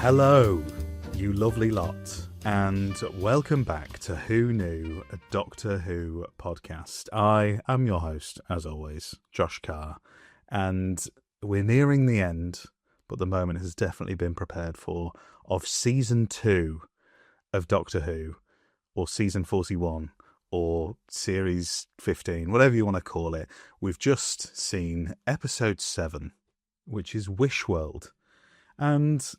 Hello, you lovely lot, and welcome back to Who Knew, a Doctor Who podcast. I am your host, as always, Josh Carr, and we're nearing the end, but the moment has definitely been prepared for, of Season 2 of Doctor Who, or Season 41, or Series 15, whatever you want to call it. We've just seen Episode 7, which is Wish World, and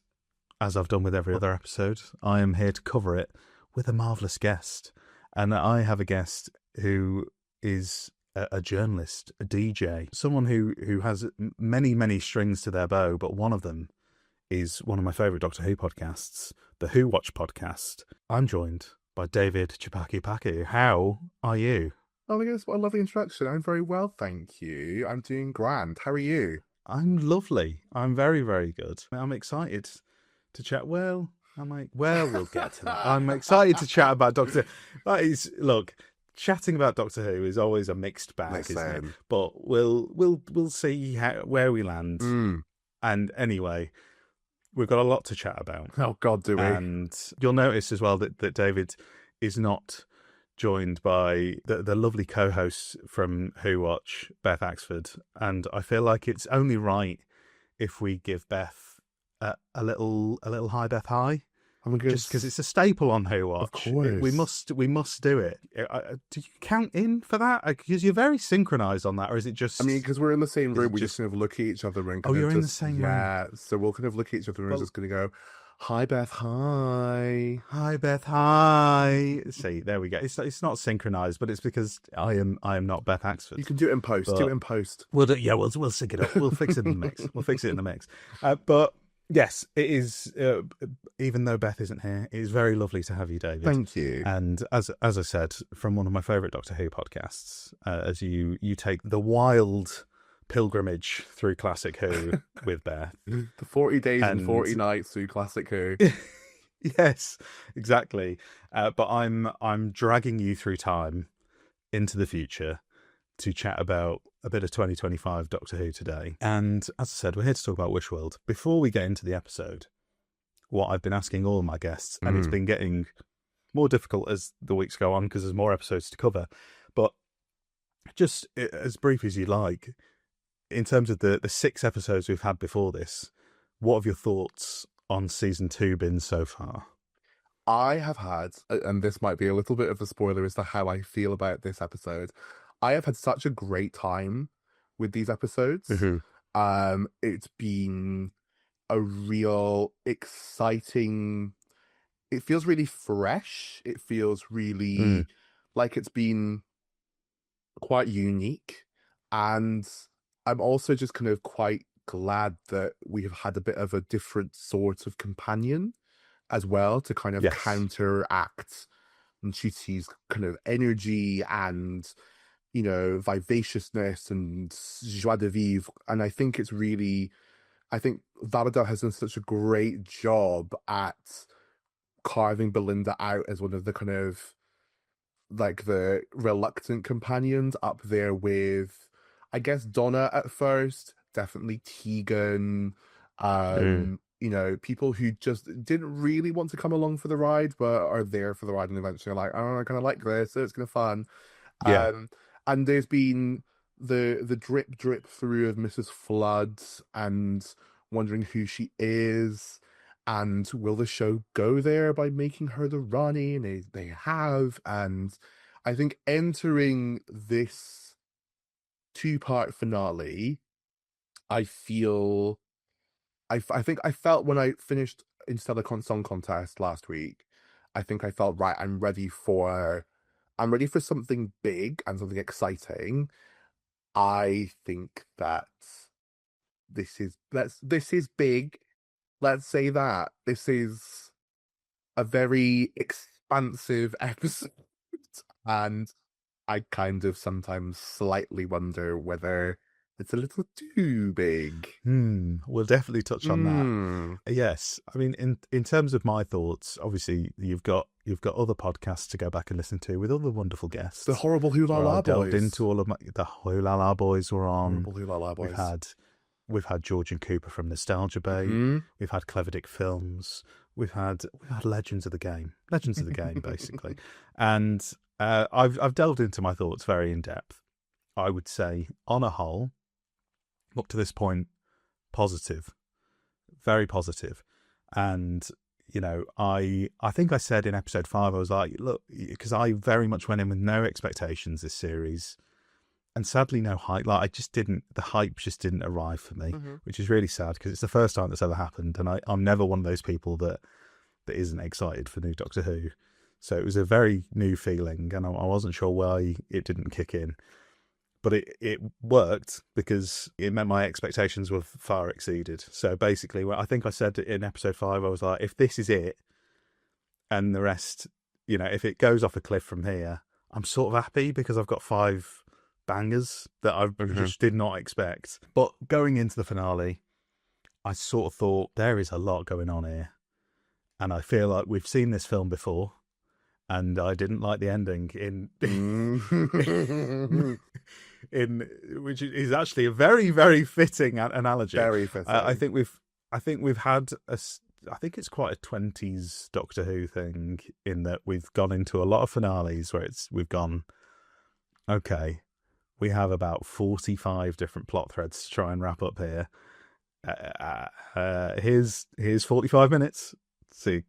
as I've done with every other episode, I am here to cover it with a marvellous guest. And I have a guest who is a journalist, a DJ, someone who has many, many strings to their bow, but one of them is one of my favourite Doctor Who podcasts, the Who Watch podcast. I'm joined by David Chipakupaku. How are you? Oh my goodness, what a lovely introduction. I'm very well, thank you. I'm doing grand. How are you? I'm lovely. I'm very, very good. I'm excited to chat. We'll get to that. I'm excited to chat about Doctor Who. Look, chatting about Doctor Who is always a mixed bag, isn't it? But we'll see where we land. And anyway, we've got a lot to chat about. Oh God, do we? And you'll notice as well that David is not joined by the lovely co-host from Who Watch, Beth Axford. And I feel like it's only right if we give Beth a little hi, Beth, hi. Just because it's a staple on Who Watch. Of course. We must do it. Do you count in for that? Because you're very synchronised on that, or is it just... I mean, because we're in the same room, we just kind of look at each other and you're in the same room? Yeah, so we'll kind of look at each other and we're just going to go, hi, Beth, hi. Hi, Beth, hi. See, there we go. It's not synchronised, but it's because I am not Beth Axford. You can do it in post. Do it in post. We'll sync it up. We'll fix it in the mix. But... yes, it is. Even though Beth isn't here, it is very lovely to have you, David. Thank you. And as I said, from one of my favourite Doctor Who podcasts, as you take the wild pilgrimage through Classic Who with Beth, the 40 days and 40 nights through Classic Who. Yes, exactly. But I'm dragging you through time into the future to chat about a bit of 2025 Doctor Who today. And as I said, we're here to talk about Wish World. Before we get into the episode, what I've been asking all my guests, and it's been getting more difficult as the weeks go on because there's more episodes to cover, but just as brief as you like, in terms of the 6 episodes we've had before this, what have your thoughts on Season 2 been so far? I have had, and this might be a little bit of a spoiler as to how I feel about this episode, I have had such a great time with these episodes. Mm-hmm. It's been a real exciting... It feels really fresh. It feels really like it's been quite unique. And I'm also just kind of quite glad that we have had a bit of a different sort of companion as well to kind of counteract Nchiti's kind of energy and... you know, vivaciousness and joie de vivre. And I think Valida has done such a great job at carving Belinda out as one of the kind of, like, the reluctant companions up there with, I guess, Donna at first, definitely Tegan, you know, people who just didn't really want to come along for the ride, but are there for the ride and eventually are like, oh, I kind of like this, so it's kind of fun. Yeah. And there's been the drip through of Mrs. Flood and wondering who she is and will the show go there by making her the Rani, and they have. And I think entering this 2-part finale, I think I felt when I finished Interstellar Song Contest last week, I think I felt, right, I'm ready for something big and something exciting. I think that this is big. Let's say that. This is a very expansive episode. And I kind of sometimes slightly wonder whether it's a little too big. We'll definitely touch on that. Yes. I mean, in terms of my thoughts, obviously you've got other podcasts to go back and listen to with other wonderful guests. The horrible Who La La Boys. Delved into all of the Who La La Boys were on. Horrible Who La La Boys. We've had George and Cooper from Nostalgia Bay. Mm-hmm. We've had Clever Dick Films. We've had Legends of the Game, basically. And I've delved into my thoughts very in depth. I would say, on a whole, up to this point, positive, very positive. And I think I said in episode 5, I was like, look, because I very much went in with no expectations this series, and sadly no hype. Like the hype just didn't arrive for me, which is really sad because it's the first time that's ever happened, and I'm never one of those people that isn't excited for new Doctor Who. So it was a very new feeling, and I wasn't sure why it didn't kick in. But it worked because it meant my expectations were far exceeded. So basically, I think I said in episode 5, I was like, if this is it, and the rest, if it goes off a cliff from here, I'm sort of happy because I've got 5 bangers that I just did not expect. But going into the finale, I sort of thought there is a lot going on here. And I feel like we've seen this film before. And I didn't like the ending which is actually a very, very fitting analogy. Very fitting. I think we've had I think it's quite a 20s Doctor Who thing in that we've gone into a lot of finales where we've gone, okay, we have about 45 different plot threads to try and wrap up here. Here's 45 minutes. So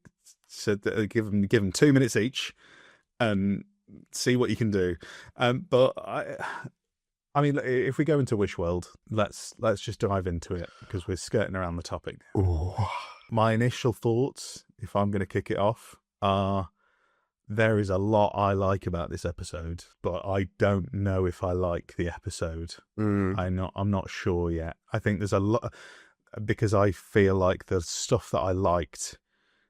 give them 2 minutes each, and see what you can do. But I mean, if we go into Wish World, let's just dive into it because we're skirting around the topic. Ooh. My initial thoughts, if I'm going to kick it off, are there is a lot I like about this episode, but I don't know if I like the episode. I'm not sure yet. I think there's a lot because I feel like the stuff that I liked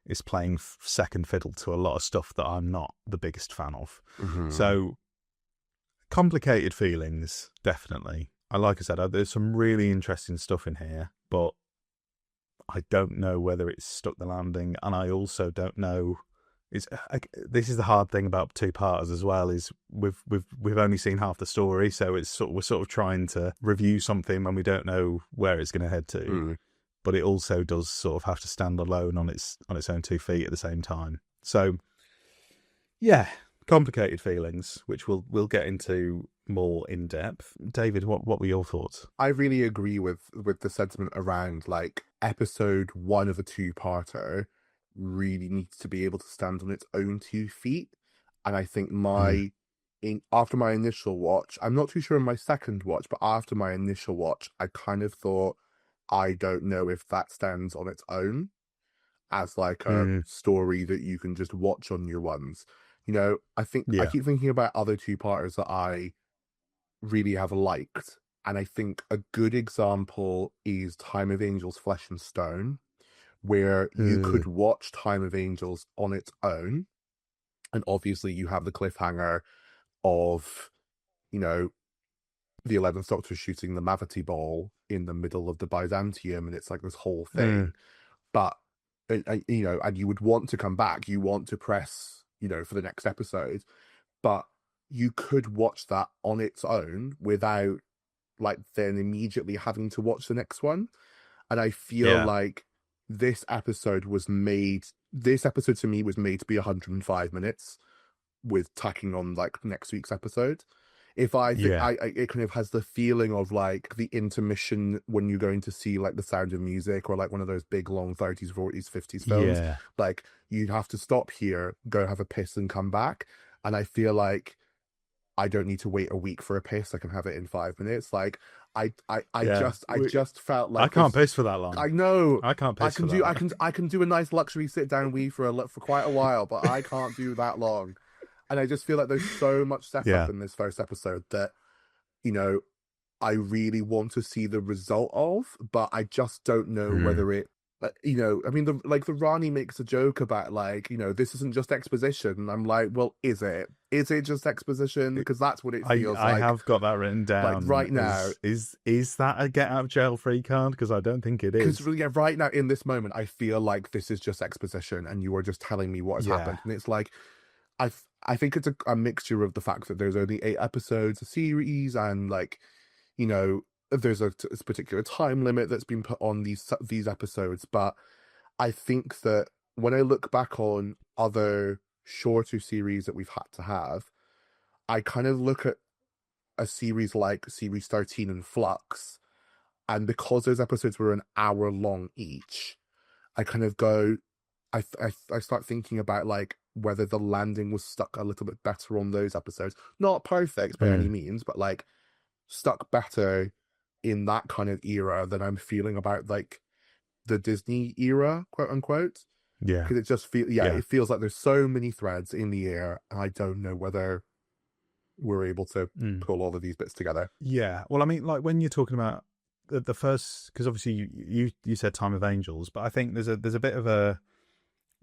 is playing second fiddle to a lot of stuff that I'm not the biggest fan of. So complicated feelings, definitely. Like I said, there's some really interesting stuff in here, but I don't know whether it's stuck the landing, and I also don't know. This is the hard thing about 2-parters as well, is we've only seen half the story, so we're sort of trying to review something when we don't know where it's going to head to. But it also does sort of have to stand alone on its own 2 feet at the same time. So, yeah, complicated feelings, which we'll get into more in depth. David, what were your thoughts? I really agree with the sentiment around like episode 1 of a 2-parter really needs to be able to stand on its own 2 feet, and I think after my initial watch, I'm not too sure in my second watch, but after my initial watch, I kind of thought, I don't know if that stands on its own as like a story that you can just watch on your ones. I keep thinking about other 2-parters that I really have liked. And I think a good example is Time of Angels, Flesh and Stone, where you could watch Time of Angels on its own. And obviously you have the cliffhanger of, the 11th Doctor shooting the Mavity ball in the middle of the Byzantium, and it's like this whole thing. But, and you would want to come back, you want to press, for the next episode, but you could watch that on its own without, like, then immediately having to watch the next one. And I feel like this episode to me was made to be 105 minutes with tacking on, like, next week's episode. If I think it kind of has the feeling of like the intermission when you're going to see like The Sound of Music or like one of those big long 30s, 40s, 50s films. Like you'd have to stop here, go have a piss and come back. And I feel like I don't need to wait a week for a piss. I can have it in 5 minutes. Like I just felt like I can't piss for that long. I know. I can't piss for that long. I can do a nice luxury sit down wee for quite a while, but I can't do that long. And I just feel like there's so much setup in this first episode that, I really want to see the result of, but I just don't know whether it, I mean, the Rani makes a joke about like, this isn't just exposition. And I'm like, well, is it? Is it just exposition? Because that's what it feels like. I have got that written down. Like right now. Is that a get out of jail free card? Because I don't think it is. Because right now in this moment, I feel like this is just exposition and you are just telling me what has happened. And it's like, I think it's a mixture of the fact that there's only 8 episodes a series and like, there's a particular time limit that's been put on these episodes, but I think that when I look back on other shorter series that we've had to have, I kind of look at a series like Series 13 and Flux, and because those episodes were an hour long each, I kind of go, I start thinking about like whether the landing was stuck a little bit better on those episodes. Not perfect by any means, but like stuck better in that kind of era than I'm feeling about like the Disney era, quote unquote. Yeah. Because it just it feels like there's so many threads in the air, and I don't know whether we're able to pull all of these bits together. Yeah. Well, I mean, like when you're talking about the first, because obviously you said Time of Angels, but I think there's a bit of a,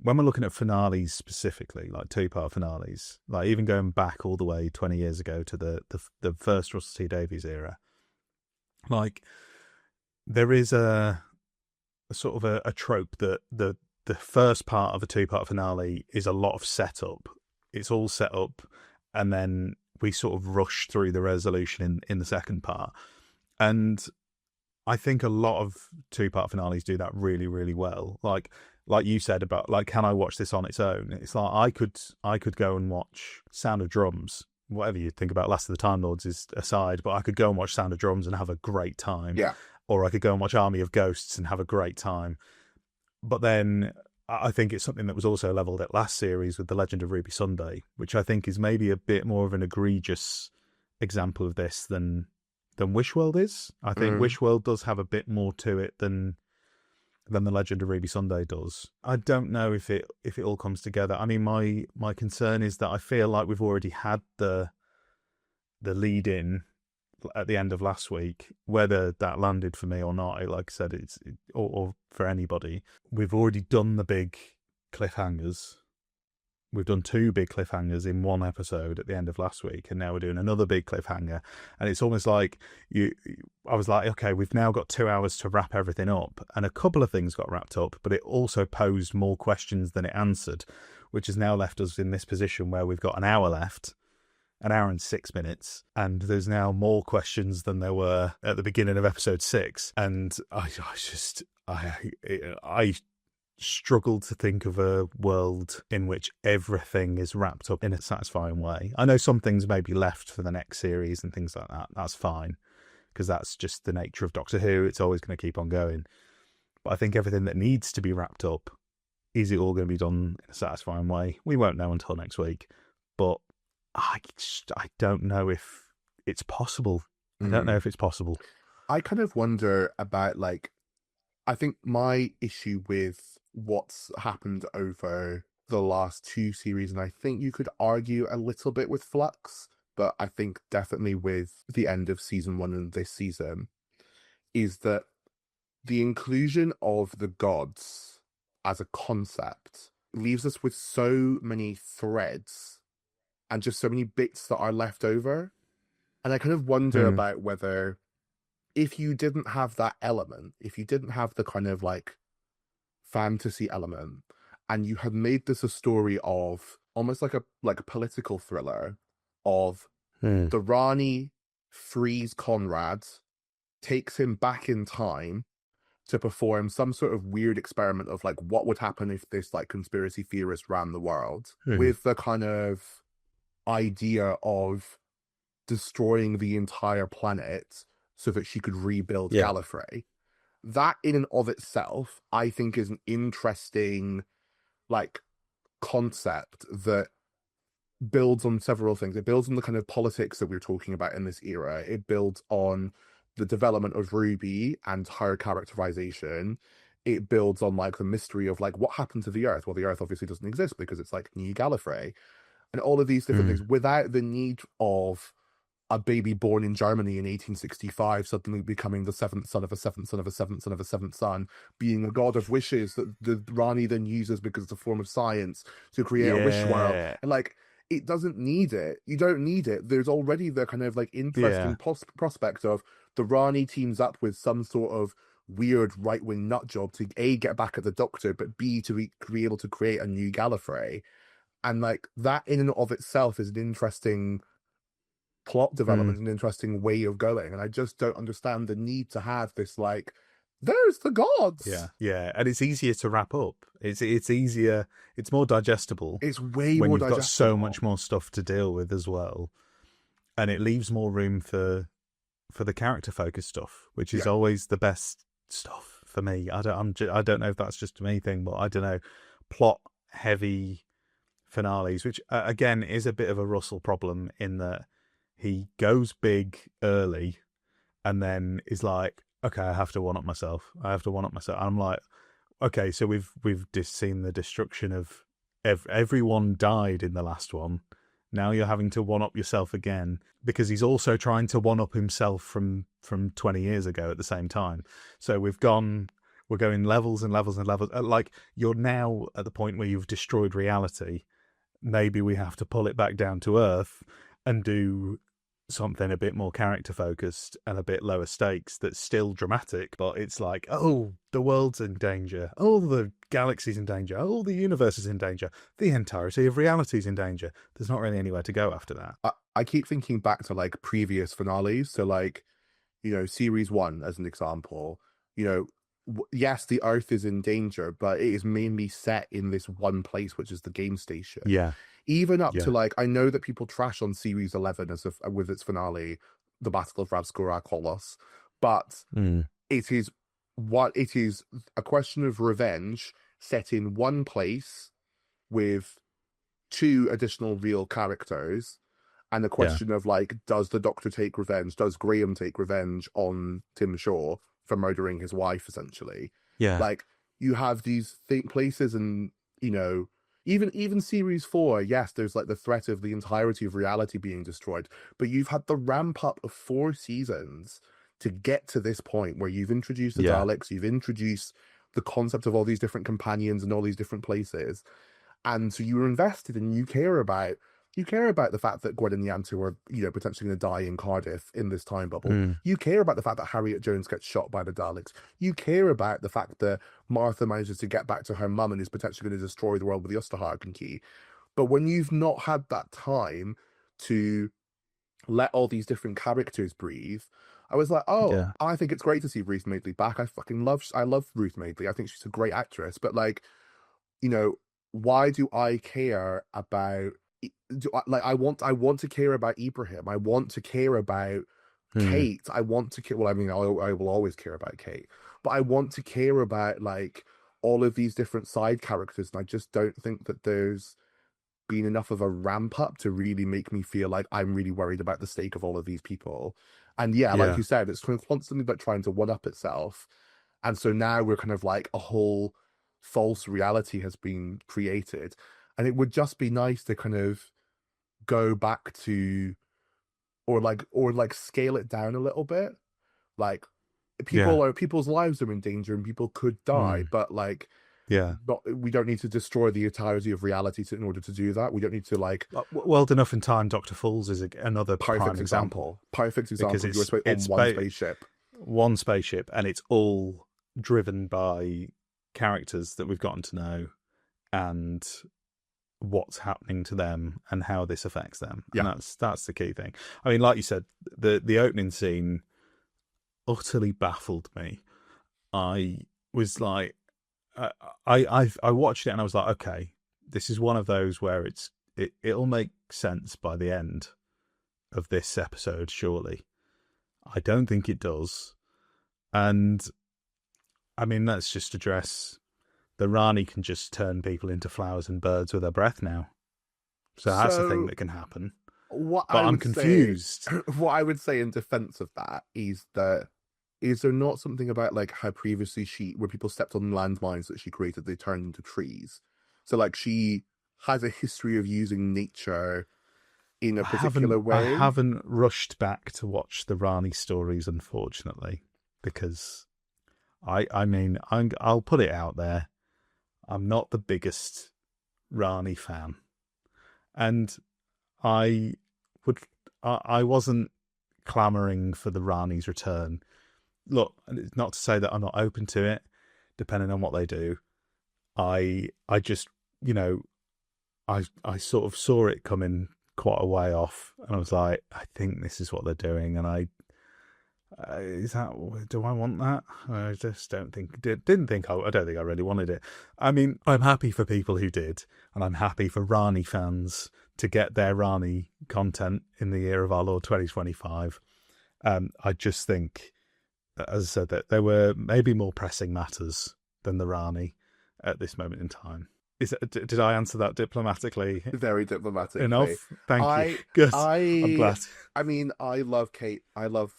when we're looking at finales specifically, like 2-part finales, like even going back all the way 20 years ago to the first Russell T Davies era, like there is a sort of a trope that the first part of a 2-part finale is a lot of setup. It's all set up, and then we sort of rush through the resolution in the second part. And I think a lot of 2-part finales do that really, really well. Like you said about like, can I watch this on its own? It's like I could go and watch Sound of Drums. Whatever you think about Last of the Time Lords is aside, but I could go and watch Sound of Drums and have a great time. Yeah. Or I could go and watch Army of Ghosts and have a great time. But then I think it's something that was also leveled at last series with The Legend of Ruby Sunday, which I think is maybe a bit more of an egregious example of this than Wishworld is. I think Wishworld does have a bit more to it than The Legend of Ruby Sunday does. I don't know if it all comes together. I mean, my concern is that I feel like we've already had the lead in at the end of last week, whether that landed for me or not. Like I said, or for anybody, we've already done the big cliffhangers. We've done 2 big cliffhangers in one episode at the end of last week, and now we're doing another big cliffhanger. And it's almost like I was like, okay, we've now got 2 hours to wrap everything up, and a couple of things got wrapped up, but it also posed more questions than it answered, which has now left us in this position where we've got an hour left, an hour and 6 minutes, and there's now more questions than there were at the beginning of episode 6. And I struggle to think of a world in which everything is wrapped up in a satisfying way. I know some things may be left for the next series and things like that. That's fine, because that's just the nature of Doctor Who. It's always going to keep on going. But I think everything that needs to be wrapped up, is it all going to be done in a satisfying way? We won't know until next week. But I don't know if it's possible. I don't know if it's possible. I kind of wonder about, like, I think my issue with what's happened over the last 2 series, and I think you could argue a little bit with Flux, but I think definitely with the end of season 1 and this season, is that the inclusion of the gods as a concept leaves us with so many threads and just so many bits that are left over. And I kind of wonder about whether, if you didn't have that element, if you didn't have the kind of like fantasy element, and you had made this a story of almost like a political thriller of the Rani frees Conrad, takes him back in time to perform some sort of weird experiment of like what would happen if this like conspiracy theorist ran the world, with the kind of idea of destroying the entire planet so that she could rebuild Gallifrey. That in and of itself, I think, is an interesting like concept that builds on several things. It builds on the kind of politics that we're talking about in this era. It builds on the development of Ruby and her characterization. It builds on like the mystery of like what happened to the Earth. Well, the Earth obviously doesn't exist because it's like New Gallifrey, and all of these different things without the need of a baby born in Germany in 1865 suddenly becoming the 7th son of a 7th son of a 7th son of a 7th son, being a god of wishes that the Rani then uses because it's a form of science to create a wish world. And like, it doesn't need it. You don't need it. There's already the kind of like interesting prospect of the Rani teams up with some sort of weird right-wing nut job to A, get back at the Doctor, but B, to be able to create a new Gallifrey. And like that in and of itself is an interesting plot development, an interesting way of going. And I just don't understand the need to have this, like, there's the gods. Yeah, and it's easier to wrap up. It's easier. It's more digestible. It's way when more you've digestible. got so much more stuff to deal with as well, and it leaves more room for the character focused stuff, which is always the best stuff for me. I don't know if that's just a me thing, but I don't know. Plot heavy finales, which again is a bit of a Russell problem in that he goes big early and then is like, okay, I have to one up myself. I'm like, okay, so we've just seen the destruction of everyone died in the last one. Now you're having to one up yourself again, because he's also trying to one up himself from 20 years ago at the same time. So we're going levels and levels and levels. Like, you're now at the point where you've destroyed reality. Maybe we have to pull it back down to earth and do something a bit more character focused and a bit lower stakes that's still dramatic, but it's like, oh, the world's in danger, oh, the galaxy's in danger, oh, the universe is in danger, the entirety of reality's in danger. There's not really anywhere to go after that. I keep thinking back to, like, previous finales. So, like, you know, series 1 as an example, you know, yes, the Earth is in danger, but it is mainly set in this one place, which is the game station. Yeah. Even up to, like, I know that people trash on series 11 with its finale, the Battle of Ravskora Kolos, but it is a question of revenge set in one place with 2 additional real characters, and the question of, like, does the Doctor take revenge? Does Graham take revenge on Tim Shaw for murdering his wife, essentially? Yeah. Like, you have these places, and, you know, even series 4, yes, there's, like, the threat of the entirety of reality being destroyed, but you've had the ramp up of 4 seasons to get to this point where you've introduced the Daleks, you've introduced the concept of all these different companions and all these different places, and so you're invested and you care about the fact that Gwen and Yantu are, you know, potentially going to die in Cardiff in this time bubble. You care about the fact that Harriet Jones gets shot by the Daleks. You care about the fact that Martha manages to get back to her mum and is potentially going to destroy the world with the Osterhagen key. But when you've not had that time to let all these different characters breathe, I was like, I think it's great to see Ruth Madeley back. I love Ruth Madeley. I think she's a great actress. But, like, you know, why do I care about... I want to care about Ibrahim. I want to care about Kate. I want to care. Well, I mean, I will always care about Kate, but I want to care about, like, all of these different side characters, and I just don't think that there's been enough of a ramp up to really make me feel like I'm really worried about the stake of all of these people. And like you said, it's constantly like trying to one up itself, and so now we're kind of like a whole false reality has been created. And it would just be nice to kind of go back to, or scale it down a little bit. Like, people's lives are in danger and people could die, but, like, but we don't need to destroy the entirety of reality in order to do that. We don't need to, like... World Enough in Time, Dr. Fools is another perfect example. Perfect example. Because it's on one spaceship. One spaceship, and it's all driven by characters that we've gotten to know and what's happening to them and how this affects them. And that's the key thing. I mean, like you said, the opening scene utterly baffled me. I was like, I watched it and I was like, okay, this is one of those where it'll make sense by the end of this episode, surely. I don't think it does. And I mean, let's just address the Rani can just turn people into flowers and birds with her breath now. So that's a thing that can happen. But I'm confused. What I would say in defense of that is that, is there not something about, like, how previously where people stepped on landmines that she created, they turned into trees? So, like, she has a history of using nature in a particular way. I haven't rushed back to watch the Rani stories, unfortunately, because I'll put it out there. I'm not the biggest Rani fan, and I wasn't clamoring for the Rani's return. Look, it's not to say that I'm not open to it, depending on what they do. I just, you know, I sort of saw it coming quite a way off, and I was like, I think this is what they're doing, and do I want that? I just don't think, I don't think I really wanted it. I mean, I'm happy for people who did, and I'm happy for Rani fans to get their Rani content in the year of our Lord 2025. I just think, as I said, that there were maybe more pressing matters than the Rani at this moment in time. Did I answer that diplomatically? Very diplomatically. Enough? Thank you. Good. I'm glad. I mean, I love Kate. I love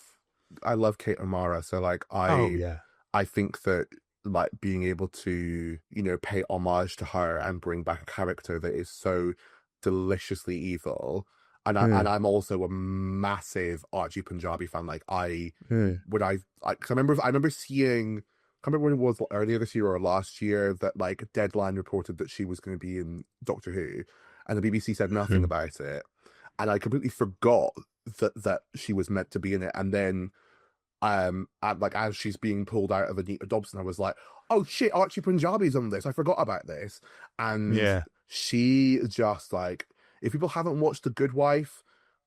Kate O'Mara. So like, I think that like being able to, you know, pay homage to her and bring back a character that is so deliciously evil. And I'm also a massive Archie Punjabi fan. Like I remember seeing, I can't remember when it was, earlier this year or last year, that like Deadline reported that she was going to be in Doctor Who, and the BBC said nothing about it, and I completely forgot that she was meant to be in it. And then, like as she's being pulled out of Anita Dobson, I was like, oh shit, Archie Punjabi's on this. I forgot about this, and she just like, if people haven't watched The Good Wife,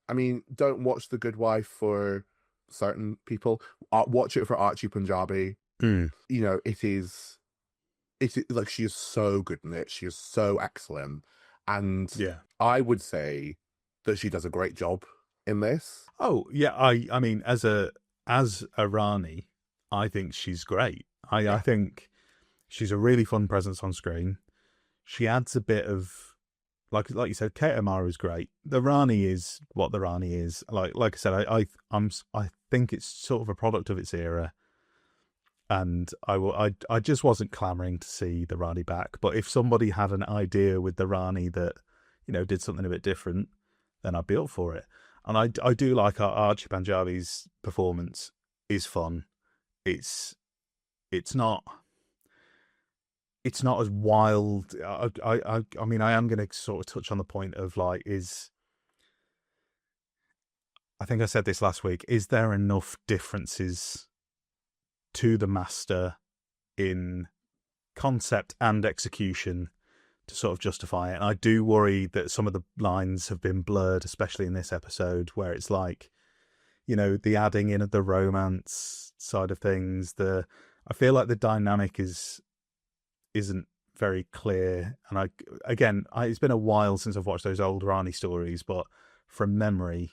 I mean, don't watch The Good Wife for certain people. Watch it for Archie Punjabi. You know, it's like, she is so good in it. She is so excellent. And I would say that she does a great job in this. Oh, yeah. I mean, as a Rani, I think she's great. I think she's a really fun presence on screen. She adds a bit of, like you said, Kate O'Mara is great. The Rani is what the Rani is. Like I said, I think it's sort of a product of its era. And I just wasn't clamouring to see the Rani back. But if somebody had an idea with the Rani that, you know, did something a bit different, then I'd be up for it. And I do like Archie Punjabi's performance is fun. It's not as wild. I mean, I am going to sort of touch on the point of like, I think I said this last week, is there enough differences to the Master in concept and execution to sort of justify it? And I do worry that some of the lines have been blurred, especially in this episode, where it's like, you know, the adding in of the romance side of things. I feel like the dynamic isn't very clear. And it's been a while since I've watched those old Rani stories, but from memory,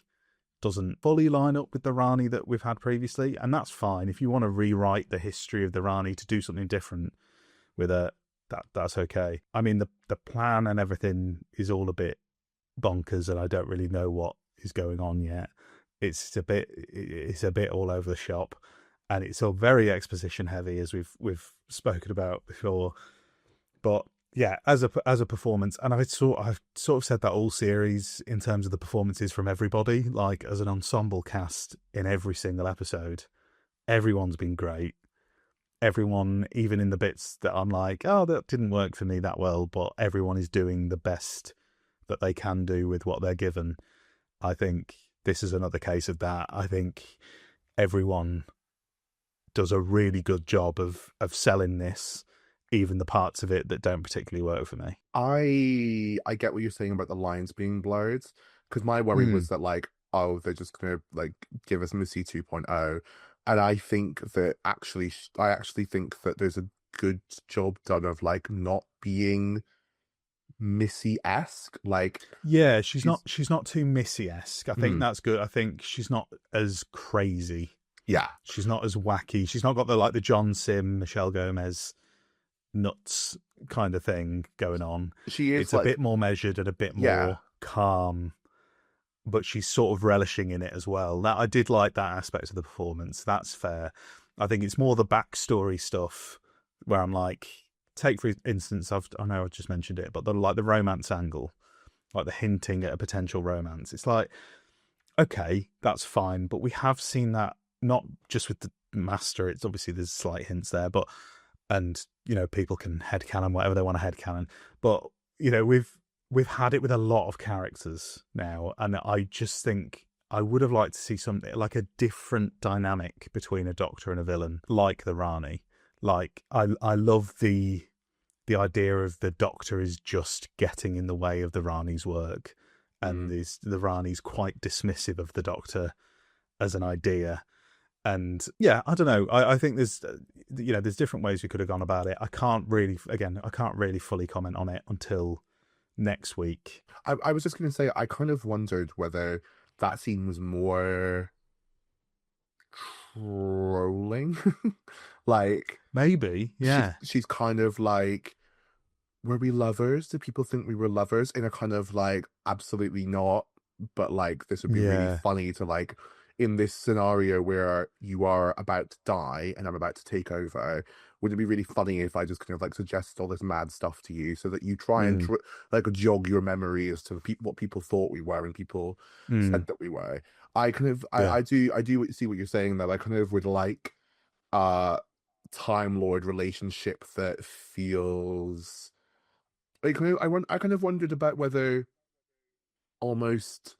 doesn't fully line up with the Rani that we've had previously, and that's fine. If you want to rewrite the history of the Rani to do something different with it, that's okay. I mean, the plan and everything is all a bit bonkers, and I don't really know what is going on yet. It's a bit all over the shop, and it's all very exposition heavy, as we've spoken about before. But yeah, as a performance, and I've sort of said that all series in terms of the performances from everybody, like as an ensemble cast in every single episode, everyone's been great. Everyone, even in the bits that I'm like, oh, that didn't work for me that well, but everyone is doing the best that they can do with what they're given. I think this is another case of that. I think everyone does a really good job of selling this, even the parts of it that don't particularly work for me. I get what you're saying about the lines being blurred, because my worry was that like, oh, they're just gonna like give us Missy 2.0, and I think that I actually think that there's a good job done of like not being Missy-esque. Like, yeah, she's not too Missy-esque. I think that's good. I think she's not as crazy. Yeah, she's not as wacky. She's not got the John Sim, Michelle Gomez nuts kind of thing going on. It's a bit more measured and a bit more calm, but she's sort of relishing in it as well. That I did like that aspect of the performance. That's fair. I think it's more the backstory stuff where I'm like, take for instance, I know I just mentioned it, but the romance angle, like the hinting at a potential romance. It's like, okay, that's fine, but we have seen that not just with the Master. It's obviously there's slight hints there, but. And, you know, people can headcanon whatever they want to headcanon. But, you know, we've had it with a lot of characters now. And I just think I would have liked to see something like a different dynamic between a Doctor and a villain, like the Rani. Like, I love the idea of the Doctor is just getting in the way of the Rani's work. and the Rani's quite dismissive of the Doctor as an idea. And yeah, I don't know. I think there's there's different ways we could have gone about it. I can't really fully comment on it until next week. I was just going to say, I kind of wondered whether that scene was more trolling. Like, maybe, yeah. She's kind of like, were we lovers? Did people think we were lovers? In a kind of like, absolutely not. But like, this would be really funny to like, in this scenario where you are about to die and I'm about to take over, would it be really funny if I just kind of like suggest all this mad stuff to you so that you try and like jog your memory as to what people thought we were and people said that we were? I kind of I do see what you're saying though. I kind of would like Time Lord relationship that feels like I kind of wondered about whether almost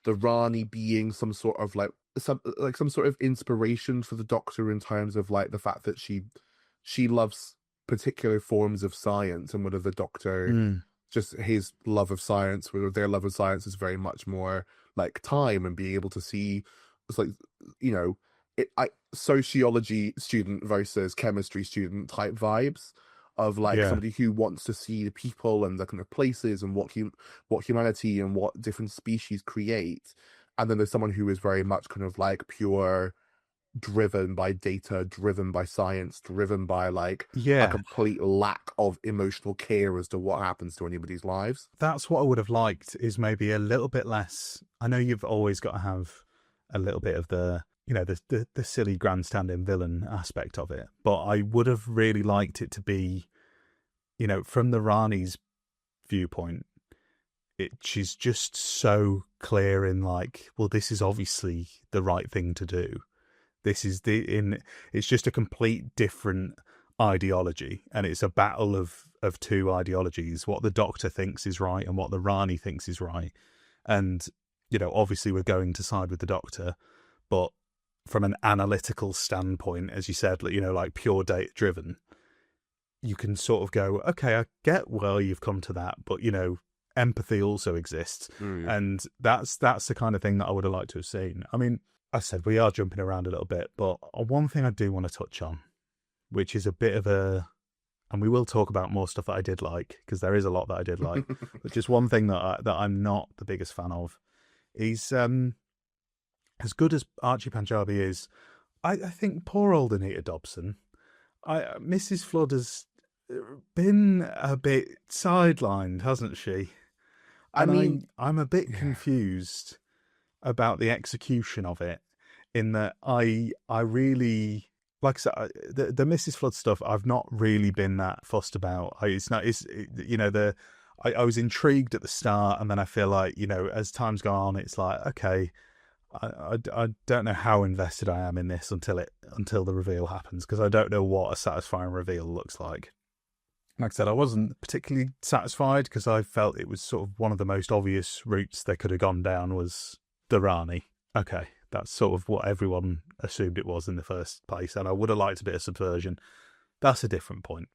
the Rani being some sort of like some sort of inspiration for the Doctor in terms of like the fact that she loves particular forms of science, and whether the Doctor just his love of science, whether their love of science is very much more like time and being able to see, it's like, you know, sociology student versus chemistry student type vibes of like somebody who wants to see the people and the kind of places and what humanity and what different species create, and then there's someone who is very much kind of like pure, driven by data, driven by science, driven by like a complete lack of emotional care as to what happens to anybody's lives. That's what I would have liked, is maybe a little bit less. I know you've always got to have a little bit of the the silly grandstanding villain aspect of it, but I would have really liked it to be, from the Rani's viewpoint, she's just so clear in like, well, this is obviously the right thing to do. This is it's just a complete different ideology, and it's a battle of two ideologies, what the Doctor thinks is right and what the Rani thinks is right. And, obviously we're going to side with the Doctor, but from an analytical standpoint, as you said, like pure data driven, you can sort of go, okay, I get where you've come to that, but empathy also exists. And that's the kind of thing that I would have liked to have seen. I mean, I said we are jumping around a little bit, but one thing I do want to touch on, which is a bit of and we will talk about more stuff that I did like, because there is a lot that I did like, but just one thing that I'm not the biggest fan of is, as good as Archie Panjabi is, I think poor old Anita Dobson, Mrs. Flood has been a bit sidelined, hasn't she? I'm a bit confused about the execution of it, in that I really, like I said, the Mrs. Flood stuff I've not really been that fussed about. I was intrigued at the start, and then I feel like, as time's gone on, it's like, okay, I don't know how invested I am in this until the reveal happens, because I don't know what a satisfying reveal looks like. Like I said, I wasn't particularly satisfied, because I felt it was sort of one of the most obvious routes they could have gone down was the Rani. Okay, that's sort of what everyone assumed it was in the first place, and I would have liked a bit of subversion. That's a different point.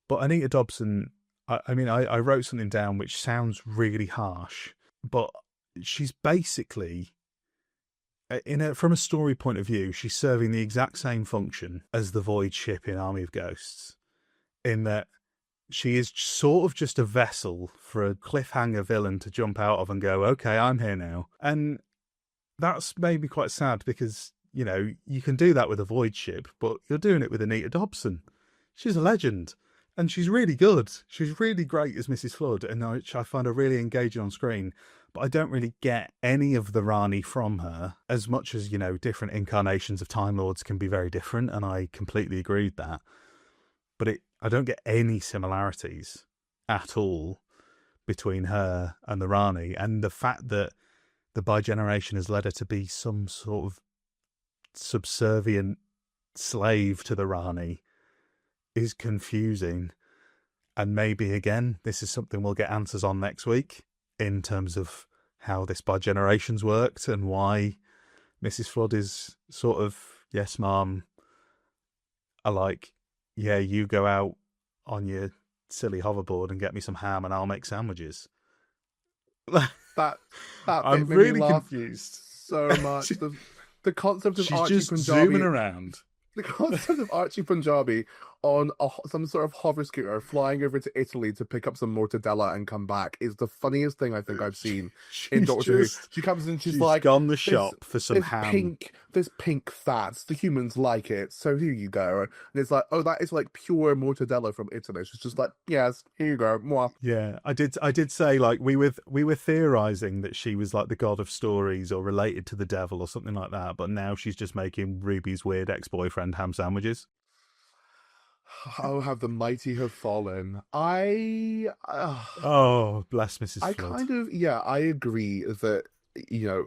But Anita Dobson, I wrote something down which sounds really harsh, but she's basically, from a story point of view, she's serving the exact same function as the Void ship in Army of Ghosts, in that she is sort of just a vessel for a cliffhanger villain to jump out of and go, okay, I'm here now. And that's made me quite sad, because, you can do that with a Void ship, but you're doing it with Anita Dobson. She's a legend, and she's really good. She's really great as Mrs. Flood, and I find her really engaging on screen. But I don't really get any of the Rani from her, as much as, different incarnations of Time Lords can be very different, and I completely agree with that. But I don't get any similarities at all between her and the Rani, and the fact that the bi-generation has led her to be some sort of subservient slave to the Rani is confusing. And maybe, again, this is something we'll get answers on next week, in terms of how this bi-generations worked and why Mrs. Flood is sort of, yes, ma'am, I like, yeah, you go out on your silly hoverboard and get me some ham and I'll make sandwiches. That that bit I'm made me really laugh confused. so much. The concept of She's Archie just zooming Punjabi, around. the concept of Archie Punjabi on some sort of hover scooter flying over to Italy to pick up some mortadella and come back is the funniest thing I think I've seen in She's Doctor Who. just She comes in, she's she's like, gone the this shop for some ham. this pink fats. The humans like it, so here you go. And it's like, oh, that is like pure mortadella from Italy. She's just like, yes, here you go. Mwah. Yeah, I did say like we were theorizing that she was like the god of stories or related to the devil or something like that, but now she's just making Ruby's weird ex-boyfriend ham sandwiches. Oh, have the mighty have fallen. Oh, bless Mrs. I Flood. kind of, yeah, I agree that, you know,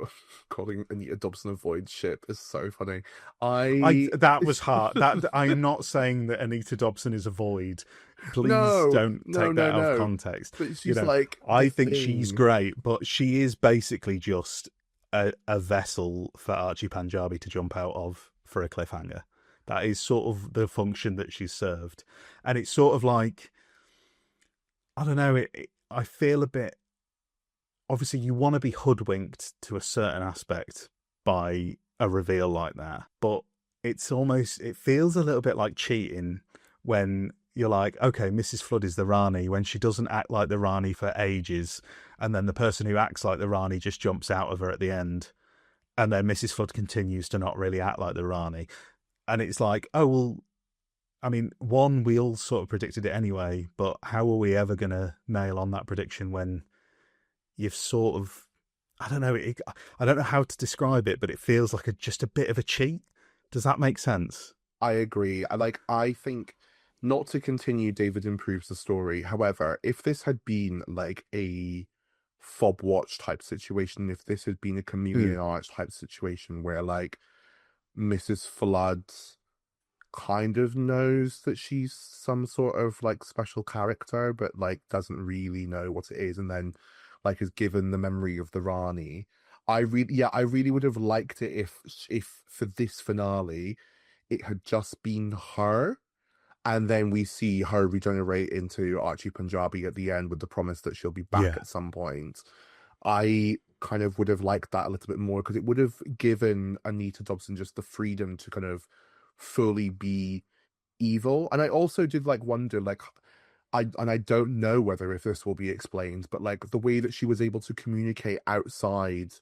calling Anita Dobson a void ship is so funny. That was hard. That I'm not saying that Anita Dobson is a void. Please No, don't no, take no, that out of no. context. But You she's know, like the I think she's thing. great, but she is basically just a vessel for Archie Panjabi to jump out of for a cliffhanger. That is sort of the function that she's served, and it's sort of like, I don't know. I feel a bit. Obviously, you want to be hoodwinked to a certain aspect by a reveal like that, but it feels a little bit like cheating when you're like, okay, Mrs. Flood is the Rani, when she doesn't act like the Rani for ages, and then the person who acts like the Rani just jumps out of her at the end, and then Mrs. Flood continues to not really act like the Rani. And it's like, oh, well, I mean, one, we all sort of predicted it anyway, but how are we ever going to nail on that prediction when you've sort of, I don't know, I don't know how to describe it, but it feels like just a bit of a cheat. Does that make sense? I agree. I think not to continue David improves the story. However, if this had been like a fob watch type situation, if this had been a comedian arch type situation where like Mrs. Flood kind of knows that she's some sort of like special character, but like doesn't really know what it is, and then like is given the memory of the Rani. I really would have liked it if for this finale it had just been her, and then we see her regenerate into Archie Punjabi at the end with the promise that she'll be back Yeah. at some point. I kind of would have liked that a little bit more because it would have given Anita Dobson just the freedom to kind of fully be evil. And I also did like wonder, like, I don't know whether if this will be explained, but like the way that she was able to communicate outside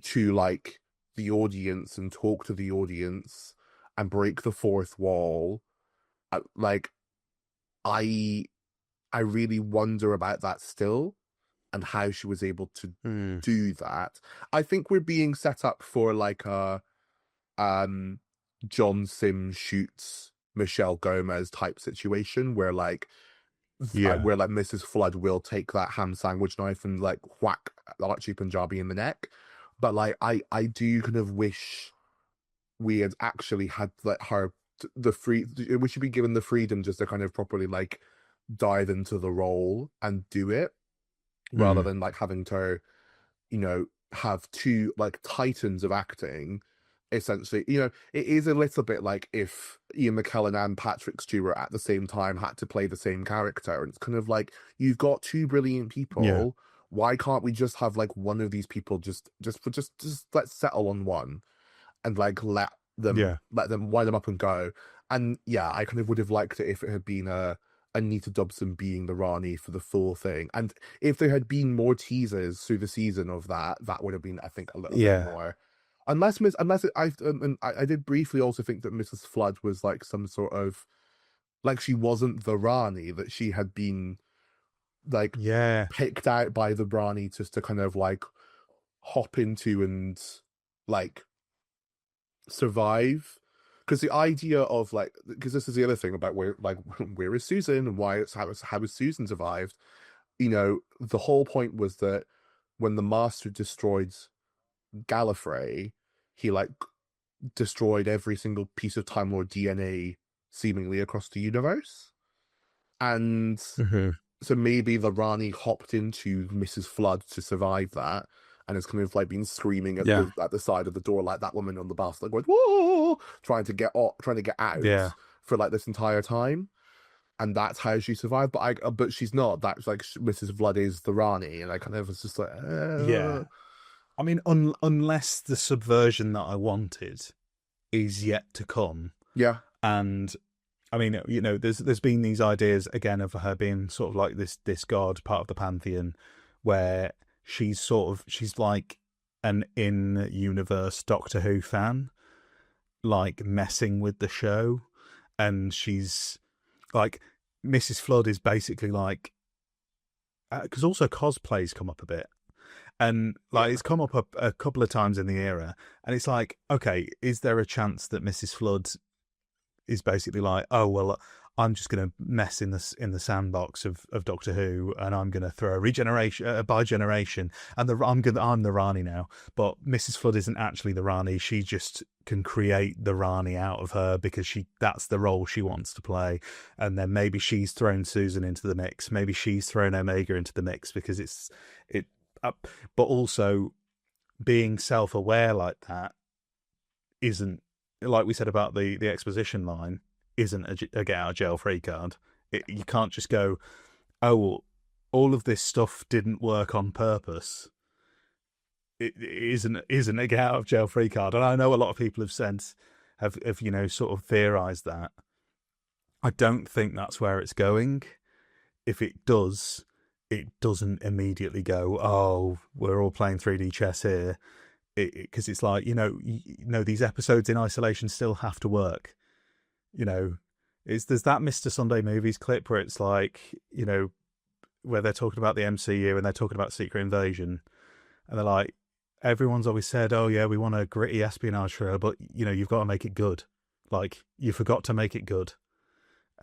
to like the audience and talk to the audience and break the fourth wall, like I I really wonder about that still and how she was able to do that. I think we're being set up for like a John Sims shoots Michelle Gomez type situation where like Yeah. where like Mrs. Flood will take that ham sandwich knife and like whack Archie Punjabi in the neck. But like I do kind of wish we had actually had like her we should be given the freedom just to kind of properly like dive into the role and do it rather than like having to, you know, have two like titans of acting. Essentially, you know, it is a little bit like if Ian McKellen and Patrick Stewart at the same time had to play the same character. And it's kind of like, you've got two brilliant people. Yeah. Why can't we just have like one of these people just let's settle on one and like let them wind them up and go. And yeah, I kind of would have liked it if it had been Anita Dobson being the Rani for the full thing. And if there had been more teasers through the season of that, that would have been, I think, a little bit more. I did briefly also think that Mrs. Flood was like some sort of, like she wasn't the Rani, that she had been like picked out by the Rani just to kind of like hop into and like survive. Because the idea of like, because this is the other thing about where is Susan and how has Susan survived? You know, the whole point was that when the Master destroyed Gallifrey, he like destroyed every single piece of Time Lord DNA seemingly across the universe. And so maybe the Rani hopped into Mrs. Flood to survive that, and it's kind of like been screaming at the side of the door like that woman on the bus, like going, whoa, trying to get out for like this entire time. and that's how she survived. But she's not. That's like Mrs. Flood is the Rani, and I kind of was just like, Yeah. I mean, unless the subversion that I wanted is yet to come. yeah, And I mean, you know, there's been these ideas again of her being sort of like this god, part of the pantheon, where she's like an in-universe Doctor Who fan, like messing with the show, and she's like Mrs. Flood is basically like, because also cosplay's come up a bit. And like it's come up a couple of times in the era, and it's like, okay, is there a chance that Mrs. Flood is basically like, oh well, I'm just going to mess in the sandbox of Doctor Who, and I'm going to throw a regeneration, a bi-generation, and I'm the Rani now. But Mrs. Flood isn't actually the Rani; she just can create the Rani out of her because that's the role she wants to play. And then maybe she's thrown Susan into the mix, maybe she's thrown Omega into the mix because but also being self-aware like that isn't, like we said about the exposition line, isn't a get out of jail free card. You can't just go, oh, well, all of this stuff didn't work on purpose. It isn't a get out of jail free card. And I know a lot of people have you know, sort of theorized that. I don't think that's where it's going. If it does, it doesn't immediately go, oh, we're all playing 3D chess here. Because it's like, you know, these episodes in isolation still have to work. You know, there's that Mr. Sunday Movies clip where it's like, you know, where they're talking about the MCU and they're talking about Secret Invasion. And they're like, everyone's always said, oh yeah, we want a gritty espionage thriller, but, you know, you've got to make it good. Like, you forgot to make it good.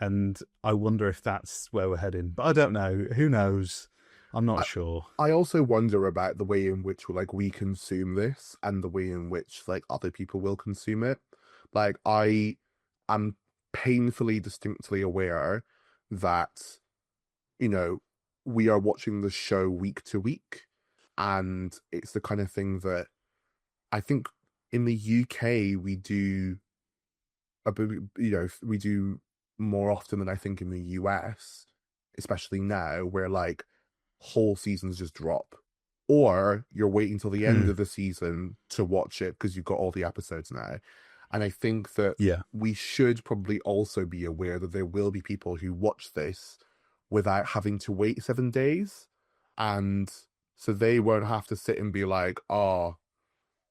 And I wonder if that's where we're heading. But I don't know. Who knows? I'm not sure. I also wonder about the way in which like we consume this and the way in which like other people will consume it. Like I am painfully distinctly aware that, you know, we are watching the show week to week, and it's the kind of thing that I think in the UK we do we do more often than I think in the US, especially now, where like whole seasons just drop, or you're waiting till the end of the season to watch it because you've got all the episodes now. And I think that we should probably also be aware that there will be people who watch this without having to wait 7 days, and so they won't have to sit and be like, oh,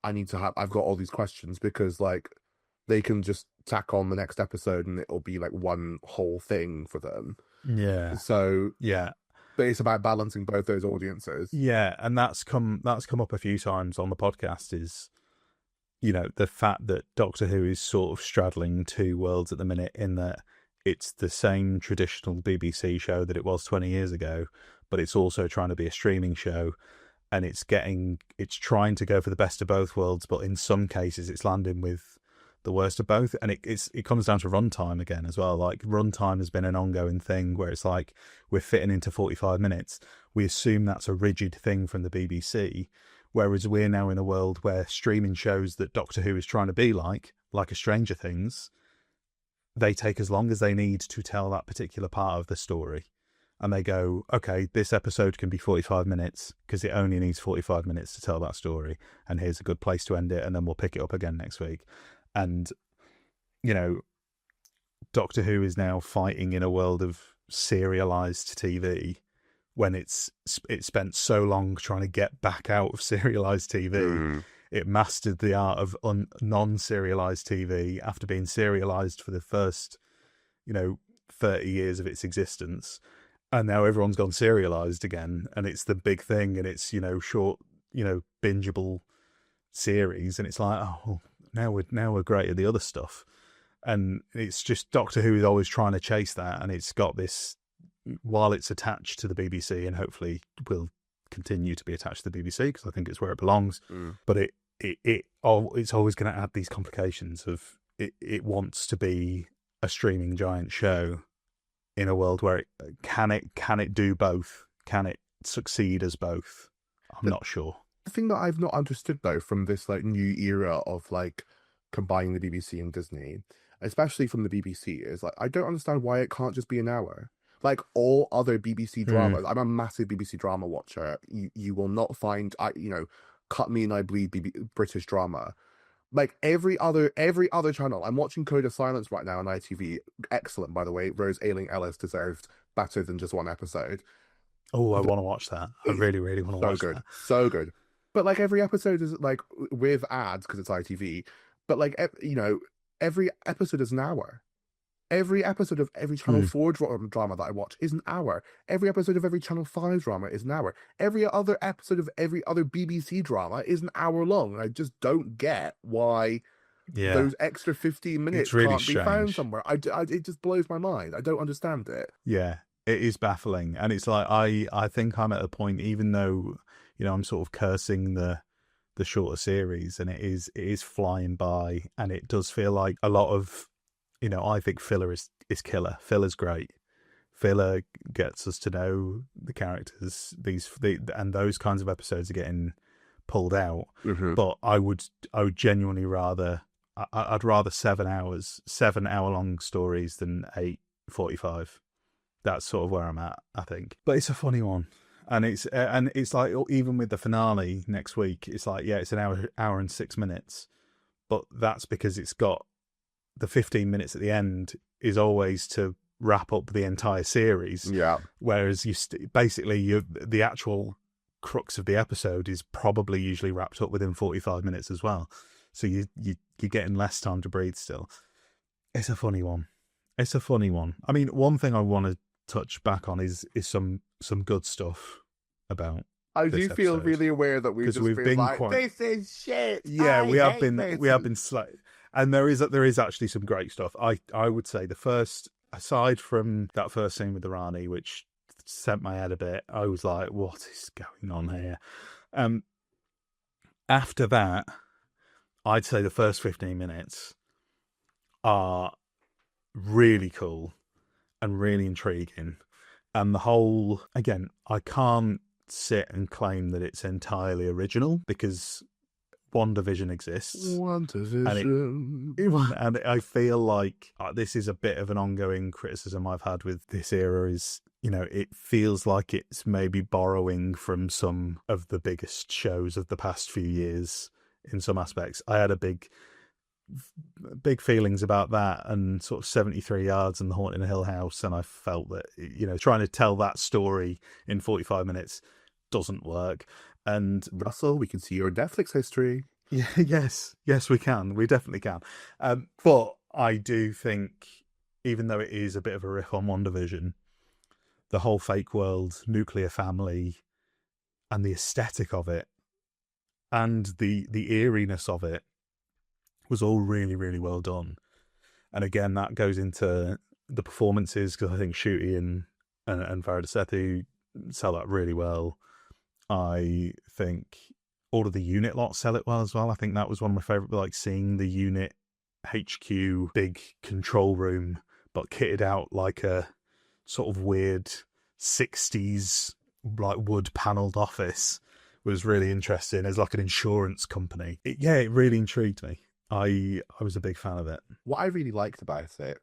I've got all these questions, because like they can just tack on the next episode and it'll be like one whole thing for them. Yeah. So yeah, but it's about balancing both those audiences. Yeah, and that's come up a few times on the podcast, is, you know, the fact that Doctor Who is sort of straddling two worlds at the minute, in that it's the same traditional BBC show that it was 20 years ago, but it's also trying to be a streaming show, and it's trying to go for the best of both worlds, but in some cases it's landing with the worst of both. And it comes down to runtime again as well. Like, runtime has been an ongoing thing where it's like we're fitting into 45 minutes. We assume that's a rigid thing from the BBC, whereas we're now in a world where streaming shows that Doctor Who is trying to be like a Stranger Things, they take as long as they need to tell that particular part of the story. And they go, okay, this episode can be 45 minutes because it only needs 45 minutes to tell that story. And here's a good place to end it. And then we'll pick it up again next week. And, you know, Doctor Who is now fighting in a world of serialized TV, when it's spent so long trying to get back out of serialized TV. It mastered the art of non-serialized TV after being serialized for the first, 30 years of its existence. And now everyone's gone serialized again, and it's the big thing, and it's, short, bingeable series. And it's like, oh, now we're great at the other stuff. And it's just Doctor Who is always trying to chase that. And it's got this, while it's attached to the BBC, and hopefully will continue to be attached to the BBC, because I think it's where it belongs. But it's always going to add these complications of it wants to be a streaming giant show in a world where can it do both? Can it succeed as both? I'm not sure. The thing that I've not understood though from this like new era of like combining the BBC and Disney, especially from the BBC, is like, I don't understand why it can't just be an hour. Like all other BBC dramas, I'm a massive BBC drama watcher. You will not find, Cut Me and I Bleed British drama. Like every other channel. I'm watching Code of Silence right now on ITV. Excellent, by the way. Rose Ayling-Ellis deserved better than just one episode. Oh, I want to watch that. I really, really want to watch that. So good. But like every episode is like with ads because it's ITV. But like every episode is an hour. Every episode of every Channel 4 drama that I watch is an hour. Every episode of every Channel 5 drama is an hour. Every other episode of every other BBC drama is an hour long. And I just don't get why those extra 15 minutes really can't be found somewhere. It just blows my mind. I don't understand it. Yeah, it is baffling. And it's like, I think I'm at a point, even though, I'm sort of cursing the shorter series, and it is flying by, and it does feel like a lot of, I think filler is killer. Filler's great. Filler gets us to know the characters. And those kinds of episodes are getting pulled out. Mm-hmm. But I would genuinely rather, I'd rather 7 hour long stories than 8:45. That's sort of where I'm at, I think. But it's a funny one. And it's like, even with the finale next week, it's like, it's an hour and 6 minutes. But that's because it's got the 15 minutes at the end is always to wrap up the entire series. Yeah. Whereas the actual crux of the episode is probably usually wrapped up within 45 minutes as well. So you're getting less time to breathe still. It's a funny one. I mean, one thing I want to touch back on is some good stuff about. I do feel really aware that we've been like, this is shit. Yeah, we have been slight. And there is actually some great stuff. I would say the first, aside from that first scene with the Rani, which sent my head a bit, I was like, what is going on here? After that, I'd say the first 15 minutes are really cool and really intriguing. And the whole, again, I can't sit and claim that it's entirely original because WandaVision exists. And I feel like this is a bit of an ongoing criticism I've had with this era is, it feels like it's maybe borrowing from some of the biggest shows of the past few years in some aspects. I had a big feelings about that and sort of 73 Yards and The Haunting of Hill House, and I felt that, trying to tell that story in 45 minutes doesn't work. And Russell, we can see your Netflix history. Yeah, yes, we can. We definitely can. But I do think, even though it is a bit of a riff on WandaVision, the whole fake world, nuclear family, and the aesthetic of it, and the eeriness of it, was all really, really well done. And again, that goes into the performances, because I think Ncuti and Farida Sethu sell that really well. I think all of the unit lot sell it well as well. I think that was one of my favourite, like seeing the unit HQ big control room, but kitted out like a sort of weird 60s like wood panelled office was really interesting as like an insurance company. It really intrigued me. I was a big fan of it. What I really liked about it,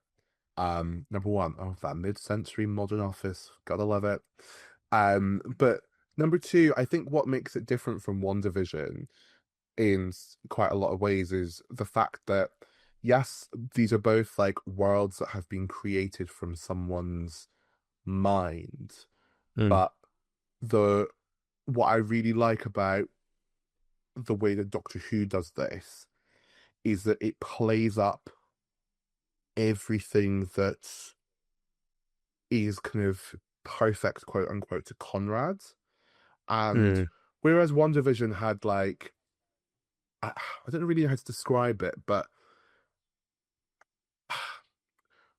number one, that mid-century modern office, gotta love it. But number two, I think what makes it different from WandaVision in quite a lot of ways is the fact that, yes, these are both like worlds that have been created from someone's mind. But what I really like about the way that Doctor Who does this is that it plays up everything that is kind of perfect, quote unquote, to Conrad. And whereas WandaVision had like, I don't really know how to describe it, but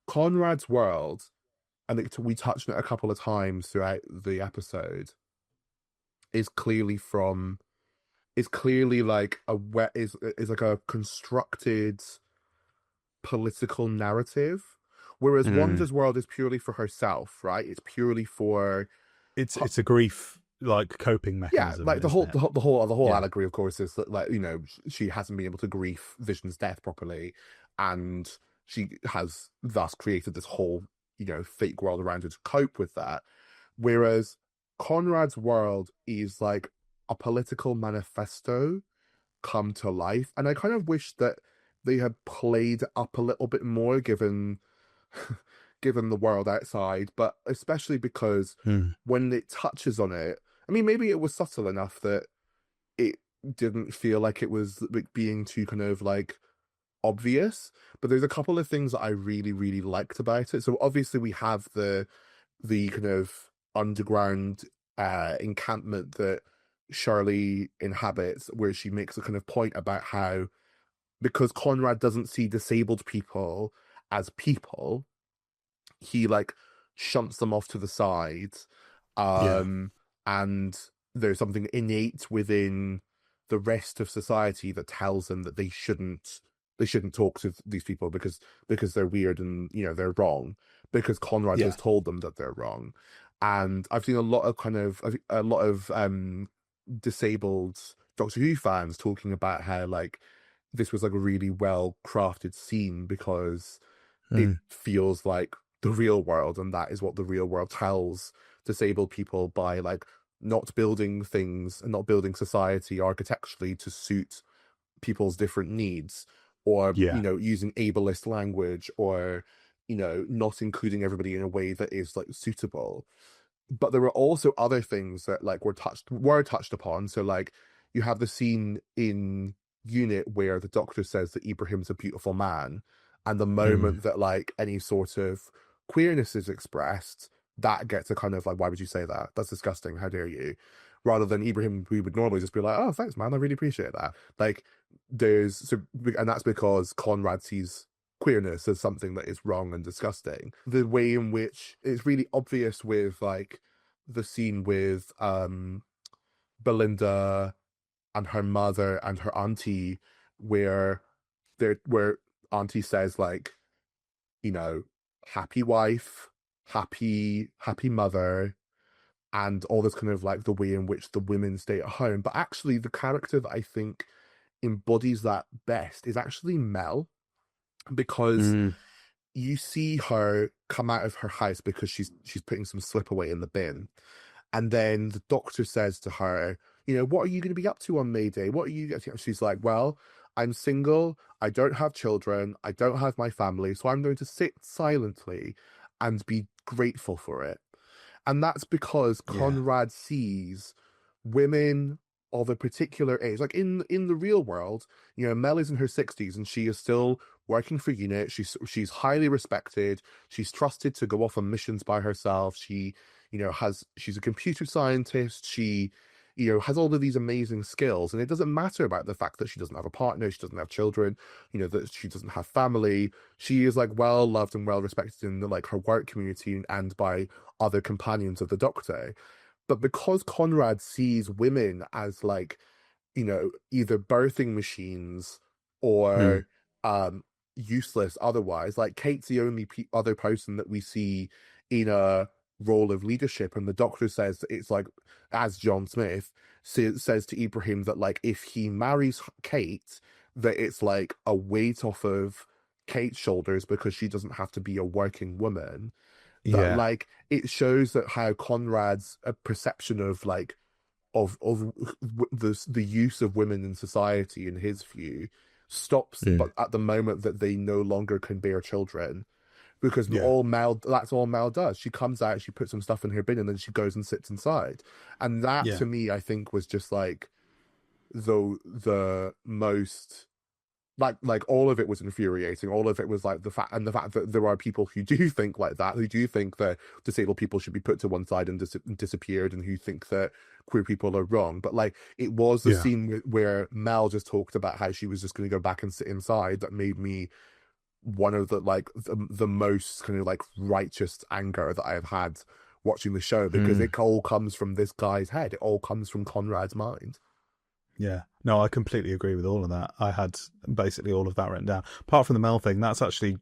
Conrad's world, and we touched on it a couple of times throughout the episode, is clearly like like a constructed political narrative, whereas Wanda's world is purely for herself, right? It's purely for it's a grief like coping mechanism. Yeah, like the whole allegory, of course, is that, like, she hasn't been able to grieve Vision's death properly, and she has thus created this whole, fake world around her to cope with that. Whereas Conrad's world is like a political manifesto come to life. And I kind of wish that they had played up a little bit more given given the world outside, but especially because when it touches on it, I mean, maybe it was subtle enough that it didn't feel like it was like being too kind of like obvious, but there's a couple of things that I really, really liked about it. So obviously we have the kind of underground encampment that Shirley inhabits, where she makes a kind of point about how, because Conrad doesn't see disabled people as people, he like shunts them off to the side. And there's something innate within the rest of society that tells them that they shouldn't talk to these people because they're weird and they're wrong, because Conrad has told them that they're wrong. And I've seen a lot of disabled Doctor Who fans talking about how like this was like a really well crafted scene because it feels like the real world, and that is what the real world tells disabled people by like not building things and not building society architecturally to suit people's different needs, or using ableist language, or not including everybody in a way that is like suitable. But there were also other things that like were touched upon. So like you have the scene in Unit where the Doctor says that Ibrahim's a beautiful man, and the moment that like any sort of queerness is expressed, that gets a kind of like, why would you say that? That's disgusting. How dare you? Rather than Ibrahim, we would normally just be like, oh, thanks, man. I really appreciate that. Like and that's because Conrad sees queerness as something that is wrong and disgusting. The way in which it's really obvious with like the scene with Belinda and her mother and her auntie, where auntie says like, happy wife, happy mother, and all this kind of like the way in which the women stay at home. But actually the character that I think embodies that best is actually Mel, because you see her come out of her house because she's putting some slip away in the bin. And then the Doctor says to her, what are you going to be up to on May Day? What are you... She's like, well, I'm single, I don't have children, I don't have my family, so I'm going to sit silently and be grateful for it. And that's because Conrad sees women of a particular age. Like in the real world, Mel is in her 60s and she is still working for Unit. She's highly respected. She's trusted to go off on missions by herself. She's a computer scientist. She has all of these amazing skills, and it doesn't matter about the fact that she doesn't have a partner, she doesn't have children, that she doesn't have family. She is like well loved and well respected in like her work community and by other companions of the Doctor. But because Conrad sees women as like, either birthing machines or useless otherwise, like Kate's the only other person that we see in a role of leadership, and the Doctor says that it's like, as John Smith says to Ibrahim, that like if he marries Kate, that it's like a weight off of Kate's shoulders because she doesn't have to be a working woman. That like it shows that how Conrad's perception of like of the use of women in society, in his view, stops but at the moment that they no longer can bear children. Because that's all Mel does. She comes out, she puts some stuff in her bin, and then she goes and sits inside. And that to me, I think, was just like the most like all of it was infuriating. All of it was like the fact that there are people who do think like that, who do think that disabled people should be put to one side and disappeared, and who think that queer people are wrong. But like it was the scene where Mel just talked about how she was just going to go back and sit inside that made me one of the like the most kind of like righteous anger that I have had watching the show, because it all comes from this guy's head. It all comes from Conrad's mind. Yeah, no, I completely agree with all of that. I had basically all of that written down. Apart from the Mel thing, that's actually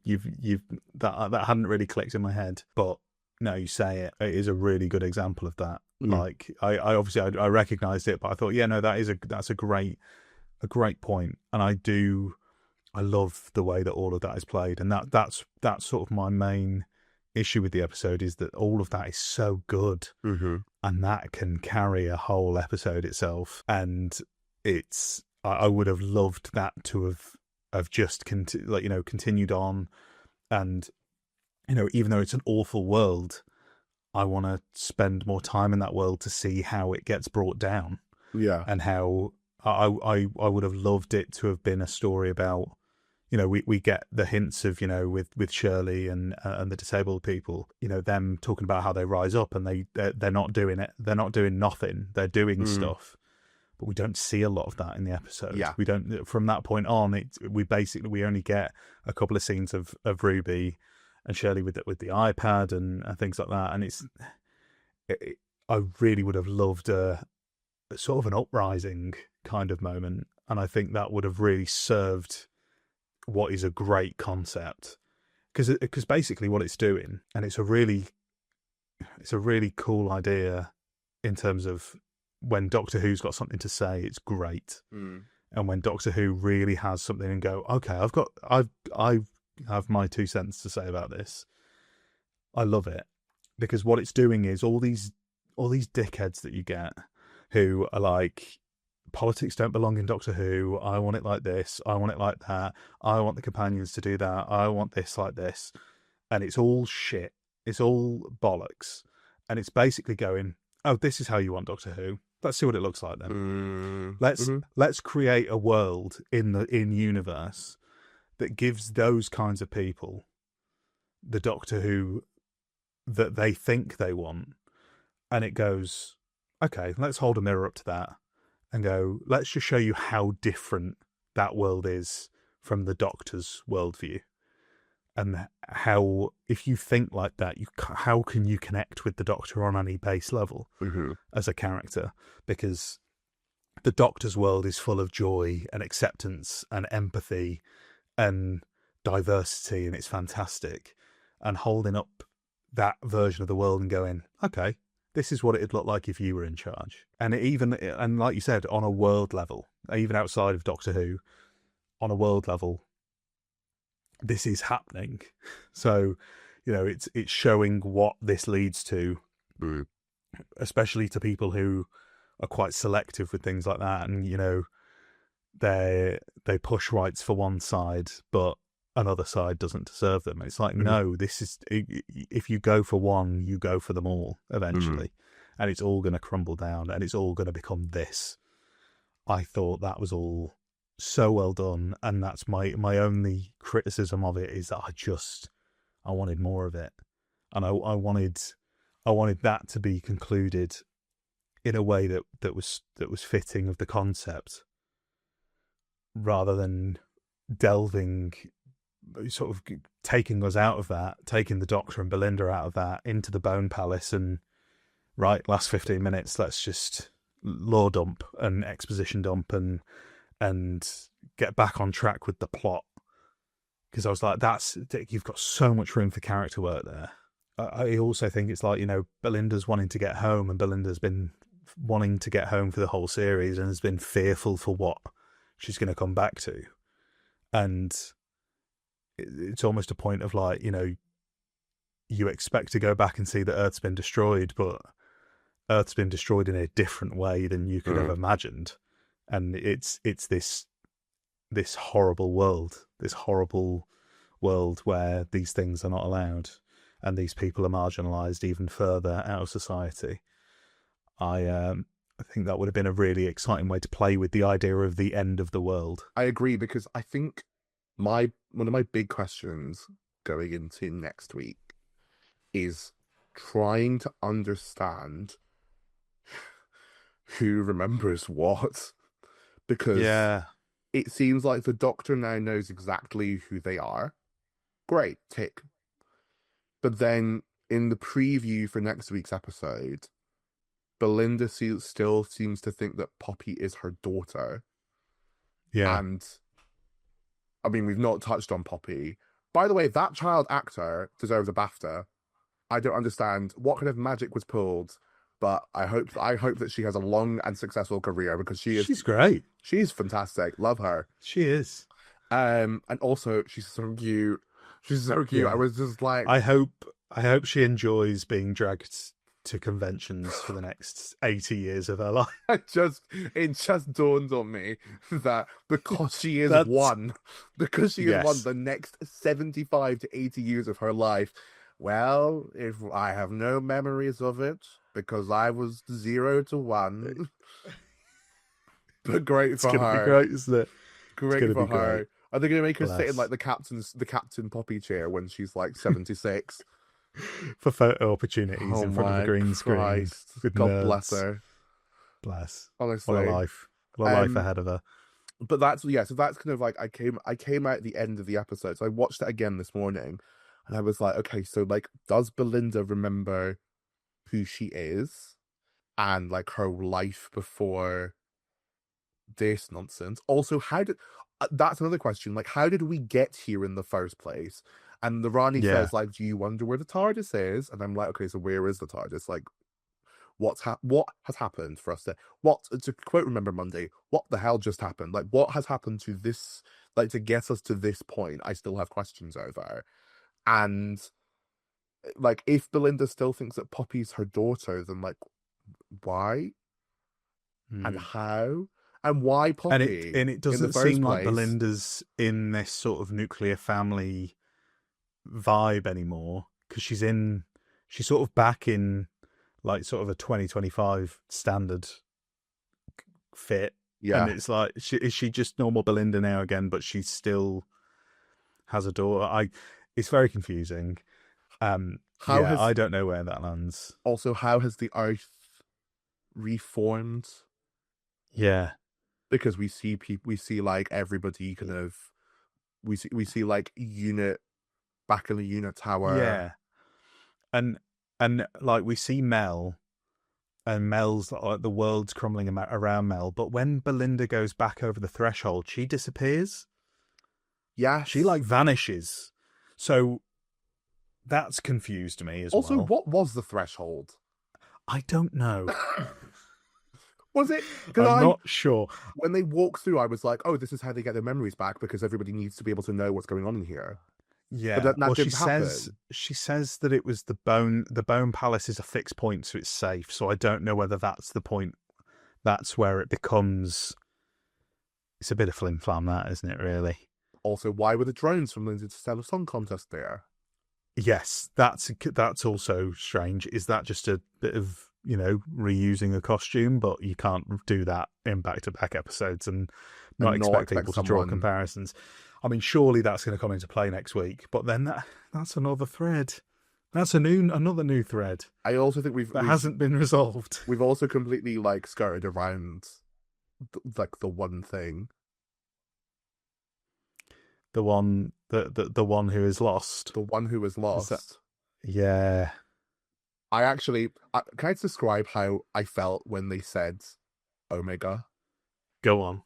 that hadn't really clicked in my head. But now you say it, it is a really good example of that. Like I obviously I recognized it, but I thought, that's a great point, and I I love the way that all of that is played, and that's sort of my main issue with the episode, is that all of that is so good, and that can carry a whole episode itself. And I would have loved that to have just continued on, and even though it's an awful world, I want to spend more time in that world to see how it gets brought down. Yeah. And how I would have loved it to have been a story about, we get the hints of, with Shirley and the disabled people, them talking about how they rise up, and they're not doing it. They're not doing nothing. They're doing stuff. But we don't see a lot of that in the episode. Yeah. We don't, from that point on, we only get a couple of scenes of Ruby and Shirley with the iPad and things like that. And I really would have loved a sort of an uprising kind of moment. And I think that would have really served what is a great concept. Because basically what it's doing, and it's a really cool idea in terms of when Doctor Who's got something to say, it's great. And when Doctor Who really has something and go, okay, I have my 2 cents to say about this. I love it, because what it's doing is all these dickheads that you get who are like, politics don't belong in Doctor Who. I want it like this. I want it like that. I want the companions to do that. I want this like this. And it's all shit. It's all bollocks. And it's basically going, oh, this is how you want Doctor Who. Let's see what it looks like then. Let's create a world in universe that gives those kinds of people the Doctor Who that they think they want. And it goes, okay, let's hold a mirror up to that and go, let's just show you how different that world is from the Doctor's worldview. And how, if you think like that, how can you connect with the Doctor on any base level as a character? Because the Doctor's world is full of joy and acceptance and empathy and diversity, and it's fantastic. And holding up that version of the world and going, okay, this is what it'd look like if you were in charge. And and like you said, on a world level, even outside of Doctor Who, on a world level, this is happening. So, it's showing what this leads to, especially to people who are quite selective with things like that. And, they push rights for one side, but another side doesn't deserve them. It's like, no, this is, if you go for one, you go for them all eventually. And it's all going to crumble down, and it's all going to become this. I thought that was all so well done, and that's my only criticism of it, is that I wanted more of it, and I wanted that to be concluded in a way that was fitting of the concept, rather than delving, sort of taking us out of that, taking the Doctor and Belinda out of that into the Bone Palace, and right, last 15 minutes, let's just lore dump and exposition dump and get back on track with the plot. Because I was like, you've got so much room for character work there. I also think it's like, Belinda's wanting to get home, and Belinda's been wanting to get home for the whole series and has been fearful for what she's going to come back to. And it's almost a point of like, you expect to go back and see that Earth's been destroyed, but Earth's been destroyed in a different way than you could have imagined. And it's this horrible world where these things are not allowed, and these people are marginalised even further out of society. I think that would have been a really exciting way to play with the idea of the end of the world. I agree, because I think one of my big questions going into next week is trying to understand who remembers what. Because it seems like the Doctor now knows exactly who they are. Great, tick. But then in the preview for next week's episode, Belinda still seems to think that Poppy is her daughter. Yeah. And, I mean, we've not touched on Poppy. By the way, that child actor deserves a BAFTA. I don't understand what kind of magic was pulled, but I hope that she has a long and successful career, because she's great. She's fantastic. Love her. She is. And also she's so cute. She's so cute. I Yeah. was just like, I hope she enjoys being dragged to conventions for the next 80 years of her life. it just dawned on me that because she is That's one, because she is one, yes. the next 75 to 80 years of her life, well, if I have no memories of it because I was 0 to 1, but great It's for gonna be her. great, isn't it? It's Great gonna for be great. her. Are they going to make her sit in like Bless. the Captain Poppy chair when she's like 76? For photo opportunities Oh in front of a my green screen Christ. with God bless nerds. her. Bless. What a Honestly. life. What a life Um, ahead of her. but that's yeah, so that's kind of like I came out at the end of the episode. So I watched it again this morning and I was like, okay, so like does Belinda remember who she is and like her life before this nonsense? Also, how did that's another question. Like, how did we get here in the first place? And the Rani Yeah. says, like, do you wonder where the TARDIS is? And I'm like, okay, so where is the TARDIS? Like, what has happened for us to quote Remember Monday, what the hell just happened? Like, what has happened to this, like, to get us to this point? I still have questions over. And like, if Belinda still thinks that Poppy's her daughter, then like, why and how and why And it Poppy and it in the doesn't first seem like place? Belinda's in this sort of nuclear family vibe anymore because she's sort of back in like sort of a 2025 standard fit, and Yeah. it's like is she just normal Belinda now again, but she still has a daughter? It's very confusing. How Yeah, has I don't know where that lands. also how has the Earth reformed? Yeah, Because we see people, we see like everybody kind of, we see like unit back in the unit tower. yeah, and like we see Mel, and Mel's like the world's crumbling around Mel, but when Belinda goes back over the threshold, she disappears. She Yes. like vanishes. So that's confused me as Also, well. what was the threshold? I don't know. Was it because I'm not sure. when they walk through, I was like, oh, this is how they get their memories back because everybody needs to be able to know what's going on in here. But Yeah. that Well, didn't happen. she says that it was the bone palace is a fixed point, so it's safe. So I don't know whether that's the point. That's where it becomes. It's a bit of flim flam, that isn't it? Really. Also, why were the drones from Lindsay to Stella Song Contest there? Yes, that's also strange. Is that just a bit of reusing a costume? But you can't do that in back-to-back episodes and not And not expect expect people to draw someone. comparisons. I mean, surely that's going to come into play next week. But then that's another thread. That's another new thread I also think that hasn't been resolved. we've also completely like skirted around like the one thing. The one who is lost. The one who was Is that? lost. Yeah. Can I describe how I felt when they said Omega? Go on.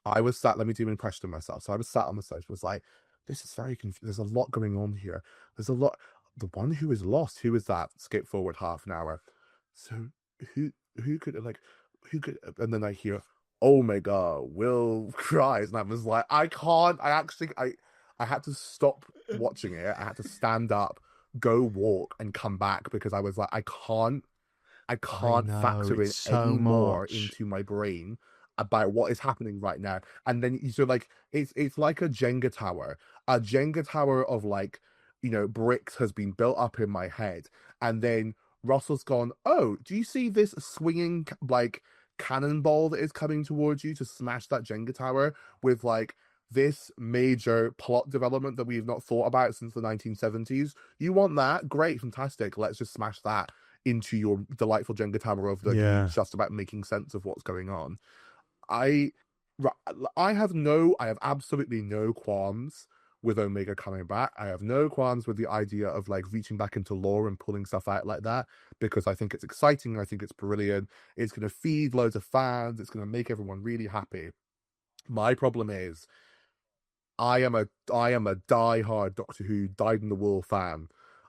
I was sat, let me do an impression of myself. So I was sat on the sofa, was like, this is very confusing. There's a lot going on here. There's a lot. The one who is lost, who is that? Skip forward half an hour. So who who could, and then I hear, Omega, Will cries. And I was like, I can't, I had to stop watching it. I had to stand up, go walk and come back because I was like, I can't know, factor in it's so any more much. into my brain about what is happening right now. And then so like it's like a Jenga tower. A Jenga tower of like, bricks has been built up in my head. And then Russell's gone, oh, do you see this swinging like cannonball that is coming towards you to smash that Jenga tower with like this major plot development that we've not thought about since the 1970s? You want that? Great, fantastic. Let's just smash that into your delightful Jenga tower of like you Yeah. just about making sense of what's going on. I I have absolutely no qualms with Omega coming back. I have no qualms with the idea of like reaching back into lore and pulling stuff out like that because I think it's exciting. I think it's brilliant. It's going to feed loads of fans. It's going to make everyone really happy. My problem is I am a die-hard Doctor Who dyed in the wool fan,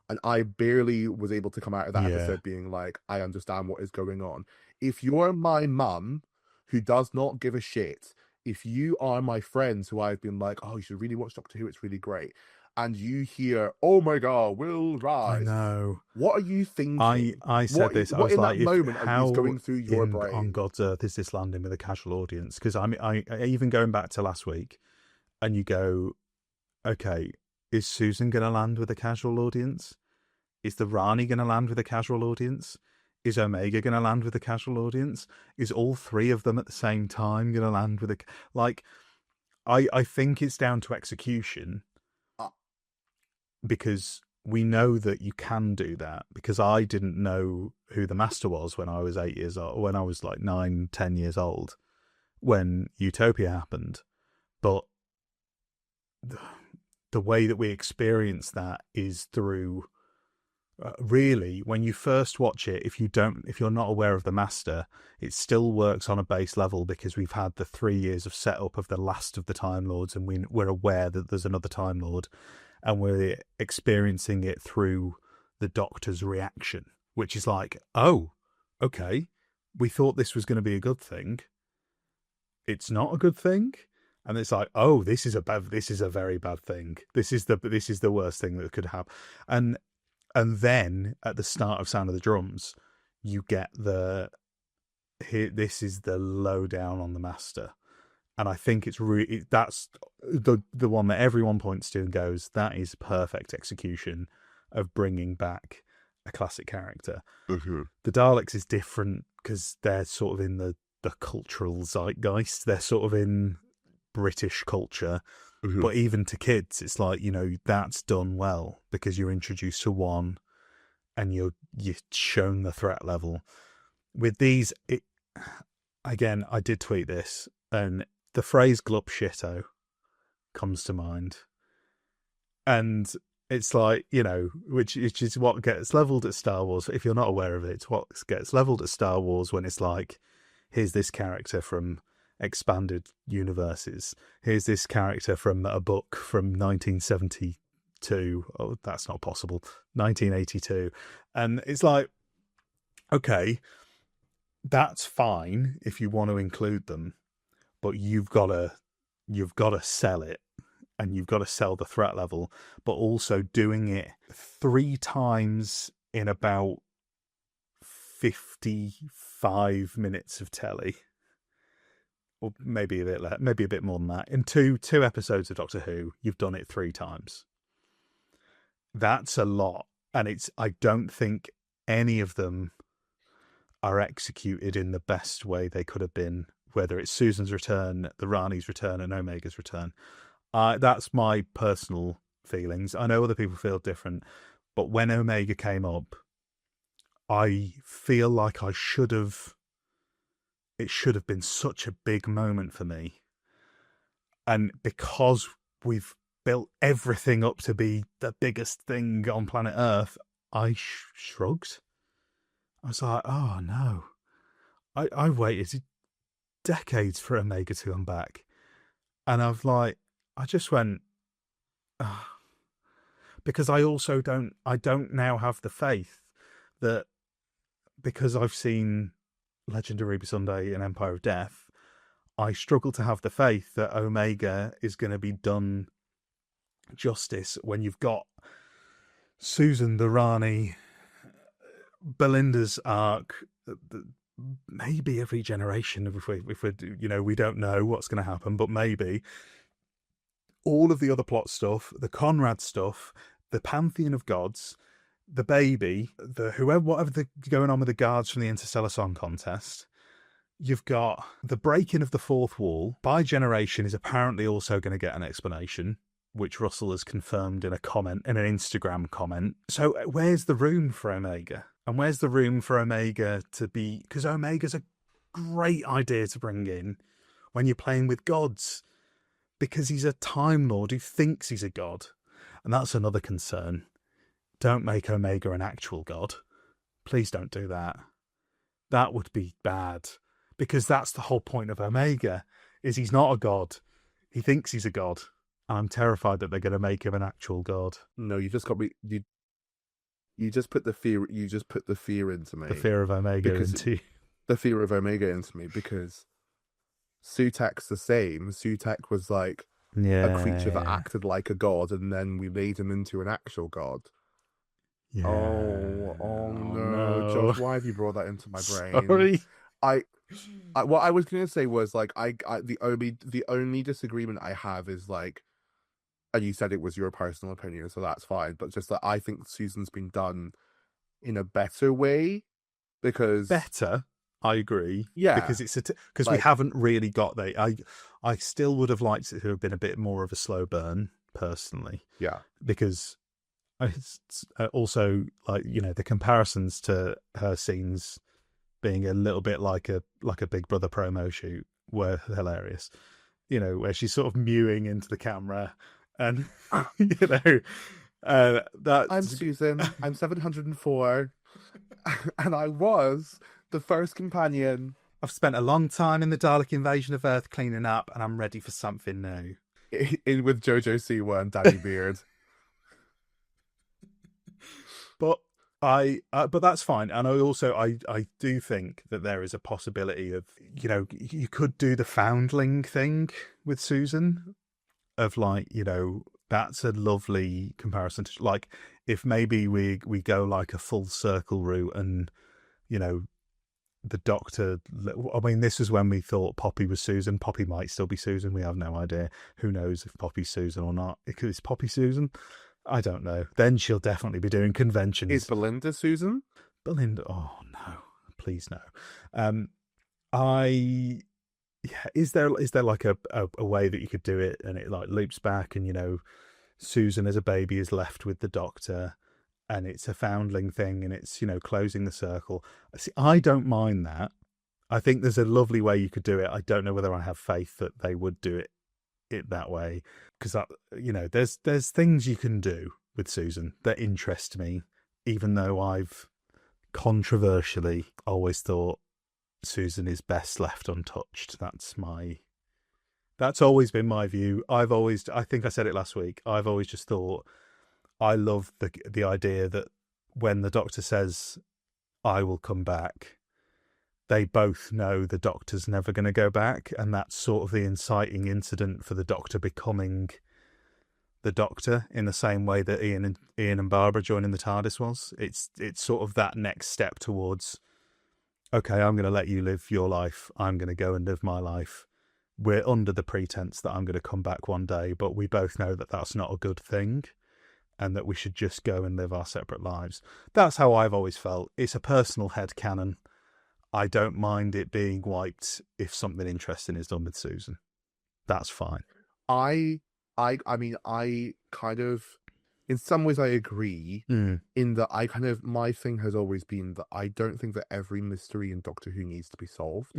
and I barely was able to come out of that Yeah. episode being like, I understand what is going on. If you're my mum, who does not give a shit if you are my friends who I've been like, oh, you should really watch Doctor Who, it's really great, and you hear, oh my God, Will I rise, know. what are you thinking? I said this. I What was in like, that if moment is how going through your on brain? God's earth is this landing with a casual audience? Because I even going back to last week, and you go, okay, is Susan going to land with a casual audience? Is the Rani going to land with a casual audience? Is Omega going to land with a casual audience? Is all three of them at the same time going to land with a... Like, I think it's down to execution, because we know that you can do that, because I didn't know who the Master was when I was 8 years old, when I was like 9, 10 years old, when Utopia happened. But the way that we experience that is through... really, when you first watch it, if you're not aware of the Master, it still works on a base level, because we've had the 3 years of setup of the last of the Time Lords, and we're aware that there's another Time Lord, and we're experiencing it through the Doctor's reaction, which is like, oh, okay, we thought this was going to be a good thing. It's not a good thing. And it's like, oh, this is a very bad thing. This is the worst thing that could happen. And then at the start of Sound of the Drums, you get this is the lowdown on the Master. And I think it's really, that's the one that everyone points to and goes, that is perfect execution of bringing back a classic character. Mm-hmm. The Daleks is different because they're sort of in the cultural zeitgeist. They're sort of in British culture. Mm-hmm. But even to kids, it's like, that's done well, because you're introduced to one and you're shown the threat level. With these, again, I did tweet this, and the phrase "glup shitto" comes to mind. And it's like, which is what gets leveled at Star Wars. If you're not aware of it, it's what gets leveled at Star Wars when it's like, here's this character from expanded universes. Here's this character from a book from 1972. Oh, that's not possible. 1982. And it's like, okay, that's fine if you want to include them, but you've got to sell it, and you've got to sell the threat level, but also doing it 3 times in about 55 minutes of telly, or maybe a bit less, maybe a bit more than that. In two episodes of Doctor Who, you've done it 3 times. That's a lot, and I don't think any of them are executed in the best way they could have been, whether it's Susan's return, the Rani's return, and Omega's return. That's my personal feelings. I know other people feel different, but when Omega came up, I feel like it should have been such a big moment for me. And because we've built everything up to be the biggest thing on planet Earth, I shrugged. I was like, oh no. I waited decades for Omega to come back. And I just went, oh. Because I don't now have the faith that, because I've seen Legend of Ruby Sunday and Empire of Death, I struggle to have the faith that Omega is going to be done justice when you've got Susan, the Rani, Belinda's arc, maybe every generation, if we don't know what's going to happen, but maybe all of the other plot stuff, the Conrad stuff, the Pantheon of Gods, the baby, whatever going on with the guards from the Interstellar Song Contest. You've got the breaking of the fourth wall. By generation is apparently also going to get an explanation, which Russell has confirmed in an Instagram comment. So where's the room for Omega? And where's the room for Omega to be? Because Omega's a great idea to bring in when you're playing with gods, because he's a Time Lord who thinks he's a god. And that's another concern. Don't make Omega an actual god. Please don't do that. That would be bad. Because that's the whole point of Omega, is he's not a god. He thinks he's a god. And I'm terrified that they're going to make him an actual god. No, you just got me. You just put the fear. You just put the fear into me. The fear of Omega into you. The fear of Omega into me, because Sutek's the same. Sutek was like a creature that acted like a god, and then we made him into an actual god. Yeah. Oh no, Josh, why have you brought that into my brain? Sorry. What I was gonna say was like the only disagreement I have is like, and you said it was your personal opinion, so that's fine. But just that I think Susan's been done in a better way because Better, I agree. yeah, because it's because we like haven't really got there. I still would have liked it to have been a bit more of a slow burn, personally, yeah, because it's also like, you know, the comparisons to her scenes being a little bit like a Big Brother promo shoot were hilarious. You know, where she's sort of mewing into the camera, and you know, that's I'm Susan. I'm 704, and I was the first companion. I've spent a long time in the Dalek invasion of Earth cleaning up, and I'm ready for something new. In with Jojo Siwa and Danny Beard. But but that's fine. And I do think that there is a possibility of, you know, you could do the foundling thing with Susan, of like, you know, that's a lovely comparison to, like, if maybe we go like a full circle route, and, you know, the Doctor, I mean, this is when we thought Poppy was Susan. Poppy might still be Susan. We have no idea. Who knows if Poppy's Susan or not? Is Poppy Susan? I don't know. Then she'll definitely be doing conventions. Is Belinda Susan? Belinda? Oh no, please no. Yeah. Is there like a way that you could do it, and it like loops back, and, you know, Susan as a baby is left with the Doctor, and it's a foundling thing, and it's, you know, closing the circle. See, I don't mind that. I think there's a lovely way you could do it. I don't know whether I have faith that they would do it that way, because, you know, there's things you can do with Susan that interest me, even though I've controversially always thought Susan is best left untouched. That's always been my view. I think I said it last week, I've always just thought, I love the idea that when the Doctor says, I will come back, they both know the Doctor's never going to go back, and that's sort of the inciting incident for the Doctor becoming the Doctor, in the same way that Ian and Barbara joining the TARDIS was. It's sort of that next step towards, okay, I'm going to let you live your life, I'm going to go and live my life. We're under the pretense that I'm going to come back one day, but we both know that that's not a good thing, and that we should just go and live our separate lives. That's how I've always felt. It's a personal headcanon. I don't mind it being wiped if something interesting is done with Susan. That's fine. I mean, I kind of, in some ways I agree, in that my thing has always been that I don't think that every mystery in Doctor Who needs to be solved.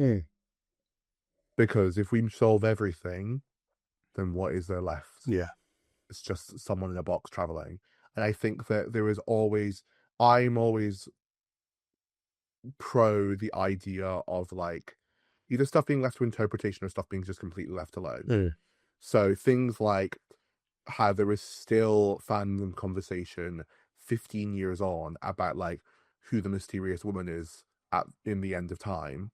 Because if we solve everything, then what is there left? Yeah. It's just someone in a box traveling. And I think that I'm always pro the idea of like either stuff being left to interpretation or stuff being just completely left alone. So things like how there is still fandom conversation 15 years on about like who the mysterious woman is in the end of time.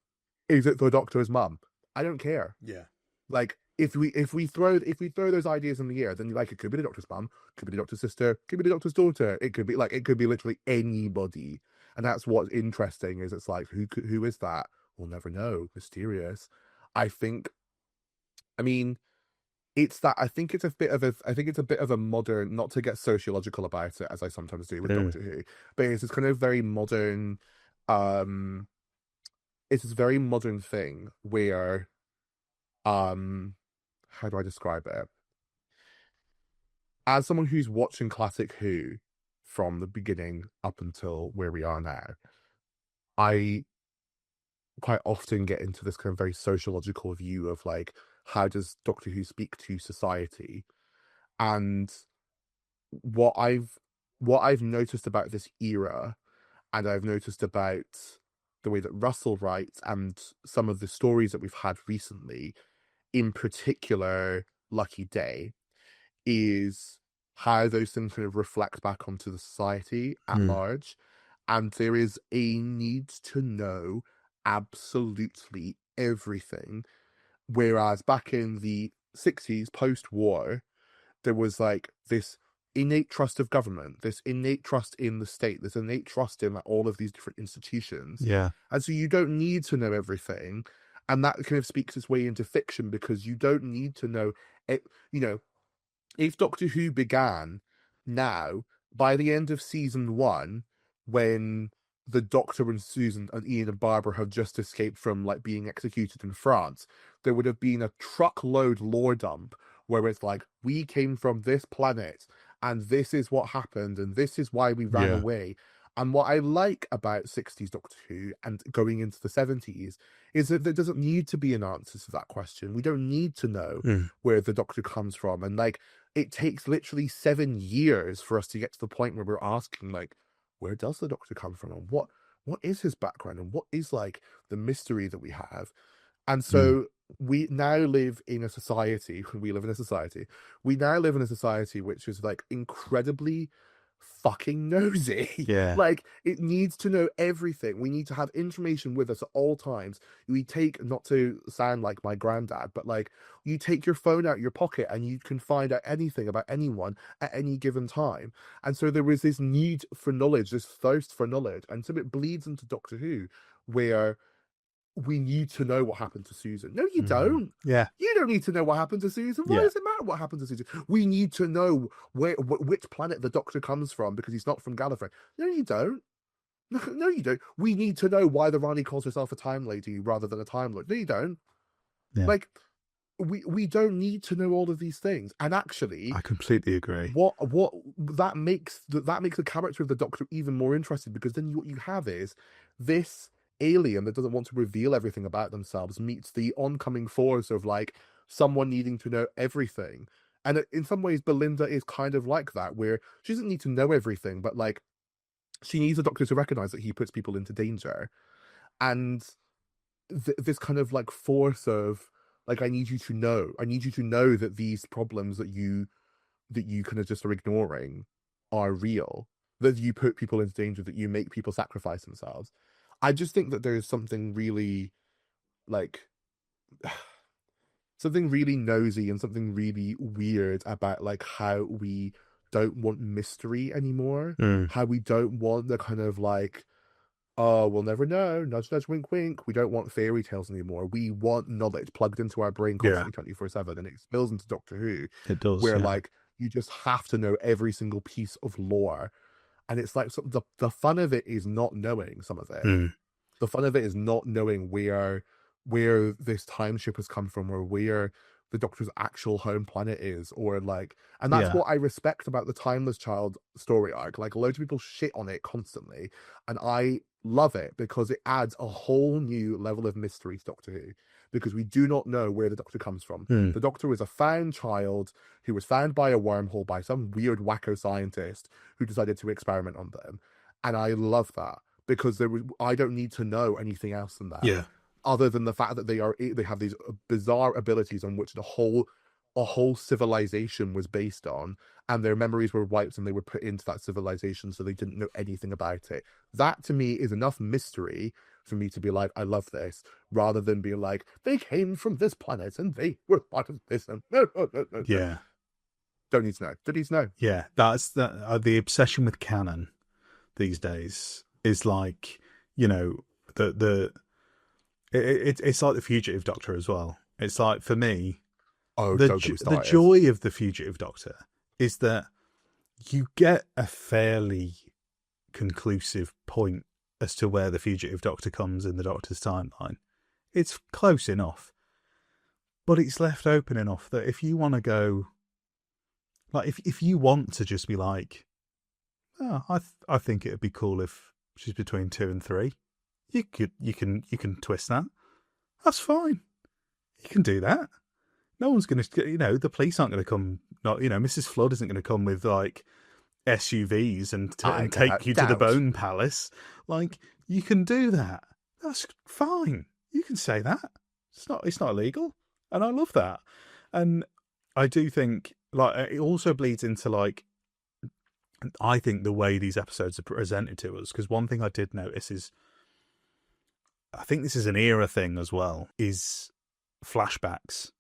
Is it the Doctor's mum? I don't care. Yeah. Like if we throw those ideas in the air, then like it could be the Doctor's mum, could be the Doctor's sister, could be the Doctor's daughter. It could be literally anybody. And that's what's interesting, is it's like who is that? We'll never know. Mysterious. I mean, it's that. I think it's a bit of a modern, not to get sociological about it as I sometimes do with Doctor Who, but it's this kind of very modern. It's this very modern thing where, how do I describe it? As someone who's watching classic Who from the beginning up until where we are now, I quite often get into this kind of very sociological view of like, how does Doctor Who speak to society? And what I've noticed about this era, and I've noticed about the way that Russell writes and some of the stories that we've had recently, in particular Lucky Day, is how those things kind of reflect back onto the society at large. And there is a need to know absolutely everything Whereas back in the 60s, post-war, there was like this innate trust of government, this innate trust in the state, this innate trust in like, all of these different institutions. Yeah. And so you don't need to know everything. And that kind of speaks its way into fiction because you don't need to know it. You know, if Doctor Who began now, by the end of season 1, when the Doctor and Susan and Ian and Barbara have just escaped from like being executed in France, there would have been a truckload lore dump where it's like, we came from this planet and this is what happened and this is why we ran away. And what I like about 60s Doctor Who and going into the 70s is that there doesn't need to be an answer to that question. We don't need to know where the Doctor comes from. And like, it takes literally 7 years for us to get to the point where we're asking, like, where does the Doctor come from? And what is his background? And what is like the mystery that we have? And so we now live in a society, we now live in a society which is like incredibly fucking nosy. Yeah. Like, it needs to know everything. We need to have information with us at all times. We take, not to sound like my granddad, but like, you take your phone out of your pocket and you can find out anything about anyone at any given time. And so there is this need for knowledge, this thirst for knowledge. And so it bleeds into Doctor Who, where we need to know what happened to Susan. No, you don't. Yeah. You don't need to know what happened to Susan. Why does it matter what happened to Susan? We need to know which planet the Doctor comes from because he's not from Gallifrey. No, you don't. No, you don't. We need to know why the Rani calls herself a Time Lady rather than a Time Lord. No, you don't. Yeah. Like, we don't need to know all of these things. And actually, I completely agree. What that makes the character of the Doctor even more interesting, because then what you have is this alien that doesn't want to reveal everything about themselves meets the oncoming force of like someone needing to know everything. And in some ways, Belinda is kind of like that, where she doesn't need to know everything, but like she needs a Doctor to recognize that he puts people into danger. And this kind of like force of like, I need you to know that these problems that you kind of just are ignoring are real, that you put people into danger, that you make people sacrifice themselves. I just think that there's something really like something really nosy and something really weird about like how we don't want mystery anymore. How we don't want the kind of like, oh, we'll never know, nudge, nudge, wink, wink. We don't want fairy tales anymore. We want knowledge plugged into our brain constantly 24/7. And it spills into Doctor Who. It does. Where like, you just have to know every single piece of lore. And it's like, so the fun of it is not knowing some of it. The fun of it is not knowing where this time ship has come from, or where the Doctor's actual home planet is, or like, and that's what I respect about the Timeless Child story arc. Like, loads of people shit on it constantly, and I love it because it adds a whole new level of mystery to Doctor Who, because we do not know where the Doctor comes from. The Doctor is a found child who was found by a wormhole by some weird wacko scientist who decided to experiment on them, and I love that, because I don't need to know anything else than that. Yeah. Other than the fact that they have these bizarre abilities on which a whole civilization was based on, and their memories were wiped and they were put into that civilization, so they didn't know anything about it. That to me is enough mystery for me to be like, I love this, rather than be like, they came from this planet and they were part of this. And no. Yeah. Don't need to know. Yeah, that's the obsession with canon these days is like, you know, it's like the Fugitive Doctor as well. It's like, for me, the joy of the Fugitive Doctor is that you get a fairly conclusive point as to where the Fugitive Doctor comes in the Doctor's timeline. It's close enough, but it's left open enough that if you want to go, like, if you want to just be like, oh, I think it'd be cool if she's between 2 and 3. You can twist that. That's fine. You can do that. No one's going to, the police aren't going to come. Not, Mrs. Flood isn't going to come with like SUVs and take you to the Bone Palace. Like, you can do that. That's fine. You can say that. It's not illegal, and I love that. And I do think, like, it also bleeds into, like, I think the way these episodes are presented to us, because one thing I did notice is, I think this is an era thing as well, is flashbacks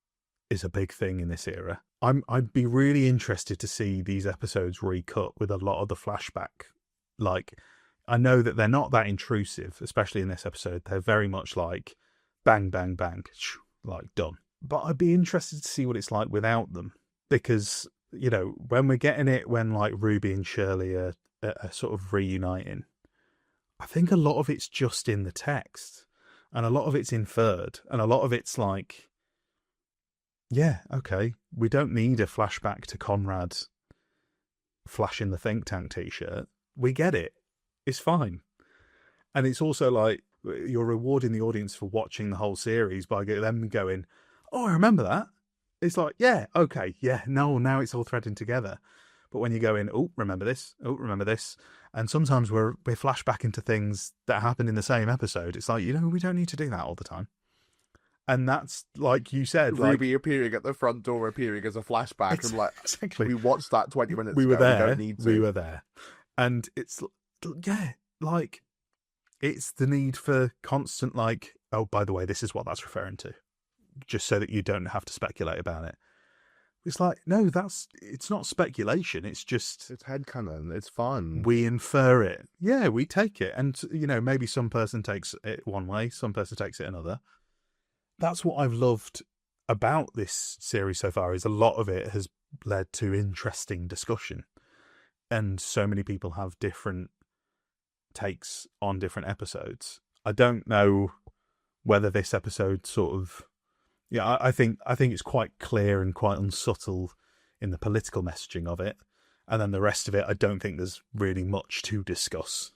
is a big thing in this era. I'd be really interested to see these episodes recut with a lot of the flashback. Like, I know that they're not that intrusive, especially in this episode. They're very much like bang, bang, bang, like done. But I'd be interested to see what it's like without them, because, you know, when we're getting it, when like Ruby and Shirley are sort of reuniting, I think a lot of it's just in the text, and a lot of it's inferred, and a lot of it's like, yeah, okay, we don't need a flashback to Conrad flashing the think tank t-shirt. We get it. It's fine. And it's also like, you're rewarding the audience for watching the whole series by them going, oh, I remember that. It's like, yeah, okay, yeah, no, now it's all threading together. But when you go in, oh, remember this, and sometimes we're flashback into things that happened in the same episode. It's like, you know, we don't need to do that all the time. And that's, like you said, Ruby appearing at the front door, appearing as a flashback. And like, exactly. We watched that 20 minutes we were ago. there. We don't need to. We were there. And it's, yeah, like, it's the need for constant, like, oh, by the way, this is what that's referring to, just so that you don't have to speculate about it. It's like, no, it's not speculation. It's just, it's headcanon. It's fun. We infer it. Yeah, we take it. And, you know, maybe some person takes it one way, some person takes it another. That's what I've loved about this series so far, is a lot of it has led to interesting discussion. And so many people have different takes on different episodes. I don't know whether this episode sort of, yeah, I think it's quite clear and quite unsubtle in the political messaging of it. And then the rest of it, I don't think there's really much to discuss.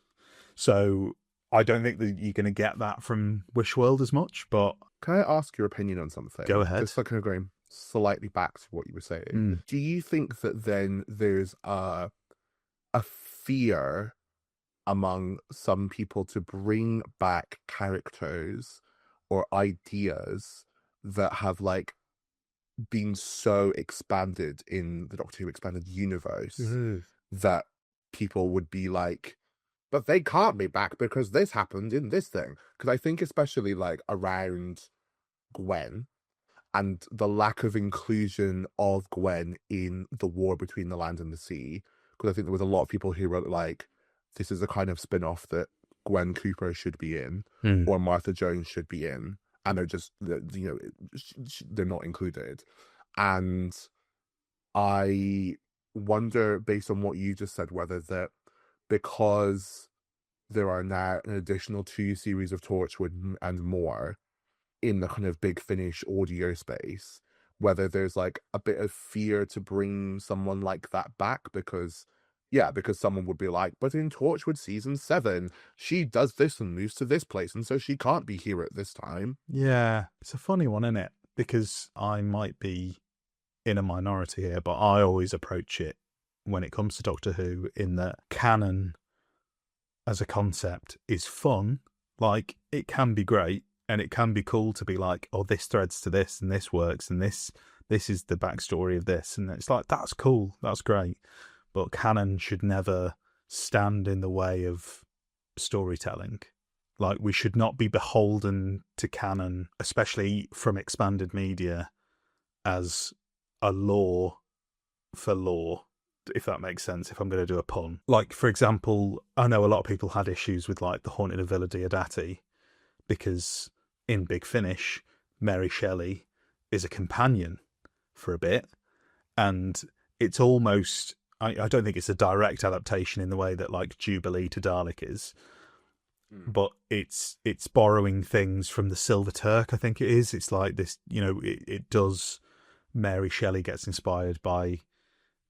So I don't think that you're going to get that from Wishworld as much, but... Can I ask your opinion on something? Go ahead. Just kind of going slightly back to what you were saying. Do you think that then there's a fear among some people to bring back characters or ideas that have like been so expanded in the Doctor Who expanded universe that people would be like, but they can't be back because this happened in this thing? Because I think especially like around Gwen and the lack of inclusion of Gwen in the war between the land and the sea, because I think there was a lot of people who wrote like, this is the kind of spin-off that Gwen Cooper should be in, or Martha Jones should be in, and they're just, you know, they're not included. And I wonder, based on what you just said, whether that because there are now an additional 2 series of Torchwood and more in the kind of Big Finish audio space, whether there's like a bit of fear to bring someone like that back, because someone would be like, but in Torchwood season 7, she does this and moves to this place, and so she can't be here at this time. Yeah, it's a funny one, isn't it? Because I might be in a minority here, but I always approach it when it comes to Doctor Who in that canon as a concept is fun. Like, it can be great, and it can be cool to be like, oh, this threads to this, and this works, and this is the backstory of this, and it's like, that's cool, that's great. But canon should never stand in the way of storytelling. Like, we should not be beholden to canon, especially from expanded media, as a law for law, if that makes sense, if I'm going to do a pun. Like, for example, I know a lot of people had issues with, like, The Haunting of Villa Diodati, because in Big Finish, Mary Shelley is a companion for a bit, and it's almost... I don't think it's a direct adaptation in the way that like Jubilee to Dalek is, but it's borrowing things from the Silver Turk, I think it is. It's like this, you know, it does. Mary Shelley gets inspired by,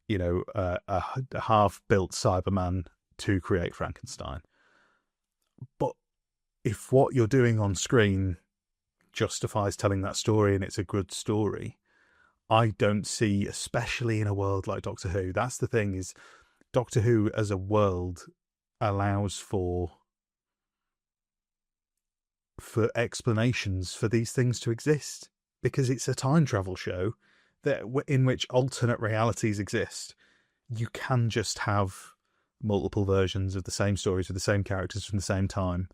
you know, a half-built Cyberman to create Frankenstein. But if what you're doing on screen justifies telling that story and it's a good story, I don't see, especially in a world like Doctor Who, that's the thing, is Doctor Who as a world allows for explanations for these things to exist, because it's a time travel show that in which alternate realities exist. You can just have multiple versions of the same stories with the same characters from the same time,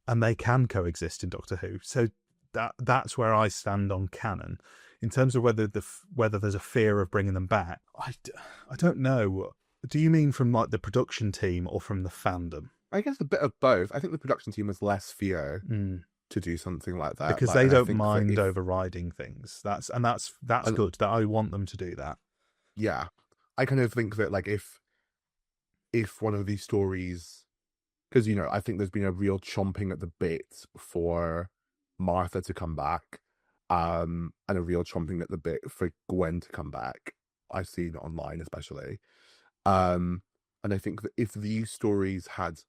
and they can coexist in Doctor Who. So that's where I stand on canon. In terms of whether there's a fear of bringing them back, I don't know. Do you mean from like the production team or from the fandom? I guess a bit of both. I think the production team has less fear to do something like that because they don't mind overriding things. That's good. That I want them to do that. Yeah, I kind of think that like if one of these stories, because I think there's been a real chomping at the bit for Martha to come back, and a real chomping at the bit for Gwen to come back. I've seen it online especially, and I think that if these stories had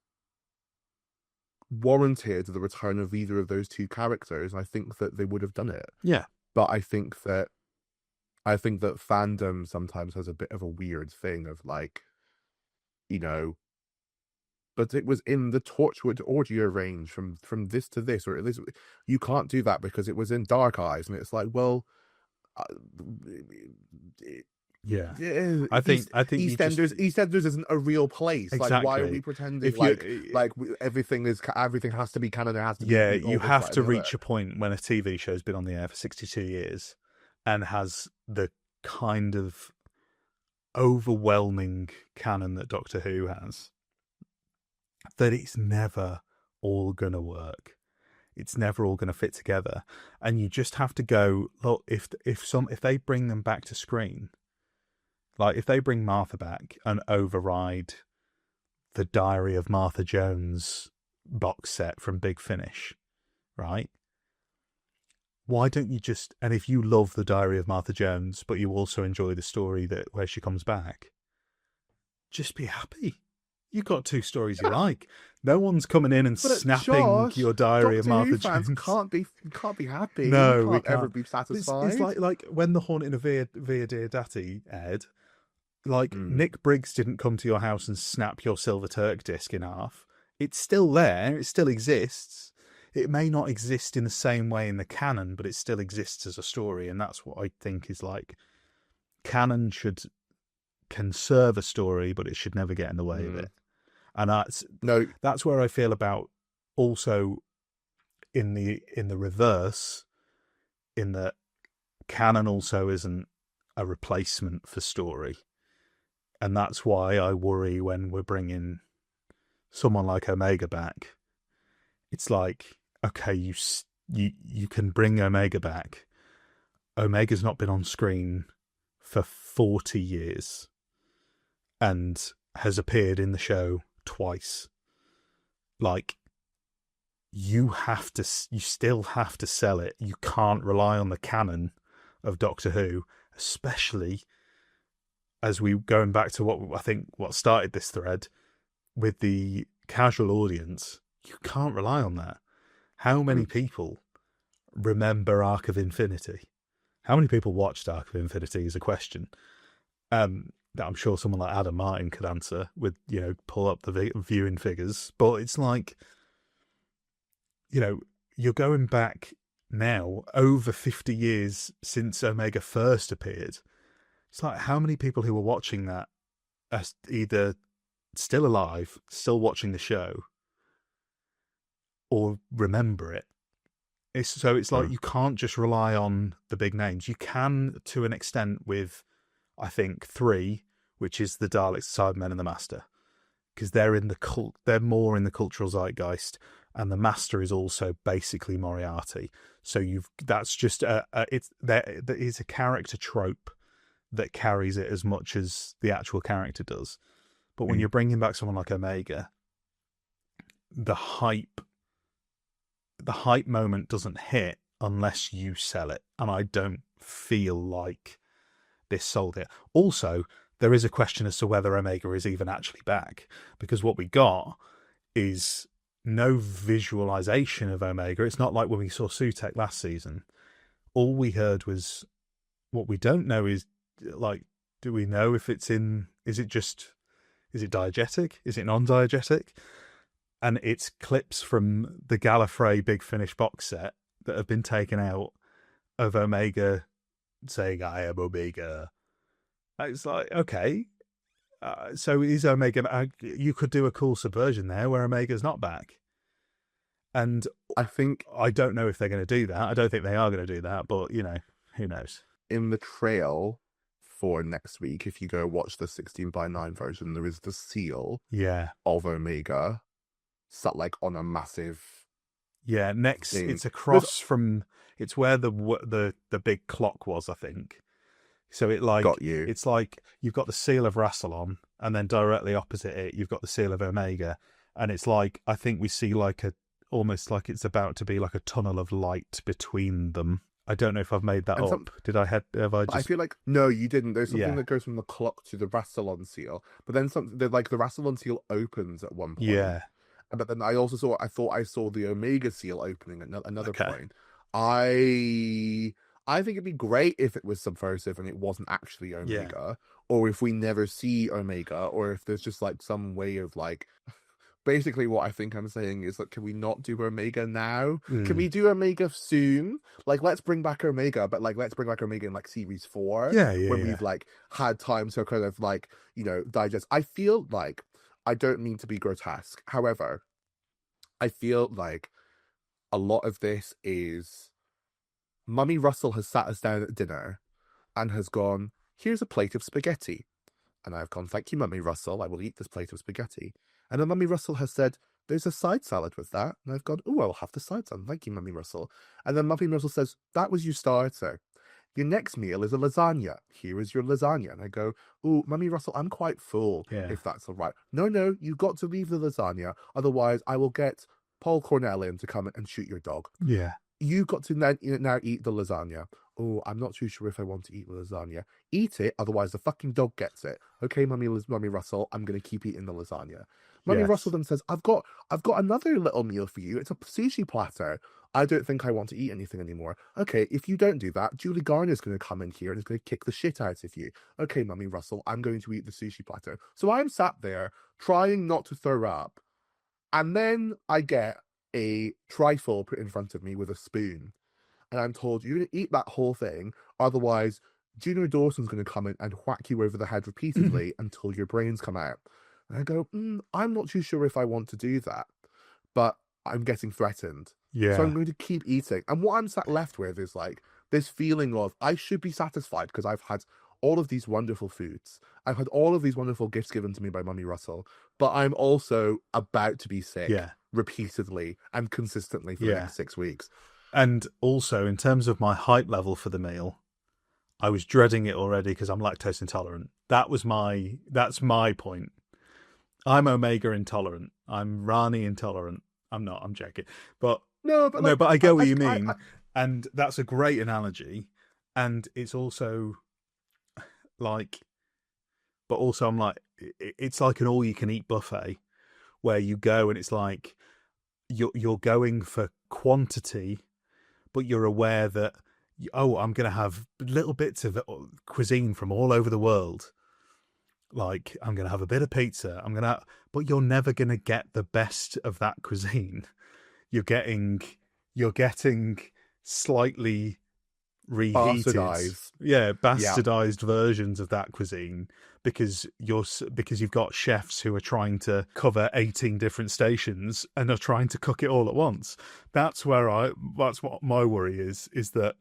warranted the return of either of those two characters, I think that they would have done it. Yeah, but I think that fandom sometimes has a bit of a weird thing of like, but it was in the Torchwood audio range from this to this, or at least you can't do that because it was in Dark Eyes, and it's like, well, yeah. I think EastEnders isn't a real place. Exactly. Like, why are we pretending everything has to be canon? It has to be. Yeah, you have to reach a point when a TV show's been on the air for 62 years and has the kind of overwhelming canon that Doctor Who has, that it's never all gonna work. It's never all gonna fit together, and you just have to go, look, if they bring them back to screen, like if they bring Martha back and override the Diary of Martha Jones box set from Big Finish, right? Why don't you just, and if you love the Diary of Martha Jones, but you also enjoy the story where she comes back, just be happy. You've got two stories you like. No one's coming in and snapping your Diary of Martha Jones. Can't be happy. No, we can't ever be satisfied. It's like when The Haunting of Via Diodati aired, like Nick Briggs didn't come to your house and snap your Silver Turk disc in half. It's still there. It still exists. It may not exist in the same way in the canon, but it still exists as a story, and that's what I think is like. Canon can serve a story, but it should never get in the way of it. And that's where I feel about also in the reverse, in that canon also isn't a replacement for story, and that's why I worry when we're bringing someone like Omega back. It's like, okay, you can bring Omega back. Omega's not been on screen for 40 years and has appeared in the show twice. Like, you still have to sell it. You can't rely on the canon of Doctor Who, especially as we going back to what started this thread with the casual audience. You can't rely on that. How many people remember Arc of Infinity? How many people watched Arc of Infinity is a question that I'm sure someone like Adam Martin could answer with, pull up the viewing figures. But it's like, you're going back now over 50 years since Omega first appeared. It's like, how many people who were watching that are either still alive, still watching the show, or remember it? It's like you can't just rely on the big names. You can, to an extent, with, I think, 3, which is the Daleks, the Cybermen, and the Master, because they're more in the cultural zeitgeist, and the Master is also basically Moriarty. So that's just there is a character trope that carries it as much as the actual character does. But when you're bringing back someone like Omega, the hype moment doesn't hit unless you sell it, and I don't feel like this sold it. Also, there is a question as to whether Omega is even actually back, because what we got is no visualization of Omega. It's not like when we saw Sutek last season. All we heard was, what we don't know is, like, do we know if it's in, is it diegetic? Is it non-diegetic? And it's clips from the Gallifrey Big Finish box set that have been taken out of Omega saying, "I am Omega." It's like, okay, so is Omega? You could do a cool subversion there where Omega's not back. And I think I don't know if they're going to do that. I don't think they are going to do that, but, you know, who knows? in the trail for next week, if you go watch the 16:9 version, there is the seal of Omega sat like on a massive next thing. it's across from, it's where the big clock was, I think. So got you. It's like you've got the seal of Rassilon, and then directly opposite it you've got the seal of Omega, and it's like, I think we see like almost like it's about to be like a tunnel of light between them. I don't know if I've made that up. I feel like, no, you didn't. There's something that goes from the clock to the Rassilon seal, but then something like the Rassilon seal opens at one point. Yeah. But then I thought I saw the Omega seal opening at another point. I think it'd be great if it was subversive and it wasn't actually Omega, or if we never see Omega, or if there's just like some way of like. Basically, what I think I'm saying is that, can we not do Omega now? Can we do Omega soon? Like, let's bring back Omega, but like, let's bring back Omega in like series 4. When we've like had time to kind of like, you know, digest. I feel like, I don't mean to be grotesque. However, I feel like a lot of this is Mummy Russell has sat us down at dinner and has gone, here's a plate of spaghetti. And I've gone, thank you, Mummy Russell. I will eat this plate of spaghetti. And then Mummy Russell has said, there's a side salad with that. And I've gone, oh, I'll have the side salad. Thank you, Mummy Russell. And then Mummy Russell says, that was your starter. Your next meal is a lasagna. Here is your lasagna. And I go, oh, Mummy Russell, I'm quite full, if that's all right. No, you've got to leave the lasagna. Otherwise, I will get Paul Cornell in to come and shoot your dog. Yeah. You've got to now eat the lasagna. Oh, I'm not too sure if I want to eat the lasagna. Eat it, otherwise the fucking dog gets it. Okay, Mummy Russell, I'm going to keep eating the lasagna. Mummy Russell then says, I've got another little meal for you. It's a sushi platter. I don't think I want to eat anything anymore. Okay, if you don't do that, Julie Garner's going to come in here and is going to kick the shit out of you. Okay, Mummy Russell, I'm going to eat the sushi platter. So I'm sat there trying not to throw up. And then I get a trifle put in front of me with a spoon. And I'm told, you're going to eat that whole thing. Otherwise, Junior Dawson's going to come in and whack you over the head repeatedly until your brains come out. And I go, I'm not too sure if I want to do that. But I'm getting threatened. Yeah. So I'm going to keep eating. And what I'm sat left with is like this feeling of, I should be satisfied because I've had all of these wonderful foods. I've had all of these wonderful gifts given to me by Mummy Russell. But I'm also about to be sick repeatedly and consistently for the next 6 weeks. And also, in terms of my hype level for the meal, I was dreading it already because I'm lactose intolerant. That's my point. I'm Omega intolerant. I'm Rani intolerant. I'm not. I'm joking. But I get what you mean. And that's a great analogy. And it's also like, but also I'm like, it's like an all-you-can-eat buffet where you go and it's like you're going for quantity, but you're aware that, I'm going to have little bits of cuisine from all over the world. Like, I'm going to have a bit of pizza. But you're never going to get the best of that cuisine. You're getting slightly reheated, bastardized versions of that cuisine because you've got chefs who are trying to cover 18 different stations and are trying to cook it all at once. That's what my worry is that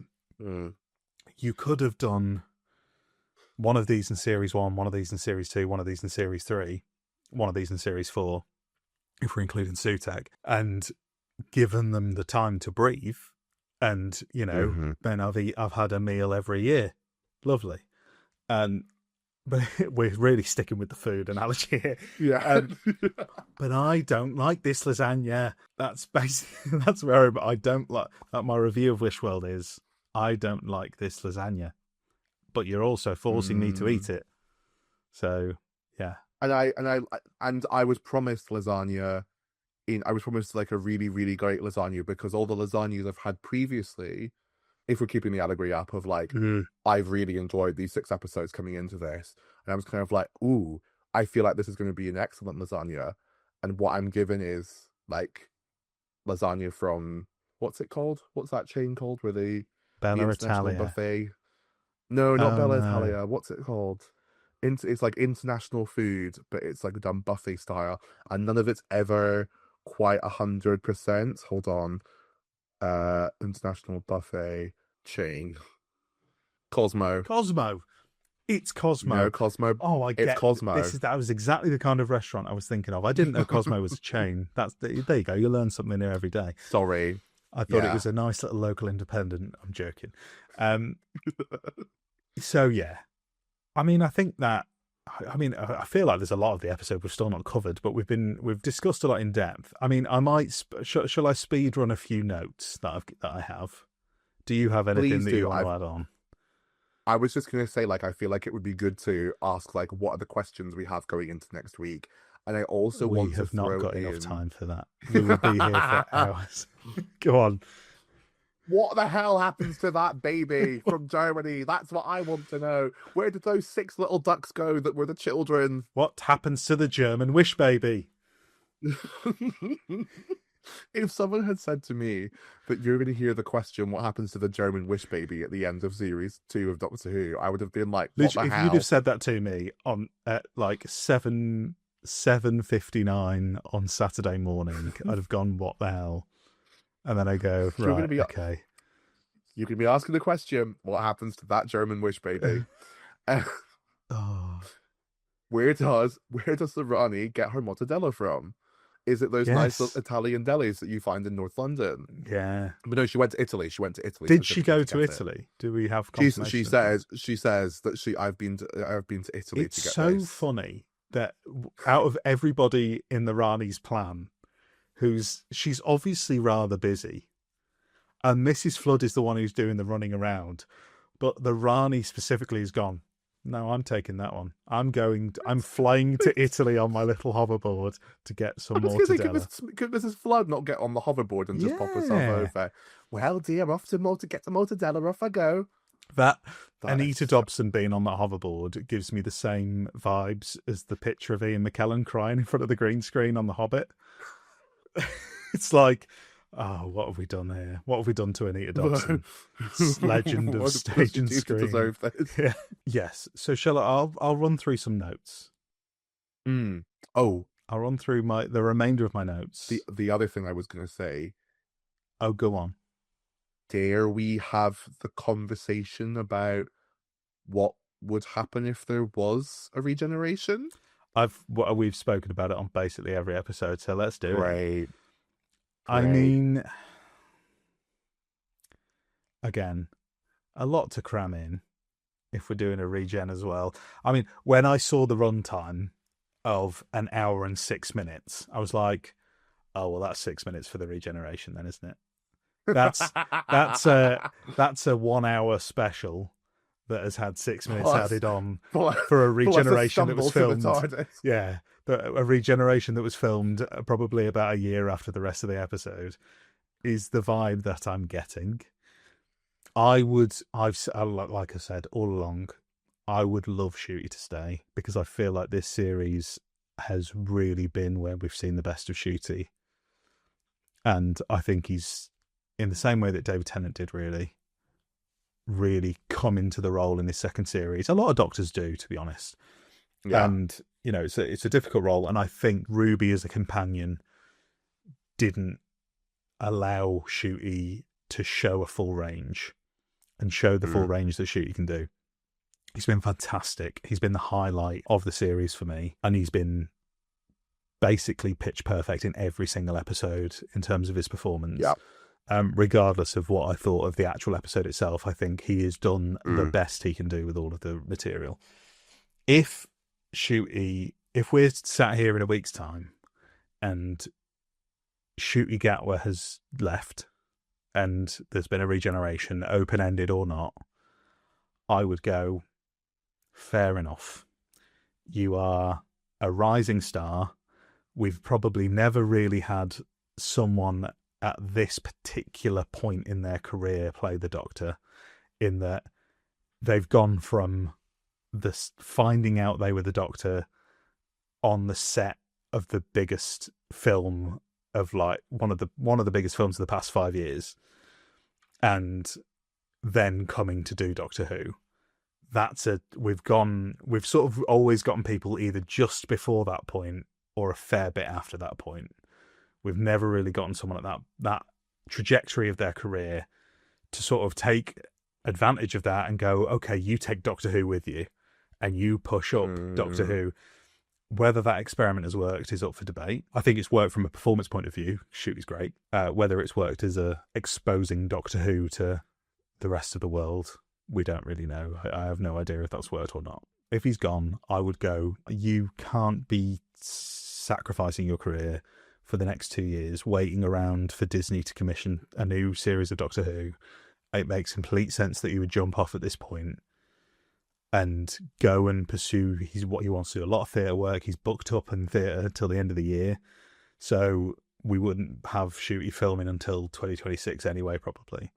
you could have done one of these in series 1, one of these in series 2, one of these in series 3, one of these in series 4, if we're including Sutek, and given them the time to breathe. And, you know, then I've had a meal every year. Lovely. But we're really sticking with the food analogy here. Yeah. But I don't like this lasagna. That's basically, that's where I don't like, that my review of Wishworld is, I don't like this lasagna. But you're also forcing me to eat it. So, yeah. And I was promised lasagna. I was promised like a really, really great lasagna because all the lasagnas I've had previously, if we're keeping the allegory up of like, I've really enjoyed these 6 episodes coming into this. And I was kind of like, ooh, I feel like this is going to be an excellent lasagna. And what I'm given is like lasagna from, what's it called? What's that chain called? Where the Bella International Italia. Buffet. No, not Bella Italia. What's it called? It's like international food, but it's like done buffet style. And none of it's ever quite 100%. Hold on. international buffet chain. Cosmo. Cosmo. It's Cosmo. No, Cosmo. Oh, I get it's Cosmo. That was exactly the kind of restaurant I was thinking of. I didn't know Cosmo was a chain. There you go. You learn something new every day. Sorry. I thought it was a nice little local independent. I'm joking. So yeah, I mean, I think that. I mean, I feel like there's a lot of the episode we've still not covered, but we've discussed a lot in depth. I mean, I might shall I speed run a few notes that I have? Do you have anything Please that you want to add on? I was just going to say, like, I feel like it would be good to ask, like, what are the questions we have going into next week? And I also want to throw not got enough time for that. We will be here for hours. Go on. What the hell happens to that baby from Germany? That's what I want to know. Where did those 6 little ducks go that were the children? What happens to the German wish baby? If someone had said to me that you're going to hear the question, what happens to the German wish baby at the end of series 2 of Doctor Who, I would have been like, what the hell? If you'd have said that to me at like 7:59 on Saturday morning, I'd have gone, what the hell? And then I go, right, okay. You can be asking the question, what happens to that German wish baby? Where does the Rani get her mortadella from? Is it those nice little Italian delis that you find in North London? Yeah. But no, she went to Italy. Did she go to Italy? Do we have confirmation? She says that I've been to Italy it's to get so this. funny that out of everybody in the Rani's plan, she's obviously rather busy, and Mrs. Flood is the one who's doing the running around, but the Rani specifically has gone, no, I'm taking that one. I'm flying to Italy on my little hoverboard to get some mortadella. Could Mrs. Flood not get on the hoverboard and just pop herself over? Well, dear, off to get the mortadella, off I go. That Anita Dobson being on that hoverboard gives me the same vibes as the picture of Ian McKellen crying in front of the green screen on The Hobbit. It's like, oh, what have we done here? What have we done to Anita Dobson? Legend of stage and screen. Yeah. Yes. So I'll run through some notes. Oh, I'll run through the remainder of my notes. The other thing I was going to say. Oh, go on. Dare we have the conversation about what would happen if there was a regeneration? We've spoken about it on basically every episode, so let's do it. I Great. mean, again, a lot to cram in if we're doing a regen as well. I mean, when I saw the runtime of 1 hour and 6 minutes, I was like, oh, well, that's 6 minutes for the regeneration then, isn't it? That's a 1 hour special that has had 6 minutes added on for a regeneration that was filmed. Yeah, a regeneration that was filmed probably about a year after the rest of the episode is the vibe that I'm getting. Like I said all along, I would love Shooty to stay because I feel like this series has really been where we've seen the best of Shooty. And I think he's, in the same way that David Tennant did, really come into the role in this second series. A lot of Doctors do, to be honest. Yeah. And, you know, it's a difficult role. And I think Ruby as a companion didn't allow Shooty to show a full range and show the full range that Shooty can do. He's been fantastic. He's been the highlight of the series for me. And he's been basically pitch perfect in every single episode in terms of his performance. Yeah. Regardless of what I thought of the actual episode itself, I think he has done the best he can do with all of the material. If we're sat here in a week's time and Shooty Gatwa has left and there's been a regeneration, open-ended or not, I would go, fair enough. You are a rising star. We've probably never really had someone at this particular point in their career play the Doctor, in that they've gone from this finding out they were the Doctor on the set of the biggest film of like one of the biggest films of the past 5 years, and then coming to do Doctor Who. We've sort of always gotten people either just before that point or a fair bit after that point. We've never really gotten someone at that trajectory of their career to sort of take advantage of that and go, okay, you take Doctor Who with you and you push up Doctor Who. Whether that experiment has worked is up for debate. I think it's worked from a performance point of view. Shoot is great. Whether it's worked as a exposing Doctor Who to the rest of the world, we don't really know. I have no idea if that's worked or not. If he's gone, I would go, you can't be sacrificing your career for the next 2 years, waiting around for Disney to commission a new series of Doctor Who. It makes complete sense that you would jump off at this point and go and pursue what he wants to do. A lot of theatre work. He's booked up in theatre till the end of the year. So we wouldn't have Shooty filming until 2026 anyway, probably.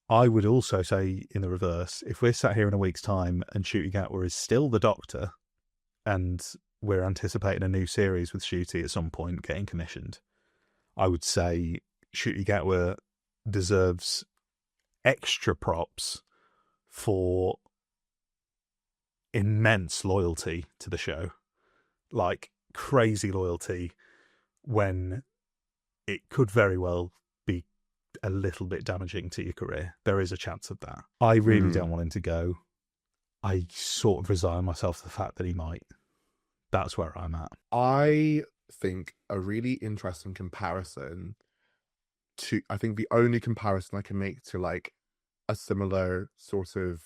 I would also say in the reverse, if we're sat here in a week's time and Shooty Gatwa is still the Doctor and we're anticipating a new series with Shooty at some point getting commissioned, I would say Shooty Gatwa deserves extra props for immense loyalty to the show, like crazy loyalty, when it could very well be a little bit damaging to your career. There is a chance of that. I really don't want him to go. I sort of resign myself to the fact that he might. That's where I'm at. I think a really interesting comparison to, I think the only comparison I can make to like a similar sort of,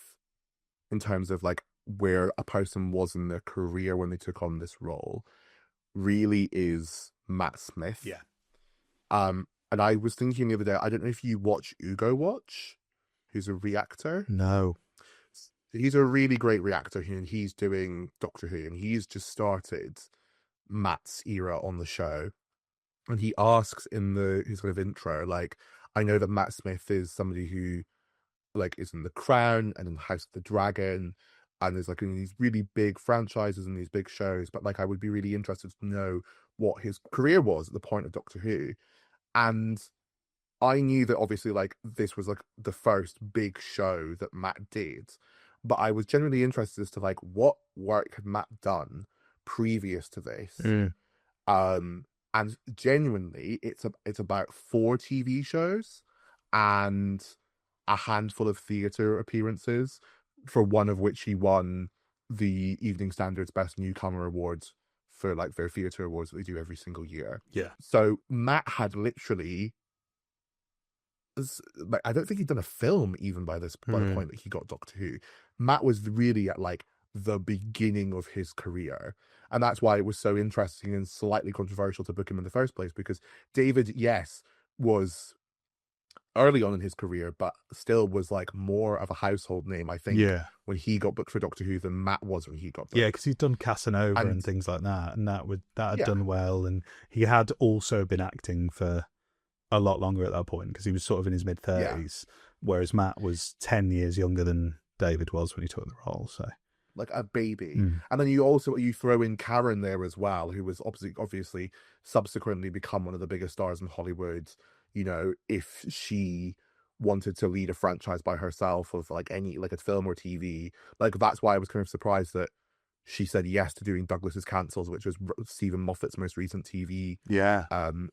in terms of like where a person was in their career when they took on this role, really is Matt Smith. Yeah. And I was thinking the other day, I don't know if you watch Ugo Watch, who's a reactor. No. He's a really great reactor here, and he's doing Doctor Who, and he's just started Matt's era on the show. And he asks in his kind of intro, like, I know that Matt Smith is somebody who like is in The Crown and in House of the Dragon, and there's like in these really big franchises and these big shows, but like I would be really interested to know what his career was at the point of Doctor Who. And I knew that obviously like this was like the first big show that Matt did, but I was genuinely interested as to like what work had Matt done previous to this. And genuinely it's about 4 TV shows and a handful of theatre appearances, for one of which he won the Evening Standard's Best Newcomer Awards for like their theatre awards that they do every single year. Yeah. So Matt had literally, like, I don't think he'd done a film even by the point that he got Doctor Who. Matt was really at like the beginning of his career. And that's why it was so interesting and slightly controversial to book him in the first place, because David, yes, was early on in his career, but still was like more of a household name, I think, when he got booked for Doctor Who than Matt was when he got booked. Yeah, because he'd done Casanova and things like that, and that had done well, and he had also been acting for a lot longer at that point, because he was sort of in his mid-30s, whereas Matt was 10 years younger than David was when he took the role, so... like a baby. And then you throw in Karen there as well, who was obviously subsequently become one of the biggest stars in Hollywood. You know, if she wanted to lead a franchise by herself of like any, like a film or TV, like that's why I was kind of surprised that she said yes to doing Douglas's Cancels, which was Stephen Moffat's most recent TV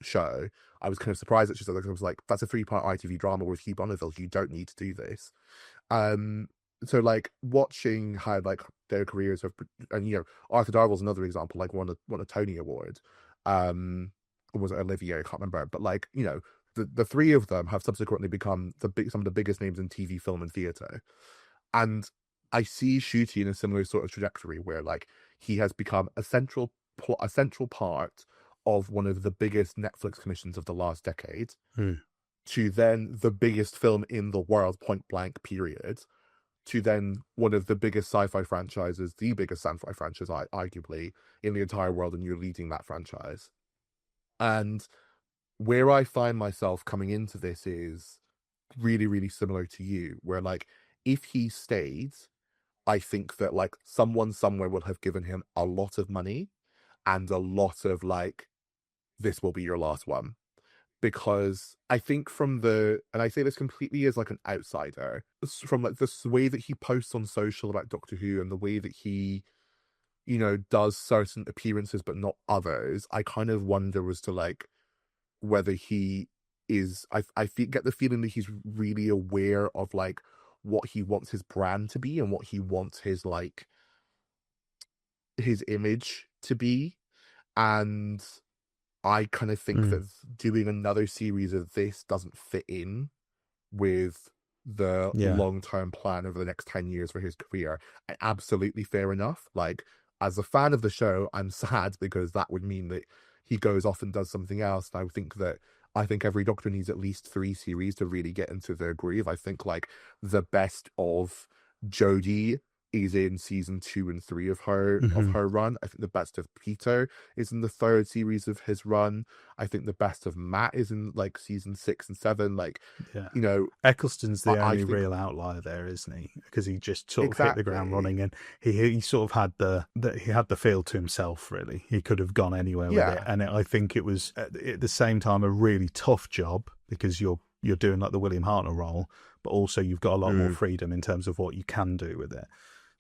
show. I was kind of surprised that she said that, because I was like, that's a 3-part ITV drama with Hugh Bonneville. You don't need to do this. So like watching how like their careers have, and you know, Arthur Darvill's another example, like won a Tony Award. Or was it Olivier? I can't remember. But like, you know, the 3 of them have subsequently become some of the biggest names in TV, film, and theatre. And I see Shooty in a similar sort of trajectory where like he has become a central part of one of the biggest Netflix commissions of the last decade, to then the biggest film in the world, point blank, period, to then one of the biggest sci-fi franchises, the biggest sci-fi franchise, arguably, in the entire world, and you're leading that franchise. And where I find myself coming into this is really, really similar to you, where like, if he stayed, I think that like someone somewhere would have given him a lot of money and a lot of like, this will be your last one. Because I think and I say this completely as like an outsider, from like the way that he posts on social about Doctor Who and the way that he, you know, does certain appearances but not others, I kind of wonder as to like whether he is get the feeling that he's really aware of like what he wants his brand to be and what he wants his like his image to be. And I kind of think that doing another series of this doesn't fit in with the long-term plan over the next 10 years for his career. And absolutely fair enough. Like, as a fan of the show, I'm sad because that would mean that he goes off and does something else. And I think every Doctor needs at least 3 series to really get into their groove. I think like the best of Jodie is in season 2 and 3 of her run. I think the best of Peter is in the 3rd series of his run. I think the best of Matt is in like season 6 and 7. Like, you know, Eccleston's the only real outlier there, isn't he? Because he just sort of hit the ground running, and he sort of had the field to himself. Really, he could have gone anywhere with it, and I think it was at the same time a really tough job because you're doing like the William Hartnell role, but also you've got a lot more freedom in terms of what you can do with it.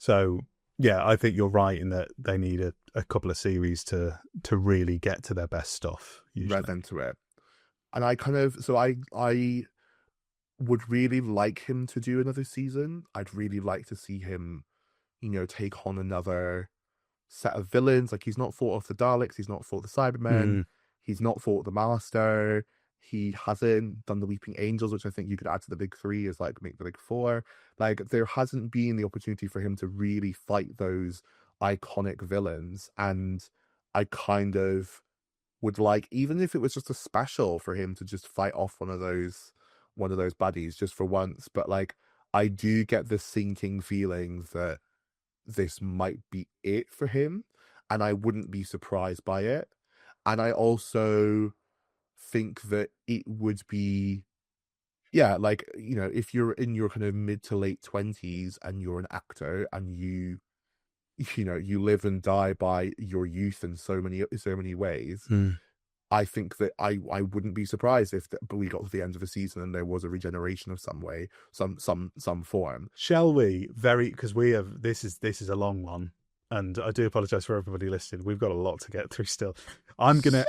So, yeah, I think you're right in that they need a couple of series to really get to their best stuff. Right into it. And I would really like him to do another season. I'd really like to see him, you know, take on another set of villains. Like, he's not fought off the Daleks, he's not fought the Cybermen, he's not fought the Master. He hasn't done the Weeping Angels, which I think you could add to the big 3 as like make the big 4. Like, there hasn't been the opportunity for him to really fight those iconic villains. And I kind of would like, even if it was just a special, for him to just fight off one of those buddies just for once. But like, I do get this sinking feeling that this might be it for him, and I wouldn't be surprised by it. And I also think that it would be, like, you know, if you're in your kind of mid to late 20s and you're an actor and you know, you live and die by your youth in so many ways. I think that I wouldn't be surprised if we got to the end of the season and there was a regeneration of some way, some form. Shall we? Because we have this is a long one, and I do apologize for everybody listening. We've got a lot to get through still. I'm gonna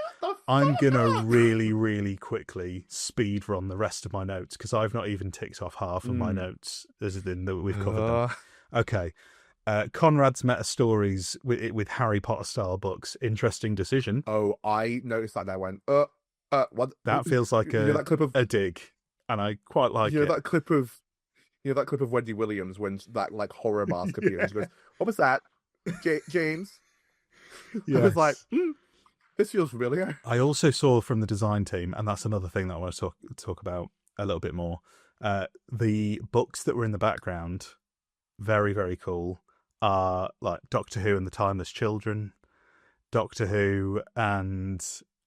really, really quickly speed run the rest of my notes because I've not even ticked off half of my notes as in that we've covered them. Okay. Conrad's meta stories with Harry Potter style books. Interesting decision. Oh, I noticed that. And I went, what? That feels like that clip of a dig, and I quite like it. That clip of Wendy Williams when that like horror mask appears. She goes, "What was that, James?" Yes. I was like, this feels familiar. I also saw from the design team, and that's another thing that I want to talk about a little bit more. The books that were in the background, very, very cool. Are like Doctor Who and the Timeless Children, Doctor Who and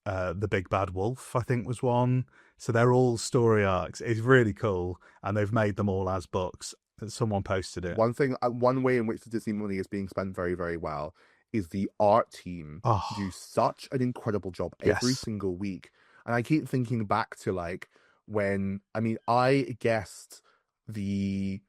the Big Bad Wolf, I think was one. So they're all story arcs. It's really cool, and they've made them all as books. Someone posted it. One way in which the Disney money is being spent very, very well is the art team do such an incredible job every single week. And I keep thinking back to like when I guessed that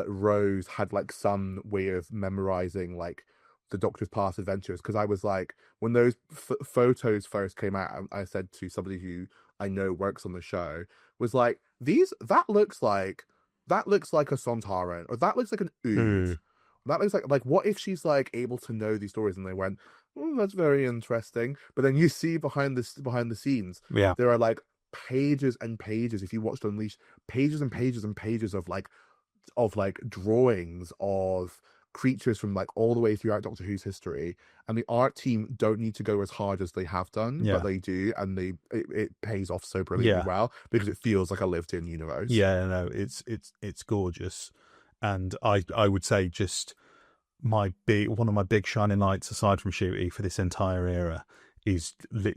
Rose had like some way of memorizing like the Doctor's past adventures, because I was like, when those photos first came out, I said to somebody who I know works on the show, was like, that looks like a Sontaran, or that looks like an Ood. That looks like what if she's like able to know these stories? And they went, that's very interesting. But then you see behind the scenes, there are like pages and pages, if you watched Unleashed, pages and pages and pages of drawings of creatures from like all the way throughout Doctor Who's history, and the art team don't need to go as hard as they have done, but they do, and it pays off so brilliantly well because it feels like a lived-in universe. It's gorgeous. And I would say just one of my big shining lights aside from Shooty for this entire era is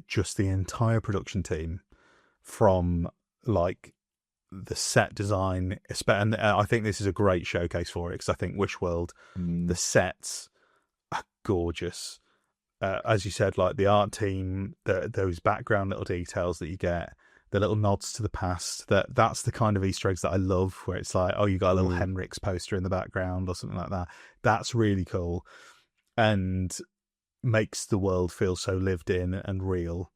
just the entire production team, from like the set design, and I think this is a great showcase for it, because I think Wishworld, the sets are gorgeous. As you said, like the art team, those background little details that you get, the little nods to the past, that's the kind of Easter eggs that I love, where it's like, oh, you got a little Henrik's poster in the background or something like that. That's really cool and makes the world feel so lived in and real.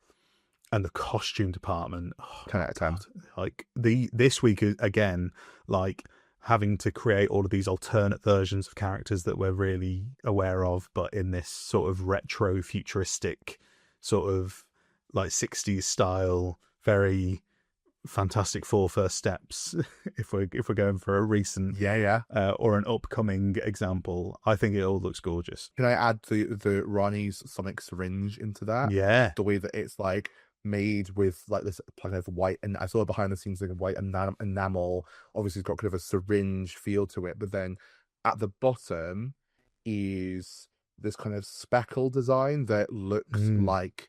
And the costume department, 10 out of 10. God. Like this week again, like having to create all of these alternate versions of characters that we're really aware of, but in this sort of retro futuristic sort of like 60s style, very Fantastic Four first steps. if we're going for a recent or an upcoming example, I think it all looks gorgeous. Can I add the Ronnie's sonic syringe into that? Yeah, the way that it's like made with like this kind of white, and I saw behind the scenes like a white enamel. Obviously, it's got kind of a syringe feel to it, but then at the bottom is this kind of speckle design that looks like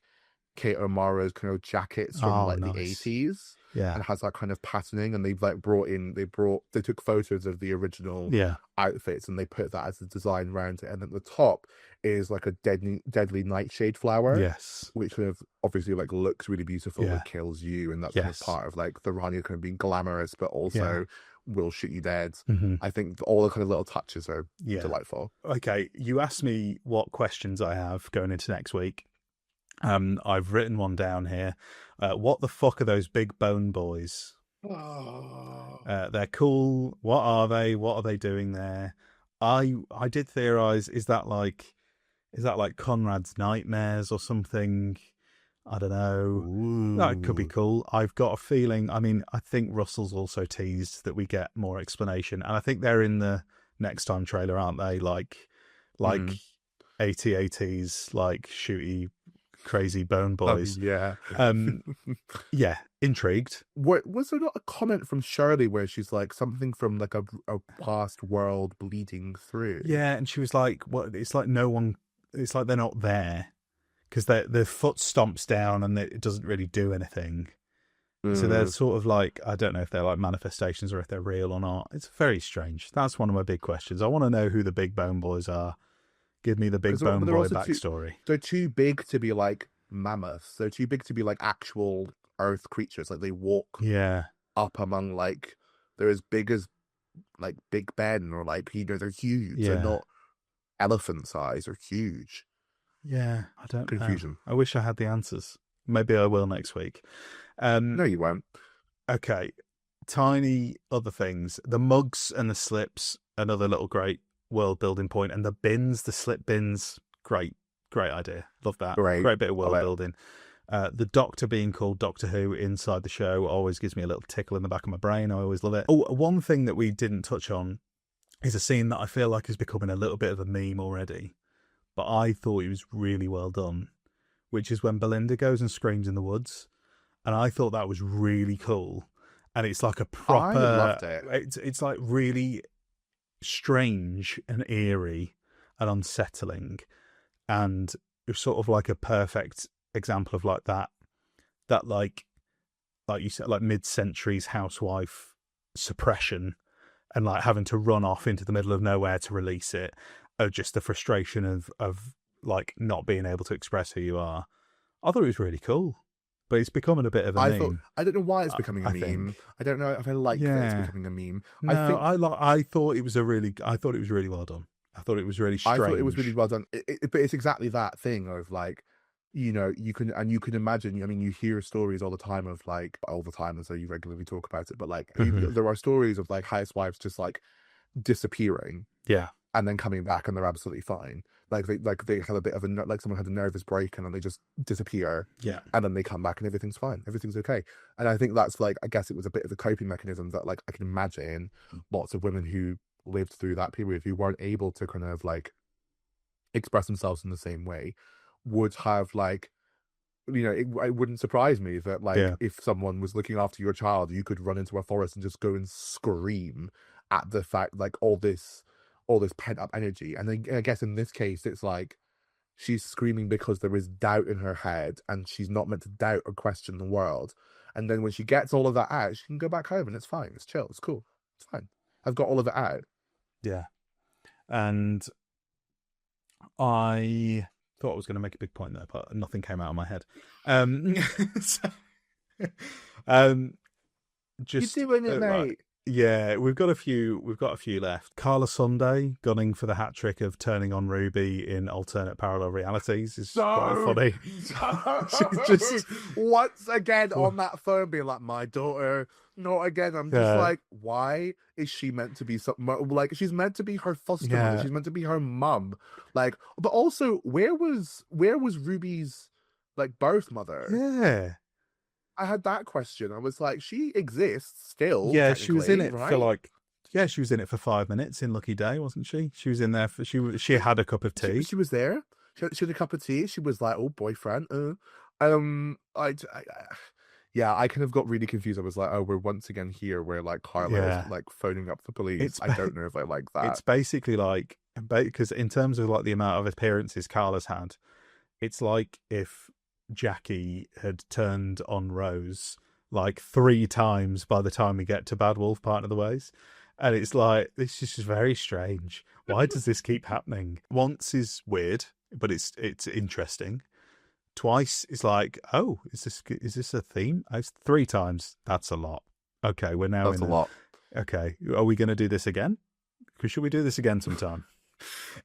Kate O'Mara's kind of jackets from like the 80s. Yeah. And has that kind of patterning, and they've like they took photos of the original outfits and they put that as the design around it. And at the top is like a deadly nightshade flower. Yes. Which kind of obviously like looks really beautiful. It kills you, and that's kind of part of like the Rania kind of being glamorous, but also will shoot you dead. I think all the kind of little touches are delightful. Okay, you asked me what questions I have going into next week. I've written one down here. What the fuck are those big bone boys? They're cool. What are they? What are they doing there? I did theorize, is that like Conrad's nightmares or something? I don't know. Ooh. That could be cool. I've got a feeling, I mean, I think Russell's also teased that we get more explanation, and I think they're in the next time trailer, aren't they? Like AT-ATs, like shooty crazy bone boys. Yeah. Intrigued. Was there not a comment from Shirley where she's like something from like a past world bleeding through? Yeah, and she was like, "What? It's like no one. It's like they're not there because their foot stomps down and it doesn't really do anything. So they're sort of like, I don't know if they're like manifestations or if they're real or not. It's very strange. That's one of my big questions. I want to know who the big bone boys are. Give me the big bone boy backstory. They're too big to be like mammoths. They're too big to be like actual earth creatures. Like they walk up among like, they're as big as like Big Ben, or like, you know, they're huge. They're not elephant size, or huge. Yeah, I don't Confusion. know. I wish I had the answers. Maybe I will next week. No, you won't. Okay. Tiny other things. The mugs and the slips, another little great world building point, and the bins, the slip bins, great idea. Love that. Great bit of world building. The Doctor being called Doctor Who inside the show always gives me a little tickle in the back of my brain. I always love it. Oh, one thing that we didn't touch on is a scene that I feel like is becoming a little bit of a meme already, but I thought it was really well done, which is when Belinda goes and screams in the woods, and I thought that was really cool. And it's like a proper, I loved it. It's like really strange and eerie and unsettling, and it's sort of like a perfect example of like that like you said, like mid-centuries housewife suppression and like having to run off into the middle of nowhere to release it, or just the frustration of like not being able to express who you are. I thought it was really cool, but it's becoming a bit of a meme. I don't know why it's becoming a meme. I don't know if I like that it's becoming a meme. No, I thought it was really well done. I thought it was really strange. I thought it was really well done. But it's exactly that thing of like, you know, you can imagine, I mean, you hear stories all the time of like, all the time, and so you regularly talk about it, but like, there are stories of like housewives just like disappearing. Yeah. And then coming back and they're absolutely fine. Like they have a bit of like someone had a nervous break and then they just disappear. Yeah. And then they come back and everything's fine. Everything's okay. And I think that's like, I guess it was a bit of a coping mechanism that like I can imagine lots of women who lived through that period who weren't able to kind of like express themselves in the same way would have like, you know, it wouldn't surprise me that like if someone was looking after your child, you could run into a forest and just go and scream at the fact like all this pent up energy. And then I guess in this case, it's like she's screaming because there is doubt in her head and she's not meant to doubt or question the world. And then when she gets all of that out, she can go back home and it's fine. It's chill. It's cool. It's fine. I've got all of it out. Yeah. And I thought I was going to make a big point there, but nothing came out of my head. Just You're doing it, mate. Yeah, we've got a few left. Carla Sunday gunning for the hat trick of turning on Ruby in alternate parallel realities is quite funny. She's just once again on that phone being like, my daughter, not again. I'm just like, why is she meant to be something like, she's meant to be her foster mother, she's meant to be her mum, like, but also where was Ruby's like birth mother? Yeah, I had that question. I was like, she exists still. Yeah, she was in it right? for like. Yeah, she was in it for 5 minutes in Lucky Day, wasn't she? She was in there for she had a cup of tea. She was there. She had a cup of tea. She was like, "Oh, boyfriend." Yeah, I kind of got really confused. I was like, "Oh, we're once again here where like Carla is like phoning up the police." I don't know if I like that. It's basically like because in terms of like the amount of appearances Carla's had, it's like if Jackie had turned on Rose like 3 times by the time we get to Bad Wolf Part of the Ways. And it's like, this is just very strange. Why does this keep happening? Once is weird, but it's interesting. Twice is like, oh, is this a theme? 3 times, that's a lot. Okay, we're now that's a lot. Okay, are we going to do this again? Should we do this again sometime?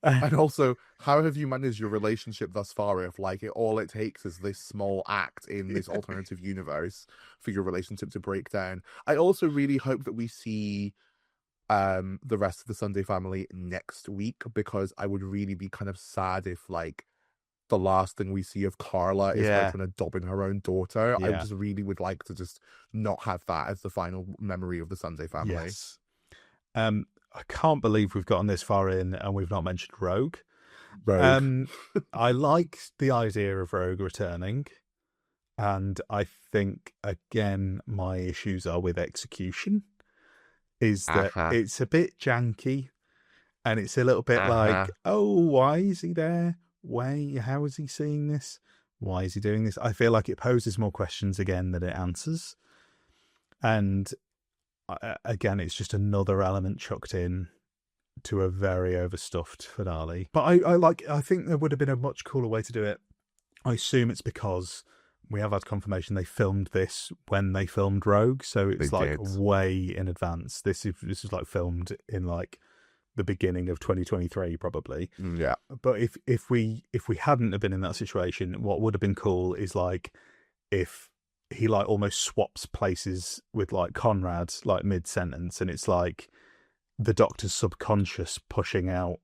And also, how have you managed your relationship thus far if like all it takes is this small act in this alternative universe for your relationship to break down? I also really hope that we see the rest of the Sunday family next week, because I would really be kind of sad if like the last thing we see of Carla is her trying to dob in her own daughter. I just really would like to just not have that as the final memory of the Sunday family. Yes. I can't believe we've gotten this far in and we've not mentioned Rogue. I like the idea of Rogue returning, and I think again my issues are with execution. Is that it's a bit janky, and it's a little bit like, oh, why is he there? How is he seeing this? Why is he doing this? I feel like it poses more questions again than it answers, and again, it's just another element chucked in to a very overstuffed finale. But I think there would have been a much cooler way to do it. I assume it's because we have had confirmation they filmed this when they filmed Rogue, so it's way in advance. This is like filmed in like the beginning of 2023 probably. Yeah. But if we hadn't have been in that situation, what would have been cool is like if he like almost swaps places with like Conrad like mid-sentence, and it's like the Doctor's subconscious pushing out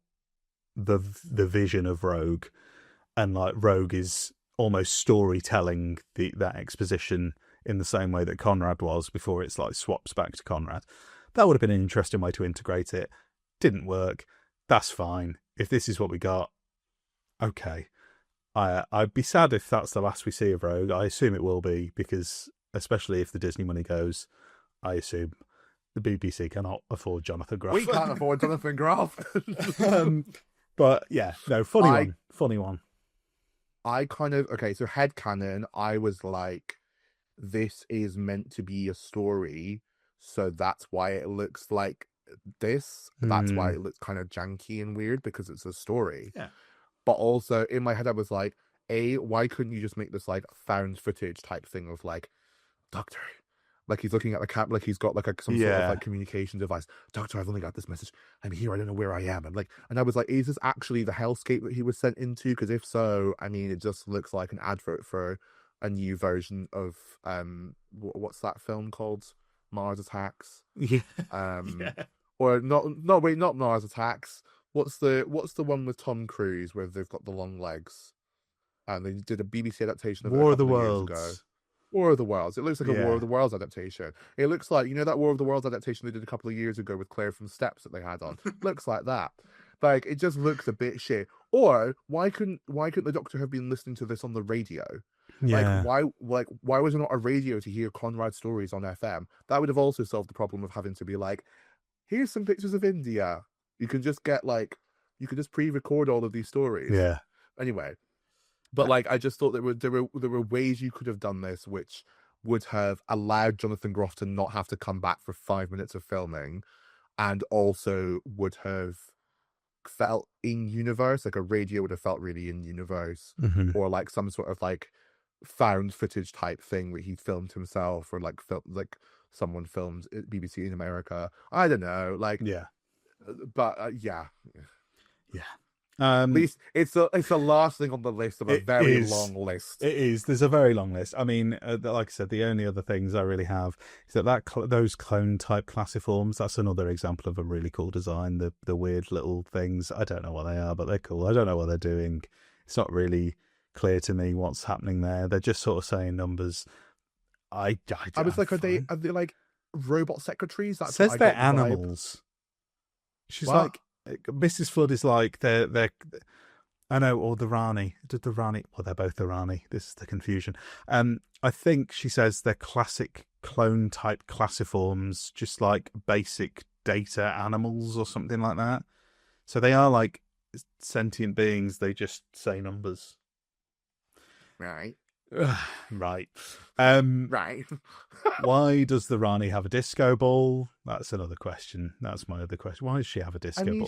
the vision of Rogue, and like Rogue is almost storytelling that exposition in the same way that Conrad was before it's like swaps back to Conrad. That would have been an interesting way to integrate it. Didn't work. That's fine. If this is what we got, okay. I'd be sad if that's the last we see of Rogue. I assume it will be, because especially if the Disney money goes, I assume the BBC cannot afford Jonathan Groff. We can't afford Jonathan Groff. But yeah, no, funny one. I kind of, so headcanon, I was like, this is meant to be a story, so that's why it looks like this. That's why it looks kind of janky and weird, because it's a story. Yeah. But also in my head, I was like, why couldn't you just make this like found footage type thing of like, Doctor, like he's looking at the camera, like he's got like some sort of like communication device. Doctor, I've only got this message. I'm here. I don't know where I am. And I was like, is this actually the hellscape that he was sent into? Because if so, I mean, it just looks like an advert for a new version of what's that film called? Mars Attacks. Or not Mars Attacks. What's the one with Tom Cruise where they've got the long legs? And they did a BBC adaptation of War it of the Worlds. War of the Worlds. It looks like a War of the Worlds adaptation. It looks like, you know, that War of the Worlds adaptation they did a couple of years ago with Claire from Steps that they had on. Looks like that. Like, it just looks a bit shit. Or why couldn't the Doctor have been listening to this on the radio? Yeah. Why was there not a radio to hear Conrad's stories on FM? That would have also solved the problem of having to be like, here's some pictures of India. You can just pre-record all of these stories. Yeah. Anyway, but like, I just thought there were ways you could have done this, which would have allowed Jonathan Groff to not have to come back for 5 minutes of filming, and also would have felt in universe. Like a radio would have felt really in universe, or like some sort of like found footage type thing where he filmed himself, or like someone filmed at BBC in America. I don't know, like, Yeah. but yeah. Yeah. At least it's the last thing on the list of a very long list. It is. There's a very long list. I mean, like I said, the only other things I really have is those clone type classiforms. That's another example of a really cool design. The weird little things. I don't know what they are, but they're cool. I don't know what they're doing. It's not really clear to me what's happening there. They're just sort of saying numbers. I was like, are they like robot secretaries? That's says what I they're got the vibe. animals. She's What? like, Mrs. Flood is like they're. I know, or the Rani. Did the Rani? Well, they're both the Rani. This is the confusion. I think she says they're classic clone type classiforms, just like basic data animals or something like that. So they are like sentient beings. They just say numbers. Right. Right. Right. Why does the Rani have a disco ball? That's another question. That's my other question. Why does she have a disco ball?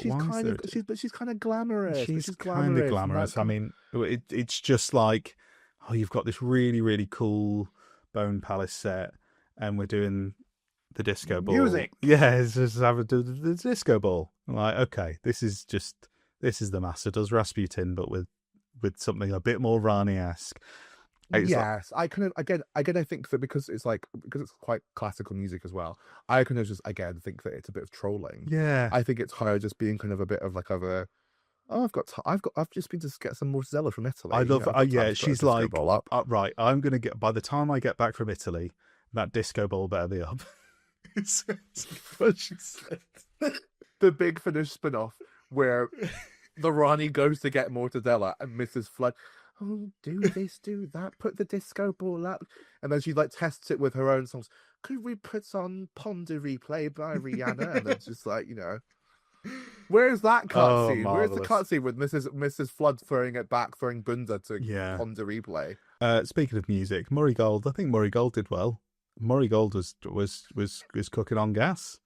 She's kind of glamorous. She's kind of glamorous. I mean, it's just like, oh, you've got this really, really cool Bone Palace set, and we're doing the disco ball. Music. Yeah, it's just the disco ball. I'm like, okay, this is the Master does Rasputin, but with something a bit more Rani-esque. Yes, I kind of again I think that because it's quite classical music as well. I kind of just again think that it's a bit of trolling. Yeah, I think it's her just being kind of a bit of like I've just been to get some mozzarella from Italy. I love she's like, right, I'm gonna get, by the time I get back from Italy, that disco ball better be up. It's what she said. The Big Finish spin-off where the Rani goes to get mortadella and Mrs. Flood, oh, do this, do that, put the disco ball up. And then she like tests it with her own songs. Could we put on Ponder Replay by Rihanna? And it's just like, where's that cutscene? Where's the cutscene with Mrs. Flood throwing it back, throwing Bunda to Ponder Replay? Speaking of music, Murray Gold, I think Murray Gold did well. Murray Gold was cooking on gas,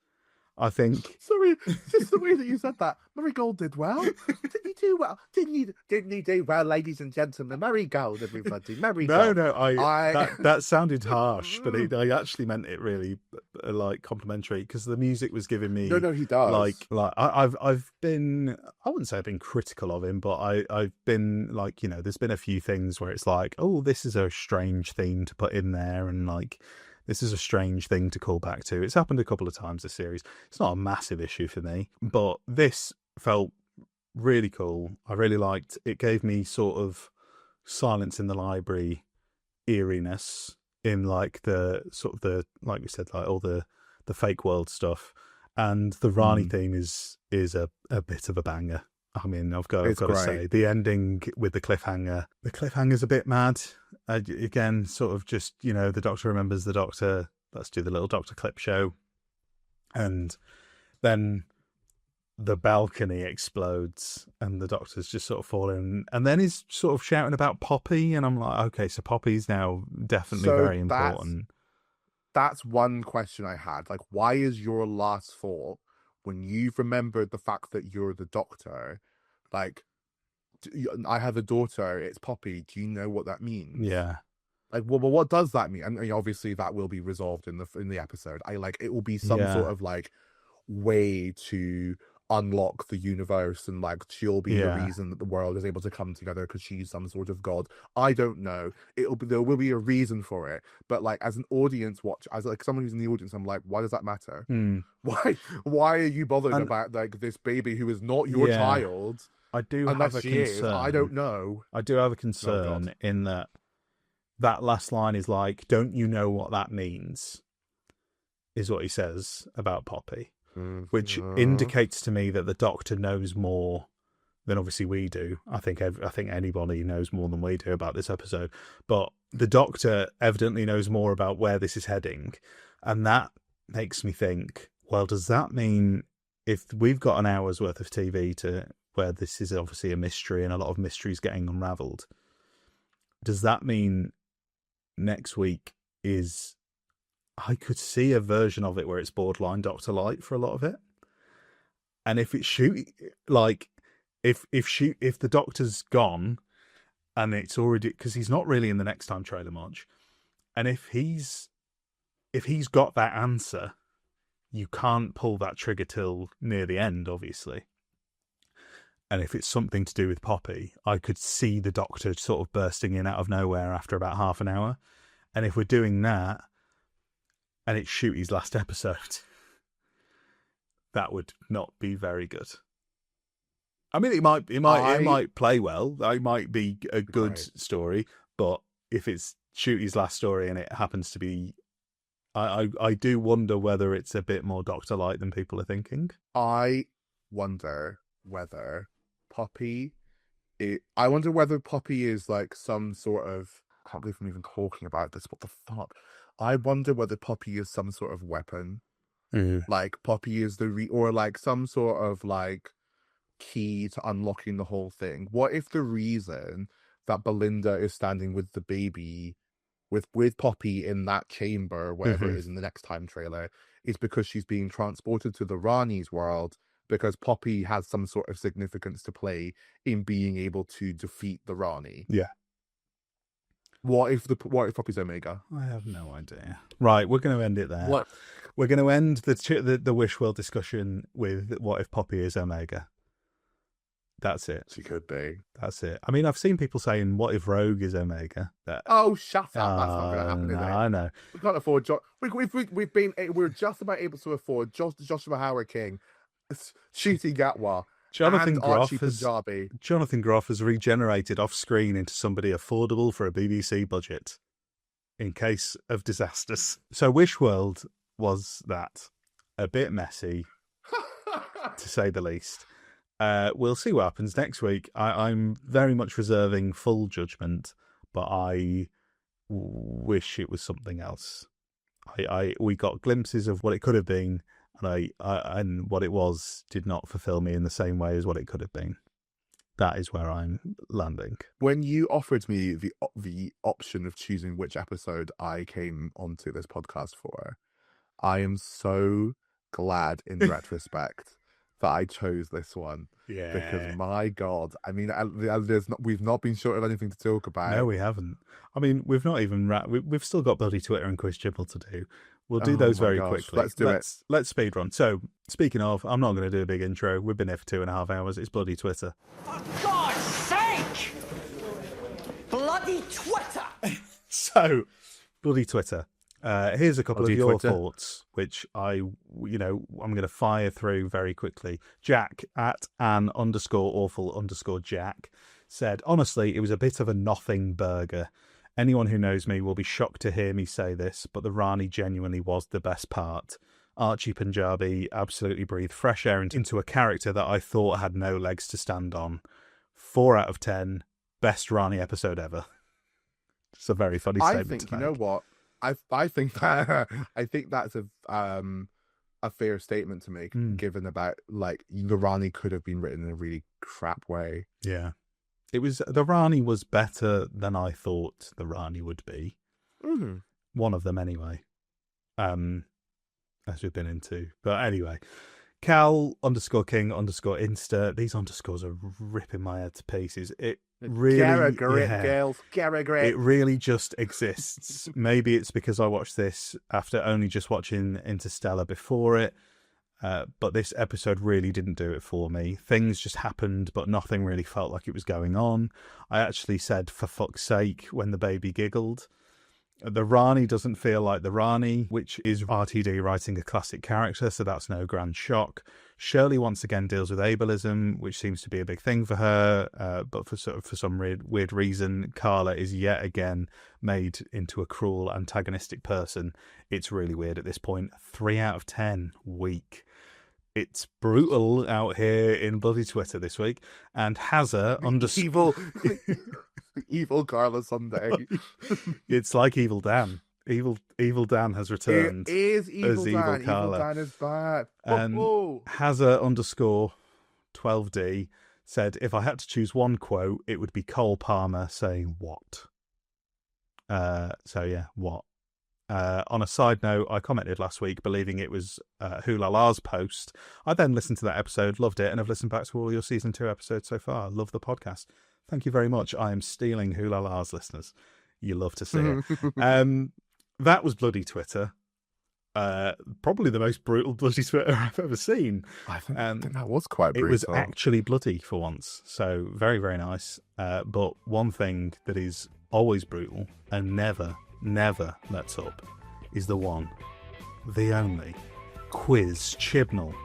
I think. Sorry, just the way that you said that. Murray Gold did well. Didn't he do well? Didn't he do well, ladies and gentlemen? Murray Gold, everybody. Murray Gold. No, that sounded harsh, but I actually meant it really like complimentary, because the music was giving me. No, he does. Like I've been, I wouldn't say I've been critical of him, but I've been like, there's been a few things where it's like, oh, this is a strange theme to put in there, and like, this is a strange thing to call back to. It's happened a couple of times this series. It's not a massive issue for me, but this felt really cool. I really liked it. Gave me sort of Silence in the Library eeriness in like the sort of the, like we said, like all the fake world stuff. And the Rani theme is a bit of a banger. I mean, I've got to say, the ending with the cliffhanger's a bit mad. Again, sort of just, the Doctor remembers the Doctor. Let's do the little Doctor clip show. And then the balcony explodes and the Doctor's just sort of falling. And then he's sort of shouting about Poppy. And I'm like, okay, so Poppy's now definitely very important. That's one question I had. Like, why is your last thought, when you've remembered the fact that you're the Doctor, like, I have a daughter, it's Poppy, do you know what that means? Yeah. Like, well, what does that mean? And obviously that will be resolved in the episode. It will be some sort of like way to unlock the universe, and like she'll be the reason that the world is able to come together because she's some sort of god. I don't know. There will be a reason for it, but like as an audience watch, as like someone who's in the audience, I'm like, why does that matter? Why are you bothered about like this baby who is not your child? I do have a concern. I don't know. I do have a concern in that last line is like, don't you know what that means? Is what he says about Poppy. Which indicates to me that the Doctor knows more than obviously we do. I think anybody knows more than we do about this episode. But the Doctor evidently knows more about where this is heading. And that makes me think, well, does that mean if we've got an hour's worth of TV to where this is obviously a mystery and a lot of mysteries getting unravelled, does that mean next week is... I could see a version of it where it's borderline Doctor Light for a lot of it. And if it's if the Doctor's gone and it's already, because he's not really in the Next Time trailer much, and if he's if he's got that answer, you can't pull that trigger till near the end, obviously. And if it's something to do with Poppy, I could see the Doctor sort of bursting in out of nowhere after about half an hour. And if we're doing that, and it's Shooty's last episode, that would not be very good. I mean, it might play well. It might be a good story, but if it's Shooty's last story and it happens to be, I do wonder whether it's a bit more Doctor-like than people are thinking. I wonder whether Poppy is like some sort of, I can't believe I'm even talking about this. What the fuck? I wonder whether Poppy is some sort of weapon. Like Poppy is or like some sort of like key to unlocking the whole thing. What if the reason that Belinda is standing with the baby with Poppy in that chamber, whatever it is in the next time trailer, is because she's being transported to the Rani's world, because Poppy has some sort of significance to play in being able to defeat the Rani? Yeah. What if Poppy's Omega? I have no idea. Right, we're going to end it there. What? We're going to end the Wish World discussion with what if Poppy is Omega. That's it. She could be. That's it. I mean, I've seen people saying, what if Rogue is Omega? Oh, shut up. That's not going to happen, is it? I know. We can't afford... We're just about able to afford Joshua Howard King, Ncuti Gatwa, Jonathan and Archie Punjabi. Jonathan Groff has regenerated off screen into somebody affordable for a BBC budget in case of disasters. So Wish World was that. A bit messy, to say the least. We'll see what happens next week. I'm very much reserving full judgment, but I wish it was something else. We got glimpses of what it could have been, and what it was did not fulfill me in the same way as what it could have been. That is where I'm landing. When you offered me the option of choosing which episode I came onto this podcast for, I am so glad in retrospect that I chose this one. Yeah. Because my God, I mean, we've not been short of anything to talk about. No, we haven't. I mean, we've not even we've still got bloody Twitter and Quiz Chibnall to do. We'll do those very quickly. Let's do it. Let's speed run. So, speaking of, I'm not going to do a big intro. We've been here for 2.5 hours. It's bloody Twitter. For God's sake! Bloody Twitter! So, bloody Twitter. Here's a couple of your Twitter thoughts, which I'm going to fire through very quickly. Jack at @an_awful_Jack said, honestly, it was a bit of a nothing burger. Anyone who knows me will be shocked to hear me say this, but the Rani genuinely was the best part. Archie Punjabi absolutely breathed fresh air into a character that I thought had no legs to stand on. 4 out of 10, best Rani episode ever. It's a very funny statement. I think, you know what? I think that's a fair statement to make, given about like the Rani could have been written in a really crap way. Yeah. The Rani was better than I thought the Rani would be. Mm-hmm. One of them anyway. As we've been into. But anyway, Cal_King_Insta. These underscores are ripping my head to pieces. It really, it really just exists. Maybe it's because I watched this after only just watching Interstellar before it. But this episode really didn't do it for me. Things just happened, but nothing really felt like it was going on. I actually said, for fuck's sake, when the baby giggled. The Rani doesn't feel like the Rani, which is RTD writing a classic character, so that's no grand shock. Shirley once again deals with ableism, which seems to be a big thing for her, but for some weird reason, Carla is yet again made into a cruel, antagonistic person. It's really weird at this point. 3 out of 10, weak. It's brutal out here in bloody Twitter this week. And Hazza evil Carla Sunday. It's like Evil Dan. Evil Dan has returned. It is Evil Dan. Evil Carla. Evil Dan is back. Hazza_12D said, if I had to choose one quote, it would be Cole Palmer saying, what? So yeah, what? On a side note, I commented last week believing it was Hulala's post. I then listened to that episode, loved it, and have listened back to all your season 2 episodes so far. Love the podcast. Thank you very much. I am stealing Hulala's, listeners. You love to see it. That was bloody Twitter. probably the most brutal bloody sweater I've ever seen. I think that was quite It brutal. was actually bloody for once, so very, very nice. But one thing that is always brutal and never lets up is the one, the only, Quiz Chibnall.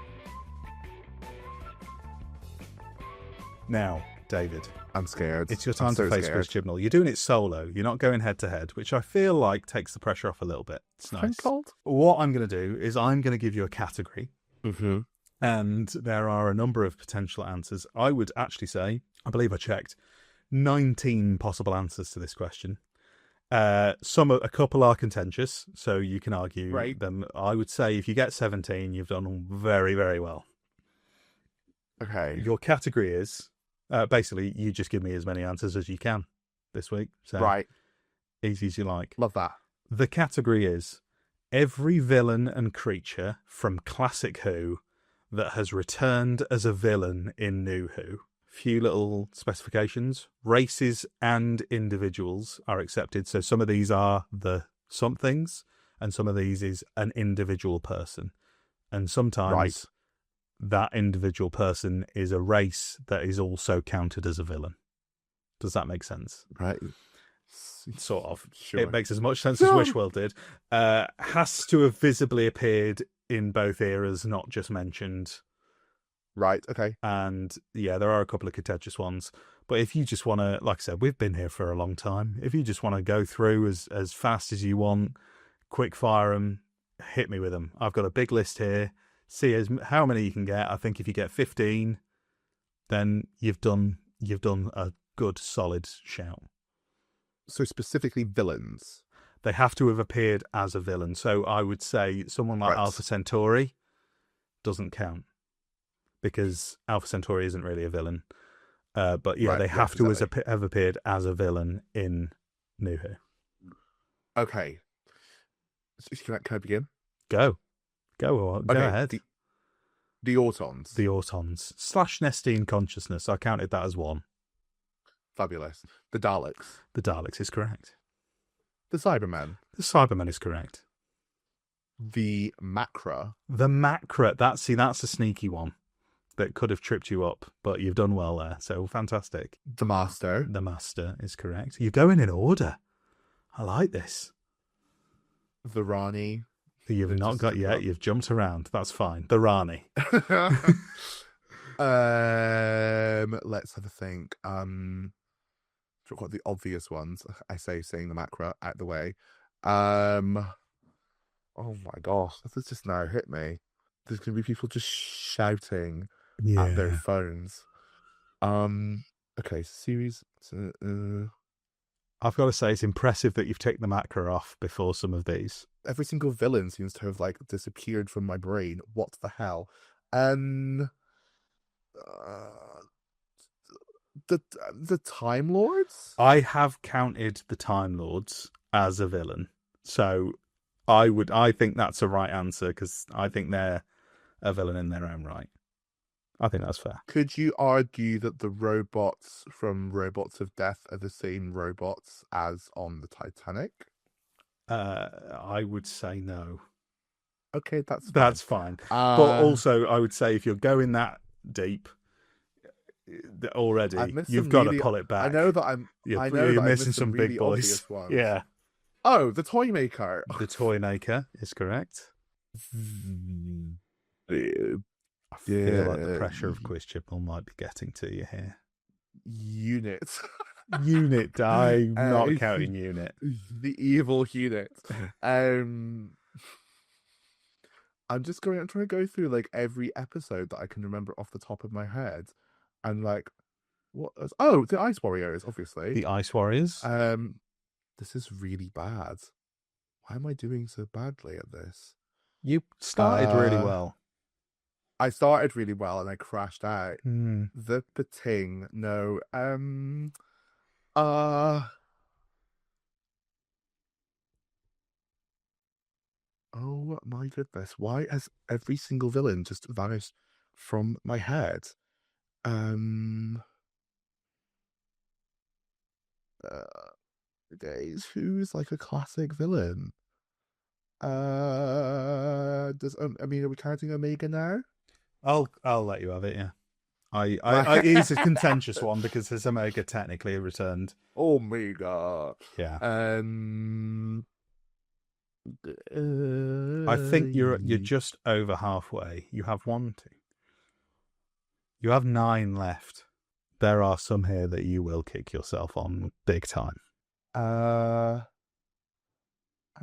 Now, David, I'm scared. it's your time to face Quiz Chibnall. You're doing it solo. You're not going head to head, which I feel like takes the pressure off a little bit. It's nice. What I'm going to do is I'm going to give you a category. Mm-hmm. And there are a number of potential answers. I would actually say, I believe I checked, 19 possible answers to this question. A couple are contentious, so you can argue them. I would say if you get 17, you've done very, very well. Okay. Your category is, basically, you just give me as many answers as you can this week. So easy as you like. Love that. The category is every villain and creature from Classic Who that has returned as a villain in New Who. Few little specifications. Races and individuals are accepted. So some of these are the somethings, and some of these is an individual person. And sometimes that individual person is a race that is also counted as a villain. Does that make sense? Right. Sort of. Sure. It makes as much sense as Wishworld did. Has to have visibly appeared in both eras, not just mentioned. Right, okay. And yeah, there are a couple of contentious ones. But if you just want to, like I said, we've been here for a long time. If you just want to go through as fast as you want, quick fire them, hit me with them. I've got a big list here. See how many you can get. I think if you get 15, then you've done a good, solid shout. So specifically villains. They have to have appeared as a villain. So I would say someone like Alpha Centauri doesn't count because Alpha Centauri isn't really a villain. But yeah, they have to have appeared as a villain in New Who. Okay. Can I begin? Go ahead. The Autons. The Autons. / Nestine Consciousness. I counted that as one. Fabulous. The Daleks. The Daleks is correct. The Cybermen. The Cybermen is correct. The Macra. The Macra. That's a sneaky one that could have tripped you up, but you've done well there. So fantastic. The Master. The Master is correct. You're going in order. I like this. The Rani. You've not got yet. You've jumped around. That's fine. The Rani. Let's have a think. We've got the obvious ones. I saying the Macra out the way. Oh my gosh, this just now hit me. There's gonna be people just shouting at their phones. Okay, series. I've got to say, it's impressive that you've taken the Macra off before some of these. Every single villain seems to have disappeared from my brain. What the hell? The Time Lords? I have counted the Time Lords as a villain. So I think that's a right answer because I think they're a villain in their own right. I think that's fair. Could you argue that the robots from Robots of Death are the same robots as on the Titanic? I would say no. Okay, that's fine. But also, I would say if you're going that deep already, you've got to pull it back. I know that you're missing some big boys. Yeah. Oh, the Toymaker. The Toymaker is correct. I feel like the pressure of Quiz Chibnall might be getting to you here. Unit. I'm not counting Unit. The evil Unit. I'm trying to go through every episode that I can remember off the top of my head, and the Ice Warriors, obviously. The Ice Warriors. This is really bad. Why am I doing so badly at this? You started really well. I started really well and I crashed out. The Pating. No. Oh my goodness. Why has every single villain just vanished from my head? Days. Who's a classic villain? Are we counting Omega now? I'll let you have it. Yeah. It is a contentious one because his Omega technically returned. Omega. Yeah. I I think you're just over halfway. You have 1, 2. You have 9 left. There are some here that you will kick yourself on big time. I'm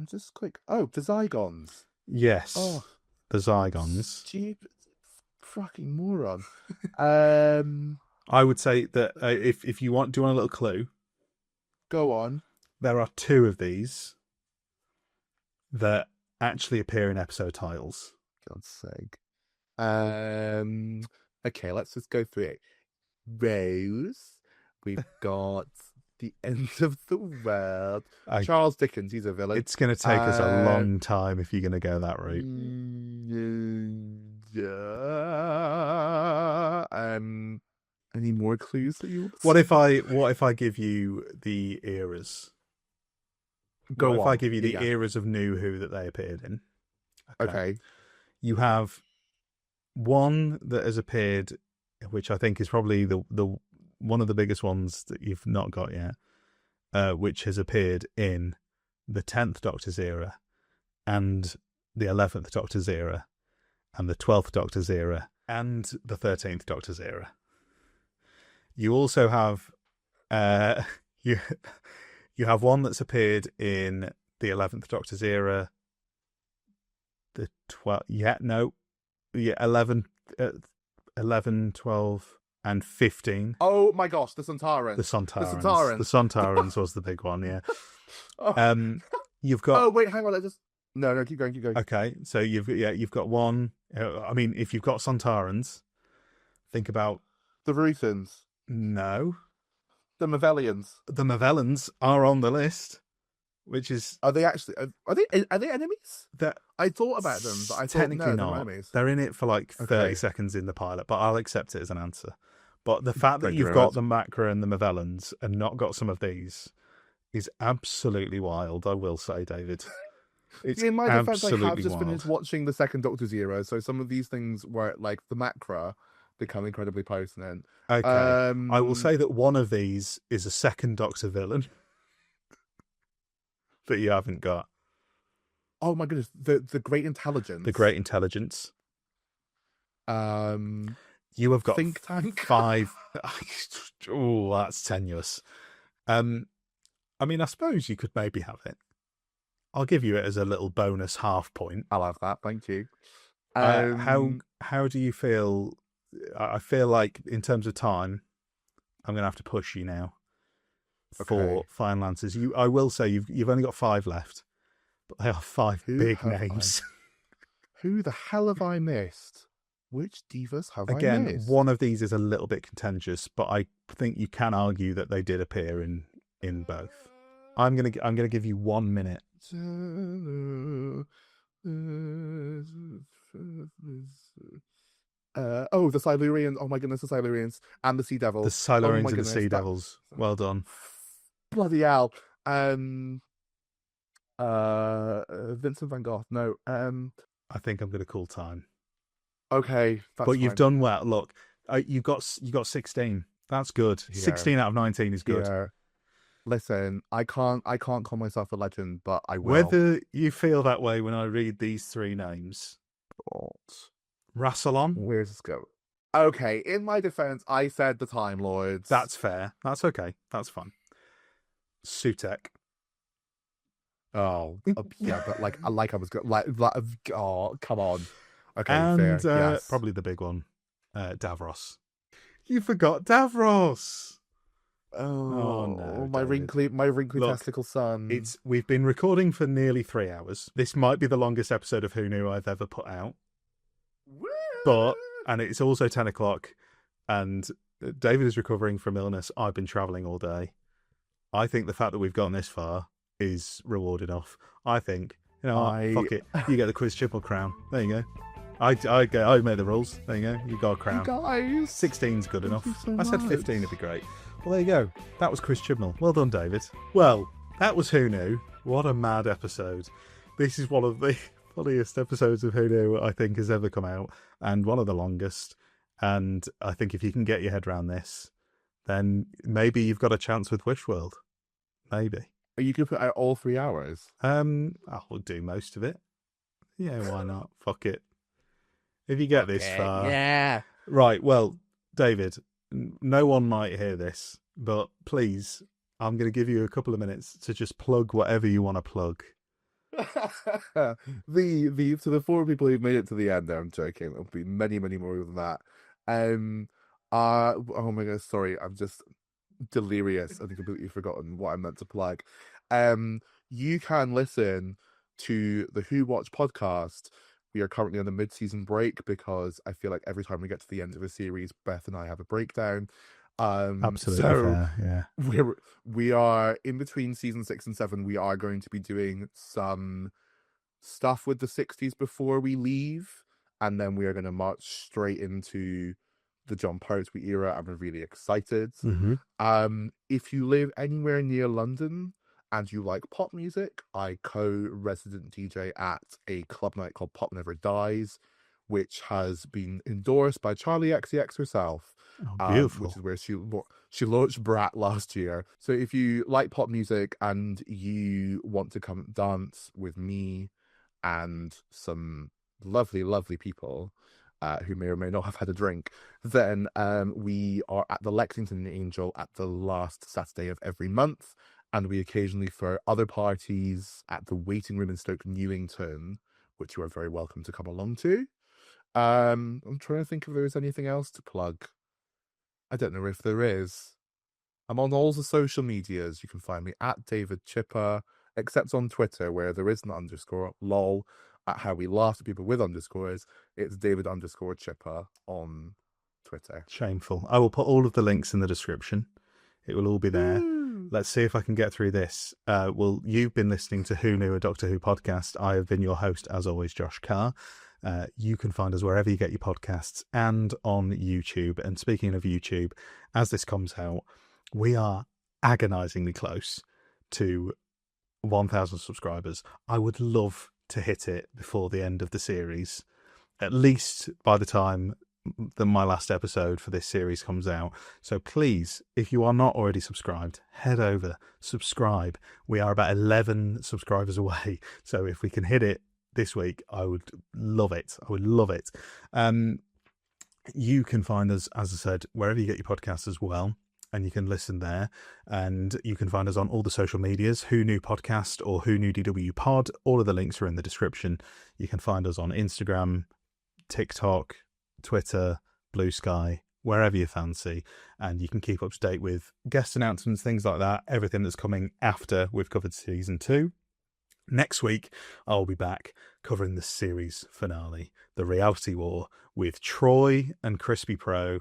just quick. Oh, the Zygons. Yes. Oh, the Zygons. Stupid fucking moron. I would say that if you want, do you want a little clue? Go on. There are 2 of these that actually appear in episode titles. God's sake. Okay, let's just go through it. Rose. We've got The End of the World. Charles Dickens, he's a villain. It's going to take us a long time if you're going to go that route. Any more clues that you want? What if I give you the eras? If I give you the eras of New Who that they appeared in? Okay. You have one that has appeared, which I think is probably the one of the biggest ones that you've not got yet, which has appeared in the 10th Doctor's era and the 11th Doctor's era and the 12th Doctor's era and the 13th Doctor's era. You also have you have one that's appeared in the 11th Doctor's era, the 11, 12 and 15. Oh my gosh, the Sontarans. The Sontarans was the big one, yeah. You've got... Oh, wait, hang on. No, keep going. Okay, so you've got one... I mean, if you've got Sontarans, think about... The Ruthens. No. The Mavellians. The Mavellans are on the list, which is... Are they actually... Are they enemies? I thought about them, but I thought technically no, not. They're enemies. They're in it for like 30 seconds in the pilot, but I'll accept it as an answer. But the fact that you've got the Macra and the Mavellans and not got some of these is absolutely wild, I will say, David. It's in my defense, I have just wild. finished watching the second Doctor's era, so some of these things were like the Macra become incredibly potent. Okay. I will say that one of these is a second Doctor villain that you haven't got. Oh my goodness, the Great Intelligence. The Great Intelligence. You have got Think Tank. 5. Oh, that's tenuous. I mean, I suppose you could maybe have it. I'll give you it as a little bonus half point. I'll have that, thank you. How do you feel? I feel like in terms of time, I'm going to have to push you now for final answers. I will say you've only got 5 left, but they are 5 big names. Who the hell have I missed? Which divas have I missed? Again, one of these is a little bit contentious, but I think you can argue that they did appear in both. I'm gonna give you 1 minute. The Silurians. Oh my goodness, the Silurians and the Sea Devils. The Silurians and the Sea Devils. Well done. Bloody hell. Vincent van Gogh. No. I think I'm gonna call time. Okay, but you've done well. Look, you got 16. That's good. Yeah. 16 out of 19 is good. Yeah. Listen, I can't call myself a legend, but I will. Whether you feel that way when I read these 3 names. Rassilon? Where's this go? Okay, in my defense, I said the Time Lords. That's fair. That's okay. That's fun. Sutek. Oh, yeah, but I was good. Oh, come on. Okay, and fair. Yes. Probably the big one, Davros. You forgot Davros. Oh no, my wrinkly testicle son. We've been recording for nearly 3 hours. This might be the longest episode of Who Knew I've ever put out. And it's also 10 o'clock, and David is recovering from illness. I've been travelling all day. I think the fact that we've gotten this far is reward enough. I think, fuck it. You get the Quiz Chibnall crown. There you go. I made the rules. There you go. You got a crown. You guys. 16's good enough. I said 15 would be great. Well, there you go. That was Quiz Chibnall. Well done, David. Well, that was Who Knew. What a mad episode. This is one of the funniest episodes of Who Knew I think has ever come out, and one of the longest. And I think if you can get your head around this, then maybe you've got a chance with Wishworld. Maybe. You could put out all 3 hours. I'll do most of it. Yeah, why not? Fuck it. If you get this far. Yeah. Right, well, David, no one might hear this, but please, I'm going to give you a couple of minutes to just plug whatever you want to plug. To the 4 people who've made it to the end there, I'm joking. There'll be many, many more than that. Oh my god, sorry, I'm just delirious and completely forgotten what I meant to plug. You can listen to the Who Watch podcast. We are currently on the mid-season break because I feel like every time we get to the end of a series, Beth and I have a breakdown. Absolutely so fair, yeah. We are in between season 6 and 7. We are going to be doing some stuff with the 60s before we leave, and then we are going to march straight into the John Pertwee era, and we're really excited. Mm-hmm. If you live anywhere near London and you like pop music, I co-resident DJ at a club night called Pop Never Dies, which has been endorsed by Charlie XCX herself. Oh, beautiful. Which is where she launched Brat last year. So if you like pop music and you want to come dance with me and some lovely, lovely people who may or may not have had a drink, then we are at the Lexington Angel at the last Saturday of every month, and we occasionally throw other parties at the Waiting Room in Stoke Newington, which you are very welcome to come along to. I'm trying to think if there is anything else to plug. I don't know if there is. I'm on all the social medias. You can find me at David Chipper, except on Twitter, where there is an underscore. Lol. At how we laugh at people with underscores. It's David_Chipper on Twitter. Shameful. I will put all of the links in the description. It will all be there. Let's see if I can get through this. Well, you've been listening to Who Knew, a Doctor Who podcast. I have been your host, as always, Josh Carr. You can find us wherever you get your podcasts and on YouTube. And speaking of YouTube, as this comes out, we are agonizingly close to 1,000 subscribers. I would love to hit it before the end of the series, at least by the time that my last episode for this series comes out. So please, if you are not already subscribed, head over, subscribe. We are about 11 subscribers away. So if we can hit it this week, I would love it. I would love it. You can find us, as I said, wherever you get your podcasts as well, and you can listen there. And you can find us on all the social medias, Who Knew Podcast or whoknewdwpod. All of the links are in the description. You can find us on Instagram, TikTok, Twitter, Blue Sky, wherever you fancy. And you can keep up to date with guest announcements, things like that, everything that's coming after we've covered season 2. Next week, I'll be back covering the series finale, The Reality War, with Troy and Crispy Pro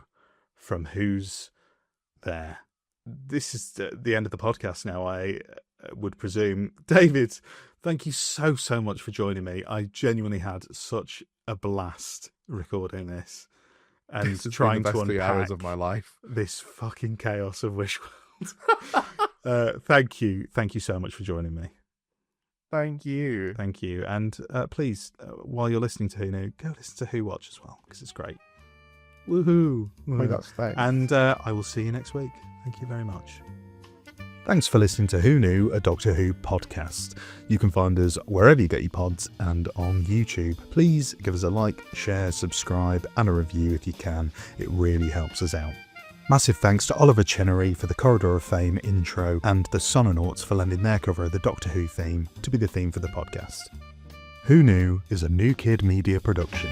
from Who's There. This is the end of the podcast now, I would presume. David, thank you so much for joining me. I genuinely had such a blast recording this and trying to unpack 3 hours of my life. This fucking chaos of Wishworld. Thank you so much for joining me. Thank you. And please, while you're listening to Who Knew, go listen to Who Watch as well, because it's great. Woohoo! My gosh, thanks. And I will see you next week. Thank you very much. Thanks for listening to Who Knew, a Doctor Who podcast. You can find us wherever you get your pods and on YouTube. Please give us a like, share, subscribe, and a review if you can. It really helps us out. Massive thanks to Oliver Chenery for the Corridor of Fame intro and the Sononauts for lending their cover of the Doctor Who theme to be the theme for the podcast. Who Knew is a New Kid Media production.